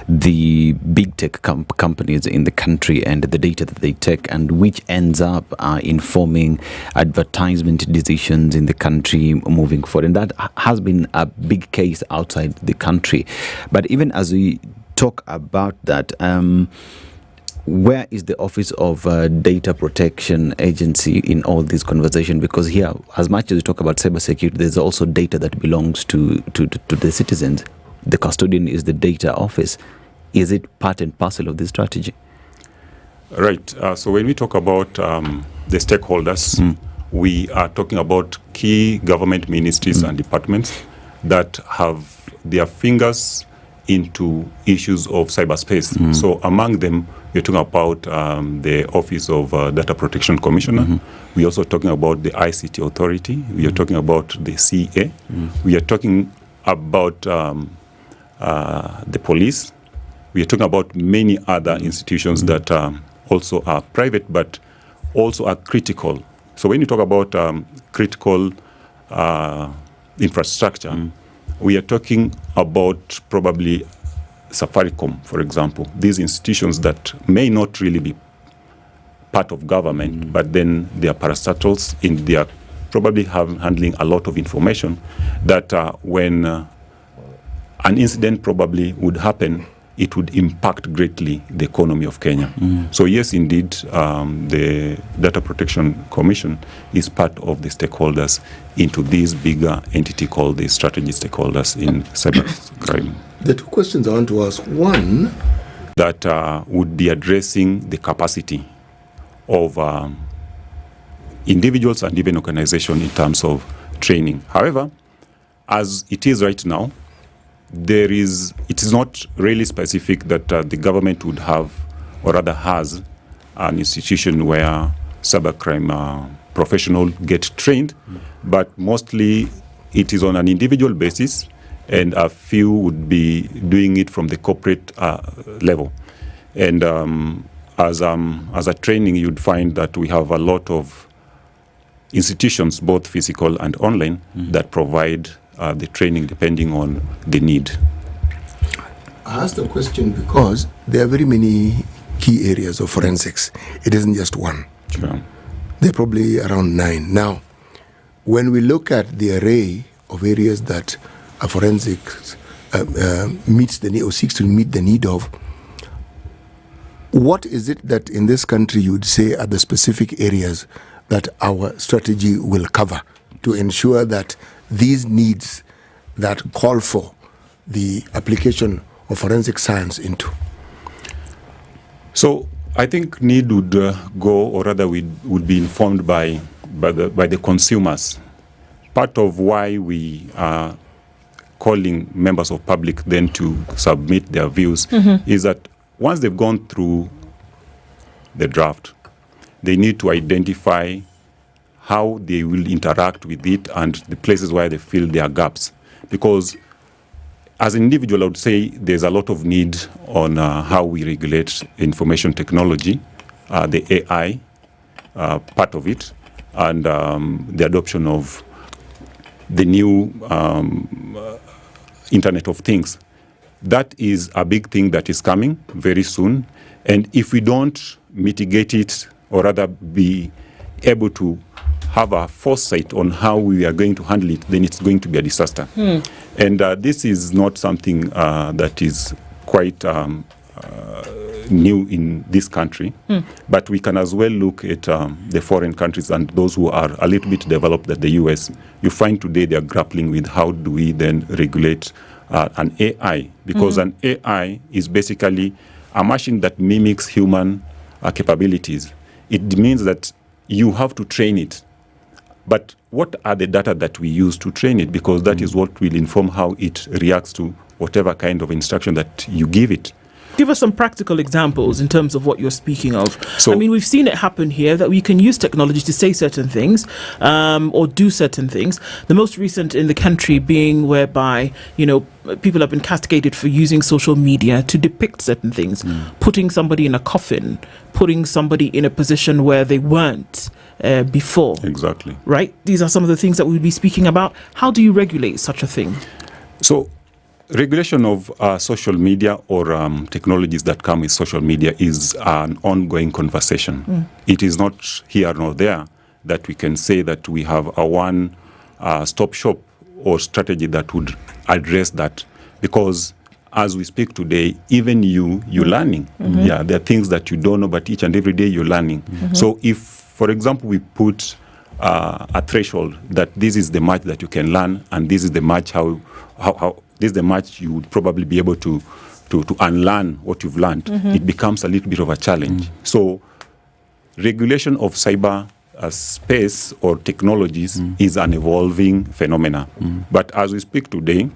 the big tech companies in the country and the data that they take, and which ends up informing advertisement decisions in the country moving forward. And that has been a big case outside the country. But even as we talk about that, where is the Office of Data Protection Agency in all this conversation? Because here, as much as we talk about cybersecurity, there's also data that belongs to the citizens. The custodian is the data office. Is it part and parcel of this strategy? Right. So when we talk about the stakeholders, we are talking about key government ministries and departments that have their fingers into issues of cyberspace. So among them, we're talking about the Office of Data Protection Commissioner. We're also talking about the ICT Authority. We are talking about the CA. We are talking about the police. We are talking about many other institutions that also are private but also are critical. So when you talk about critical infrastructure, we are talking about probably Safaricom, for example. These institutions that may not really be part of government, but then they are parastatals, in they are probably handling a lot of information that when an incident probably would happen, it would impact greatly the economy of Kenya. So yes, indeed, the Data Protection Commission is part of the stakeholders into this bigger entity called the strategy stakeholders in cybercrime. The two questions I want to ask. One, that would be addressing the capacity of individuals and even organizations in terms of training. However, as it is right now, it is not really specific that the government would have, or rather has, an institution where cybercrime professional get trained, but mostly it is on an individual basis, and a few would be doing it from the corporate level. And as a training, you'd find that we have a lot of institutions, both physical and online, that provide the training depending on the need. I asked the question because there are very many key areas of forensics. It isn't just one. Sure. There are probably around 9. Now, when we look at the array of areas that a forensics meets the need or seeks to meet the need of, what is it that in this country you would say are the specific areas that our strategy will cover to ensure that these needs that call for the application of forensic science into? So I think need would go, or rather would be informed by the consumers. Part of why we are calling members of public then to submit their views is that once they've gone through the draft, they need to identify how they will interact with it and the places where they feel there are gaps. Because as an individual, I would say there's a lot of need on how we regulate information technology, the AI part of it, and the adoption of the new Internet of Things. That is a big thing that is coming very soon. And if we don't mitigate it, or rather be able to have a foresight on how we are going to handle it, then it's going to be a disaster. And this is not something that is quite new in this country, but we can as well look at the foreign countries and those who are a little bit developed than the US. You find today they are grappling with how do we then regulate an AI, because an AI is basically a machine that mimics human capabilities. It means that you have to train it. But what are the data that we use to train it? Because that is what will inform how it reacts to whatever kind of instruction that you give it. Give us some practical examples in terms of what you're speaking of. So, I mean, we've seen it happen here that we can use technology to say certain things or do certain things. The most recent in the country being whereby, you know, people have been castigated for using social media to depict certain things, putting somebody in a coffin, putting somebody in a position where they weren't before. Exactly. Right? These are some of the things that we'll be speaking about. How do you regulate such a thing? So, regulation of social media or technologies that come with social media is an ongoing conversation. It is not here nor there that we can say that we have a one-stop shop or strategy that would address that, because as we speak today, even you're learning. Yeah, there are things that you don't know, but each and every day you're learning. So if, for example, we put a threshold that this is the much that you can learn, and this is the much how this is the much you would probably be able to unlearn what you've learned, it becomes a little bit of a challenge. So regulation of cyber space or technologies is an evolving phenomena. But as we speak today,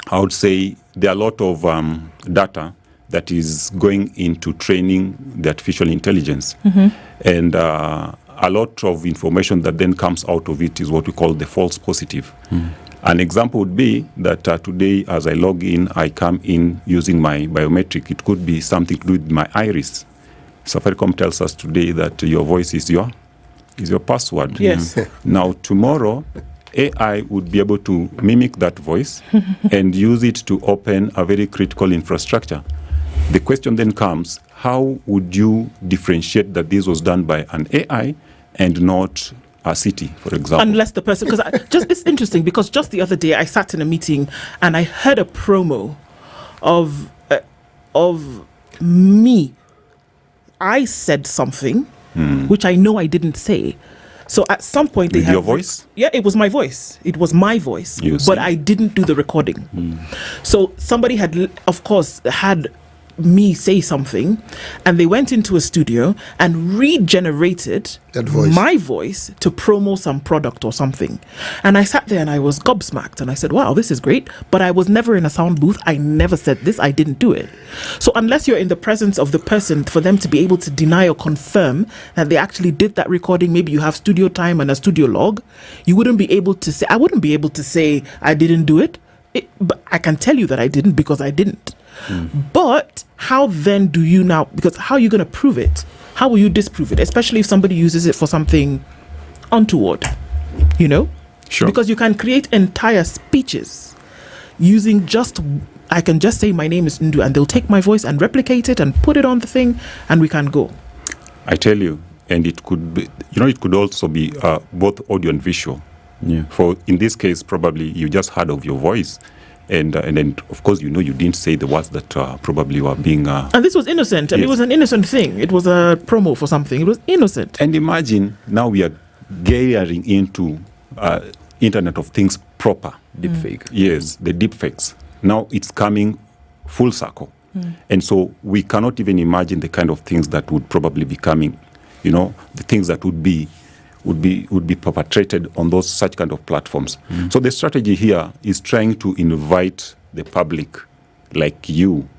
I would say there are a lot of data that is going into training the artificial intelligence. And a lot of information that then comes out of it is what we call the false positive. An example would be that today, as I log in, I come in using my biometric. It could be something to do with my iris. Safaricom tells us today that your voice is your password. Yes. Now, tomorrow, AI would be able to mimic that voice and use it to open a very critical infrastructure. The question then comes, how would you differentiate that this was done by an AI and not a city, for example? Unless the person, because it's interesting, because just the other day I sat in a meeting and I heard a promo of me. I said something which I know I didn't say. So at some point with your voice? Yeah, it was my voice. It was my voice, but I didn't do the recording. So somebody had, of course, had me say something, and they went into a studio and regenerated my voice to promo some product or something. And I sat there and I was gobsmacked and I said, wow, this is great. But I was never in a sound booth. I never said this. I didn't do it. So unless you're in the presence of the person for them to be able to deny or confirm that they actually did that recording, maybe you have studio time and a studio log, you wouldn't be able to say, I wouldn't be able to say I didn't do it. But I can tell you that I didn't because I didn't. But how then do you now, because how are you going to prove it? How will you disprove it? Especially if somebody uses it for something untoward, you know? Sure. Because you can create entire speeches using I can just say my name is Ndu and they'll take my voice and replicate it and put it on the thing and we can go. I tell you, and it could be, it could also be both audio and visual. Yeah. For in this case, probably you just heard of your voice. And then, of course, you didn't say the words that probably were being... and this was innocent. And it was an innocent thing. It was a promo for something. It was innocent. And imagine now we are gearing into Internet of Things proper. Deepfake. Yes, the deepfakes. Now it's coming full circle. And so we cannot even imagine the kind of things that would probably be coming, the things that would be perpetrated on those such kind of platforms. So the strategy here is trying to invite the public, like you,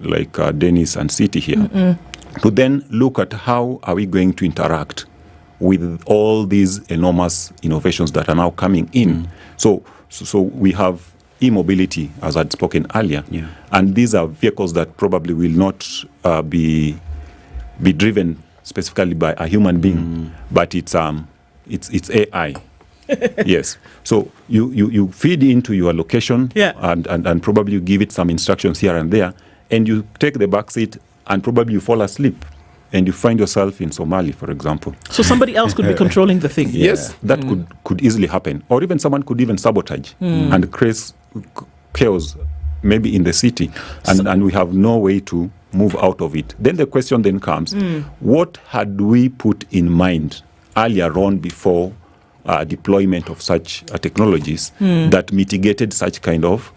like Dennis and City here, to then look at how are we going to interact with all these enormous innovations that are now coming in. So we have e-mobility, as I'd spoken earlier, and these are vehicles that probably will not be driven specifically by a human being, but it's AI. Yes. So you feed into your location and probably you give it some instructions here and there, and you take the back seat and probably you fall asleep and you find yourself in Somali, for example. So somebody else could be controlling the thing. Yes, that could easily happen. Or even someone could even sabotage and create chaos maybe in the city, and we have no way to move out of it. Then the question then comes, what had we put in mind earlier on before deployment of such technologies that mitigated such kind of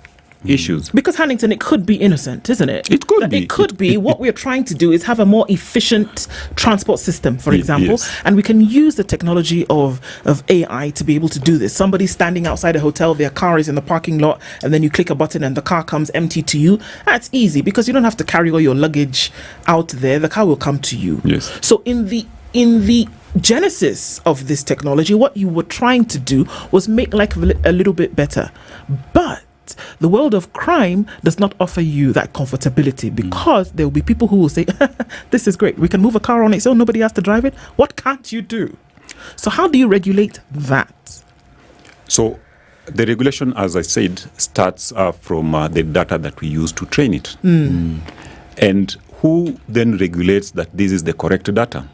issues? Because, Hannington, it could be innocent, isn't it? It could be. It could be. What we're trying to do is have a more efficient transport system, for example, yes. and we can use the technology of AI to be able to do this. Somebody's standing outside a hotel, their car is in the parking lot, and then you click a button and the car comes empty to you. That's easy because you don't have to carry all your luggage out there. The car will come to you. Yes. So in the genesis of this technology, what you were trying to do was make life a little bit better. But the world of crime does not offer you that comfortability, because there will be people who will say, this is great, we can move a car on its own, nobody has to drive it. What can't you do? So how do you regulate that? So the regulation, as I said, starts from the data that we use to train it. And who then regulates that this is the correct data?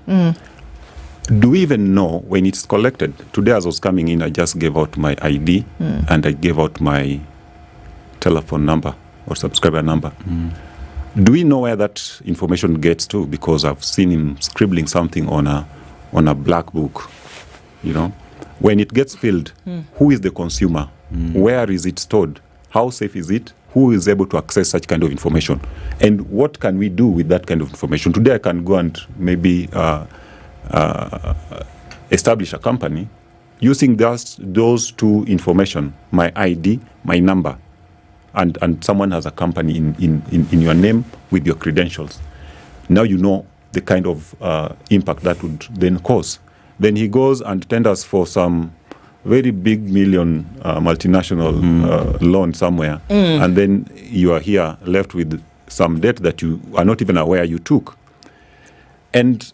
Do we even know when it's collected? Today as I was coming in, I just gave out my ID and I gave out my telephone number or subscriber number. Do we know where that information gets to? Because I've seen him scribbling something on a black book. When it gets filled, who is the consumer? Where is it stored? How safe is it? Who is able to access such kind of information? And what can we do with that kind of information? Today I can go and maybe establish a company using those two information, my ID, my number, and someone has a company in your name with your credentials. Now you know the kind of impact that would then cause. Then he goes and tenders for some very big million multinational loan somewhere, and then you are here left with some debt that you are not even aware you took. And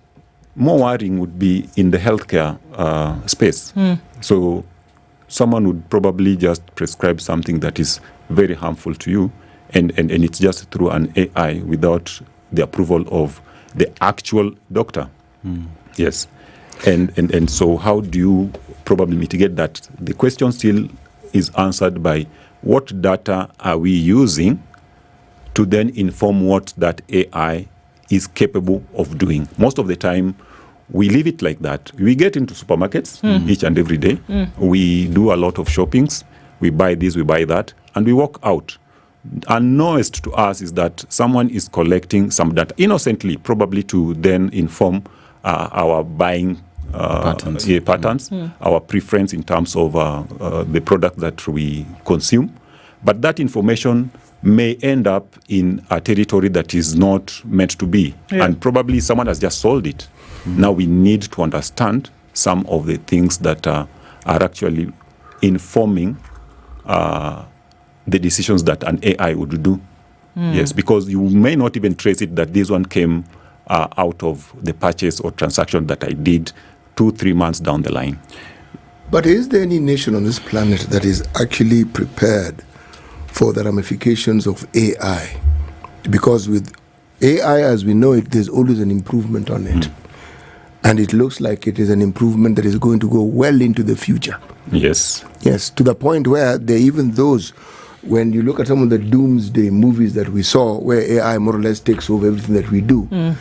more worrying would be in the healthcare space. So someone would probably just prescribe something that is very harmful to you, and it's just through an AI without the approval of the actual doctor. Yes. And so how do you probably mitigate that? The question still is answered by what data are we using to then inform what that AI is capable of doing. Most of the time, we leave it like that. We get into supermarkets each and every day. We do a lot of shoppings. We buy this, we buy that, and we walk out. unknowest to us is that someone is collecting some data innocently, probably to then inform our buying patterns, our preference in terms of the product that we consume. But that information may end up in a territory that is not meant to be. Yeah. And probably someone has just sold it. Now we need to understand some of the things that are actually informing the decisions that an AI would do. Yes, because you may not even trace it that this one came out of the purchase or transaction that I did 2-3 months down the line. But is there any nation on this planet that is actually prepared for the ramifications of AI? Because with AI as we know it, there's always an improvement on it. And it looks like it is an improvement that is going to go well into the future. Yes. Yes, to the point where there are even those, when you look at some of the doomsday movies that we saw, where AI more or less takes over everything that we do,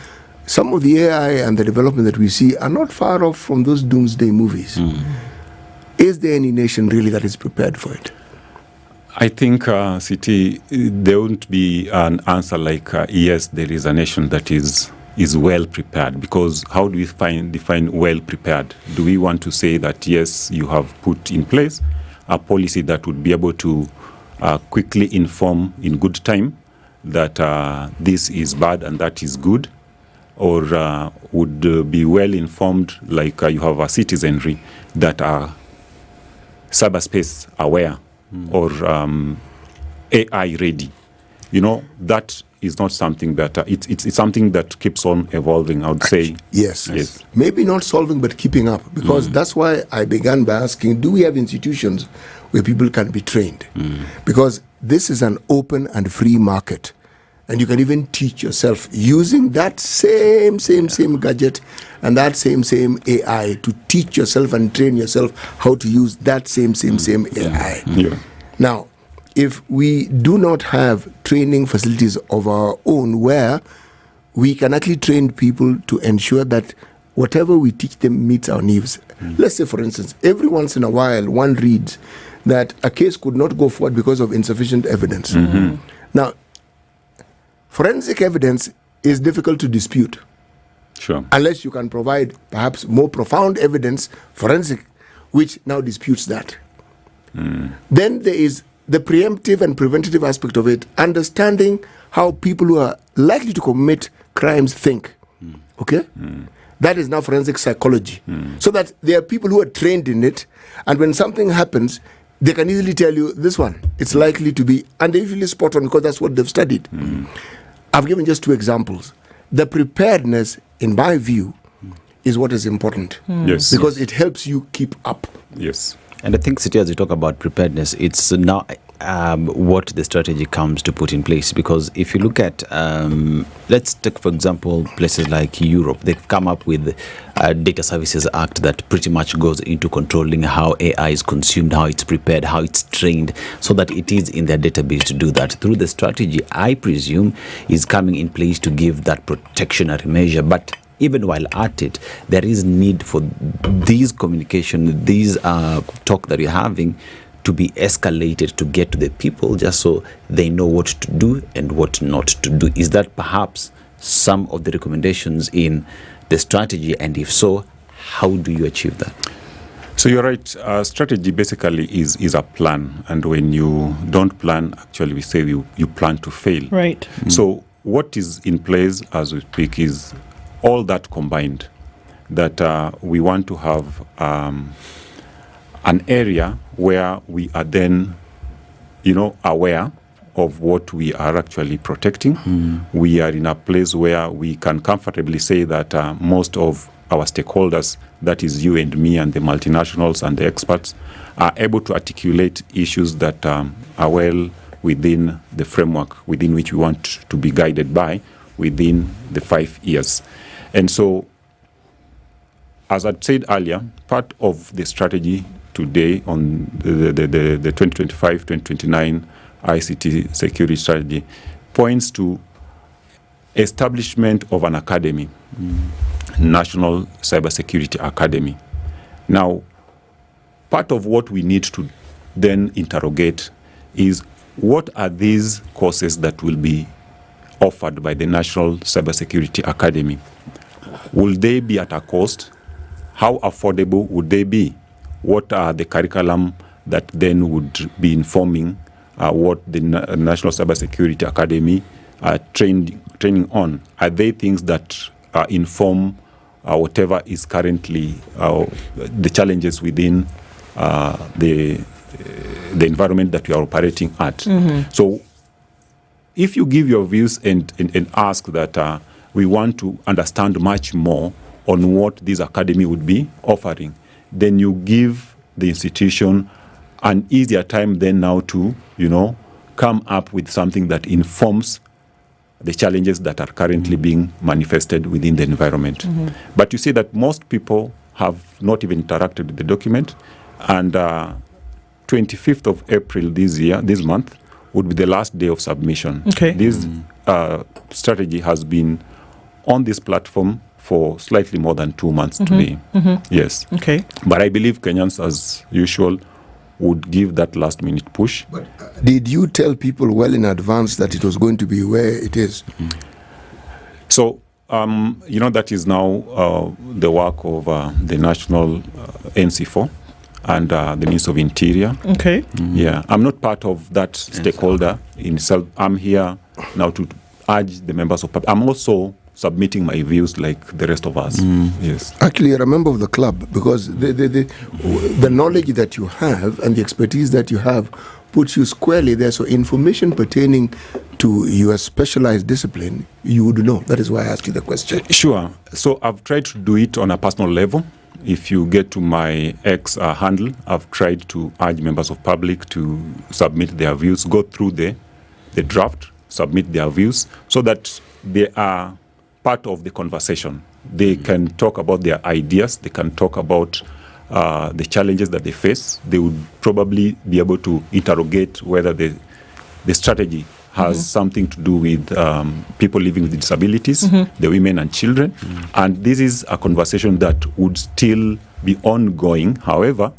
some of the AI and the development that we see are not far off from those doomsday movies. Is there any nation really that is prepared for it? I think, CT, there won't be an answer like, yes, there is a nation that is well prepared, because how do we define well prepared? Do we want to say that, yes, you have put in place a policy that would be able to quickly inform in good time that this is bad and that is good? Or would be well informed like you have a citizenry that are cyberspace aware or AI ready? You know, that is not something that it's something that keeps on evolving, I would say. Yes. Maybe not solving, but keeping up. Because that's why I began by asking, do we have institutions where people can be trained? Because this is an open and free market. And you can even teach yourself using that same gadget and that same AI to teach yourself and train yourself how to use that same AI. Yeah. Now, if we do not have training facilities of our own where we can actually train people to ensure that whatever we teach them meets our needs. Let's say, for instance, every once in a while one reads that a case could not go forward because of insufficient evidence. Now, forensic evidence is difficult to dispute. Sure. Unless you can provide perhaps more profound evidence, forensic, which now disputes that. Then there is the preemptive and preventative aspect of it, understanding how people who are likely to commit crimes think. Okay? That is now forensic psychology. So that there are people who are trained in it, and when something happens, they can easily tell you this one, it's likely to be, and they're usually spot on because that's what they've studied. I've given just 2 examples. The preparedness, in my view, is what is important. Yes. Because it helps you keep up. Yes. And I think, City, as you talk about preparedness, it's now what the strategy comes to put in place. Because if you look at, let's take, for example, places like Europe, they've come up with a Data Services Act that pretty much goes into controlling how AI is consumed, how it's prepared, how it's trained, so that it is in their database to do that. Through the strategy, I presume, is coming in place to give that protectionary measure. But even while at it, there is need for these communication, these talk that you're having to be escalated to get to the people, just so they know what to do and what not to do. Is that perhaps some of the recommendations in the strategy? And if so, how do you achieve that? So you're right. Strategy basically is a plan. And when you don't plan, actually we say you plan to fail. Right. So what is in place as we speak is all that combined, that we want to have an area where we are then, aware of what we are actually protecting. We are in a place where we can comfortably say that most of our stakeholders, that is you and me and the multinationals and the experts, are able to articulate issues that are well within the framework within which we want to be guided by within the 5 years. And so, as I said earlier, part of the strategy today on the 2025-2029 ICT security strategy points to establishment of an academy, National Cybersecurity Academy. Now, part of what we need to then interrogate is what are these courses that will be offered by the National Cybersecurity Academy? Will they be at a cost? How affordable would they be? What are the curriculum that then would be informing what the National Cybersecurity Academy are training on? Are they things that inform whatever is currently the challenges within the environment that we are operating at? Mm-hmm. So if you give your views and ask that we want to understand much more on what this academy would be offering, then you give the institution an easier time then now to, come up with something that informs the challenges that are currently being manifested within the environment. Mm-hmm. But you see that most people have not even interacted with the document, and 25th of April this month, would be the last day of submission. Okay. This strategy has been on this platform for slightly more than 2 months today. Mm-hmm. Yes. Okay. But I believe Kenyans, as usual, would give that last minute push. But did you tell people well in advance that it was going to be where it is? So, that is now the work of the National NC4 and the Minister of Interior. Okay. Yeah, I'm not part of that stakeholder in itself. I'm here now to urge the members of public. I'm also submitting my views like the rest of us. Yes. Actually, you're a member of the club because the knowledge that you have and the expertise that you have puts you squarely there. So information pertaining to your specialized discipline, you would know. That is why I asked you the question. Sure. So I've tried to do it on a personal level. If you get to my X handle, I've tried to urge members of public to submit their views, go through the draft, submit their views, so that they are part of the conversation. They can talk about their ideas. They can talk about the challenges that they face. They would probably be able to interrogate whether the strategy has something to do with people living with disabilities, the women and children. And this is a conversation that would still be ongoing. However,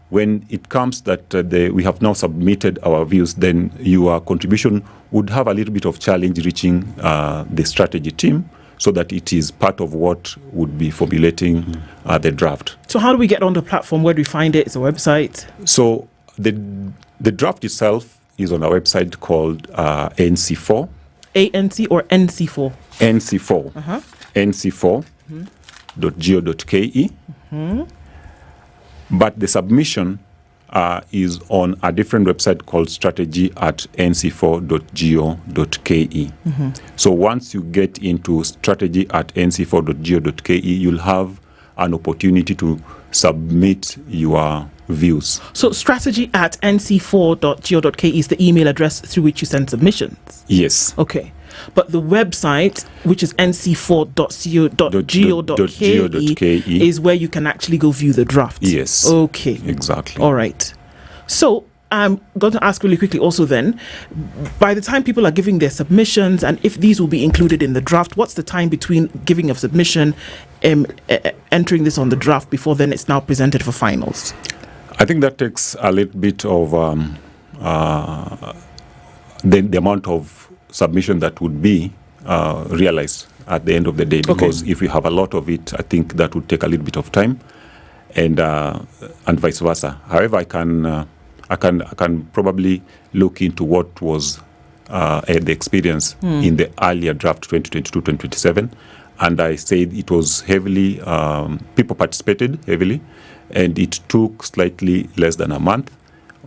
when it comes that we have now submitted our views, then your contribution would have a little bit of challenge reaching the strategy team, so that it is part of what would be formulating the draft. So how do we get on the platform? Where do we find it? It's a website? So the draft itself is on a website called NC4. ANC or NC4? NC4. Uh-huh. NC4.go.ke. But the submission is on a different website called strategy@nc4.go.ke. So once you get into strategy@nc4.go.ke, you'll have an opportunity to submit your views. So strategy@nc4.go.ke is the email address through which you send submissions? Yes. Okay. But the website, which is nc4.go.ke, is where you can actually go view the draft. Yes. Okay. Exactly. All right. So I'm going to ask really quickly also then, by the time people are giving their submissions and if these will be included in the draft, what's the time between giving a submission, entering this on the draft before then it's now presented for finals? I think that takes a little bit of the amount of submission that would be realized at the end of the day, because if we have a lot of it, I think that would take a little bit of time, and vice versa. However, I can probably look into what was the experience in the earlier draft 2022-2027, and I said it was heavily people participated heavily, and it took slightly less than a month.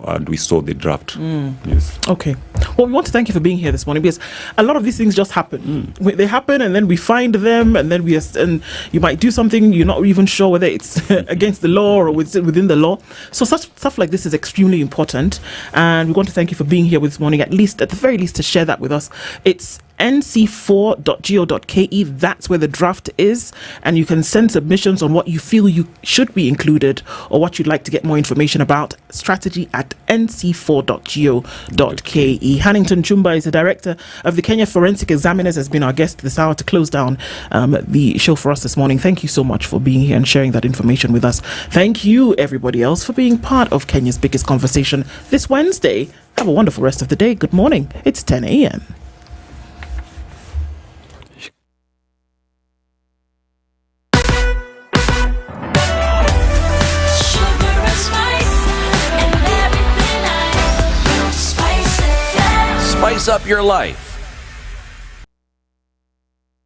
And we saw the draft. Yes. Okay. Well, we want to thank you for being here this morning, because a lot of these things just happen. They happen, and then we find them, and then and you might do something you're not even sure whether it's against the law or within the law. So such stuff like this is extremely important, and we want to thank you for being here this morning. At the very least, to share that with us. It's nc4.go.ke. That's where the draft is, and you can send submissions on what you feel you should be included or what you'd like to get more information about. Strategy@nc4.go.ke. Hannington Chumba is the director of the Kenya Forensic Examiners, has been our guest this hour to close down the show for us this morning. Thank you so much for being here and sharing that information with us. Thank you, everybody else, for being part of Kenya's biggest conversation this Wednesday. Have Have a wonderful rest of the day. Good morning. It's 10 a.m. Spice up your life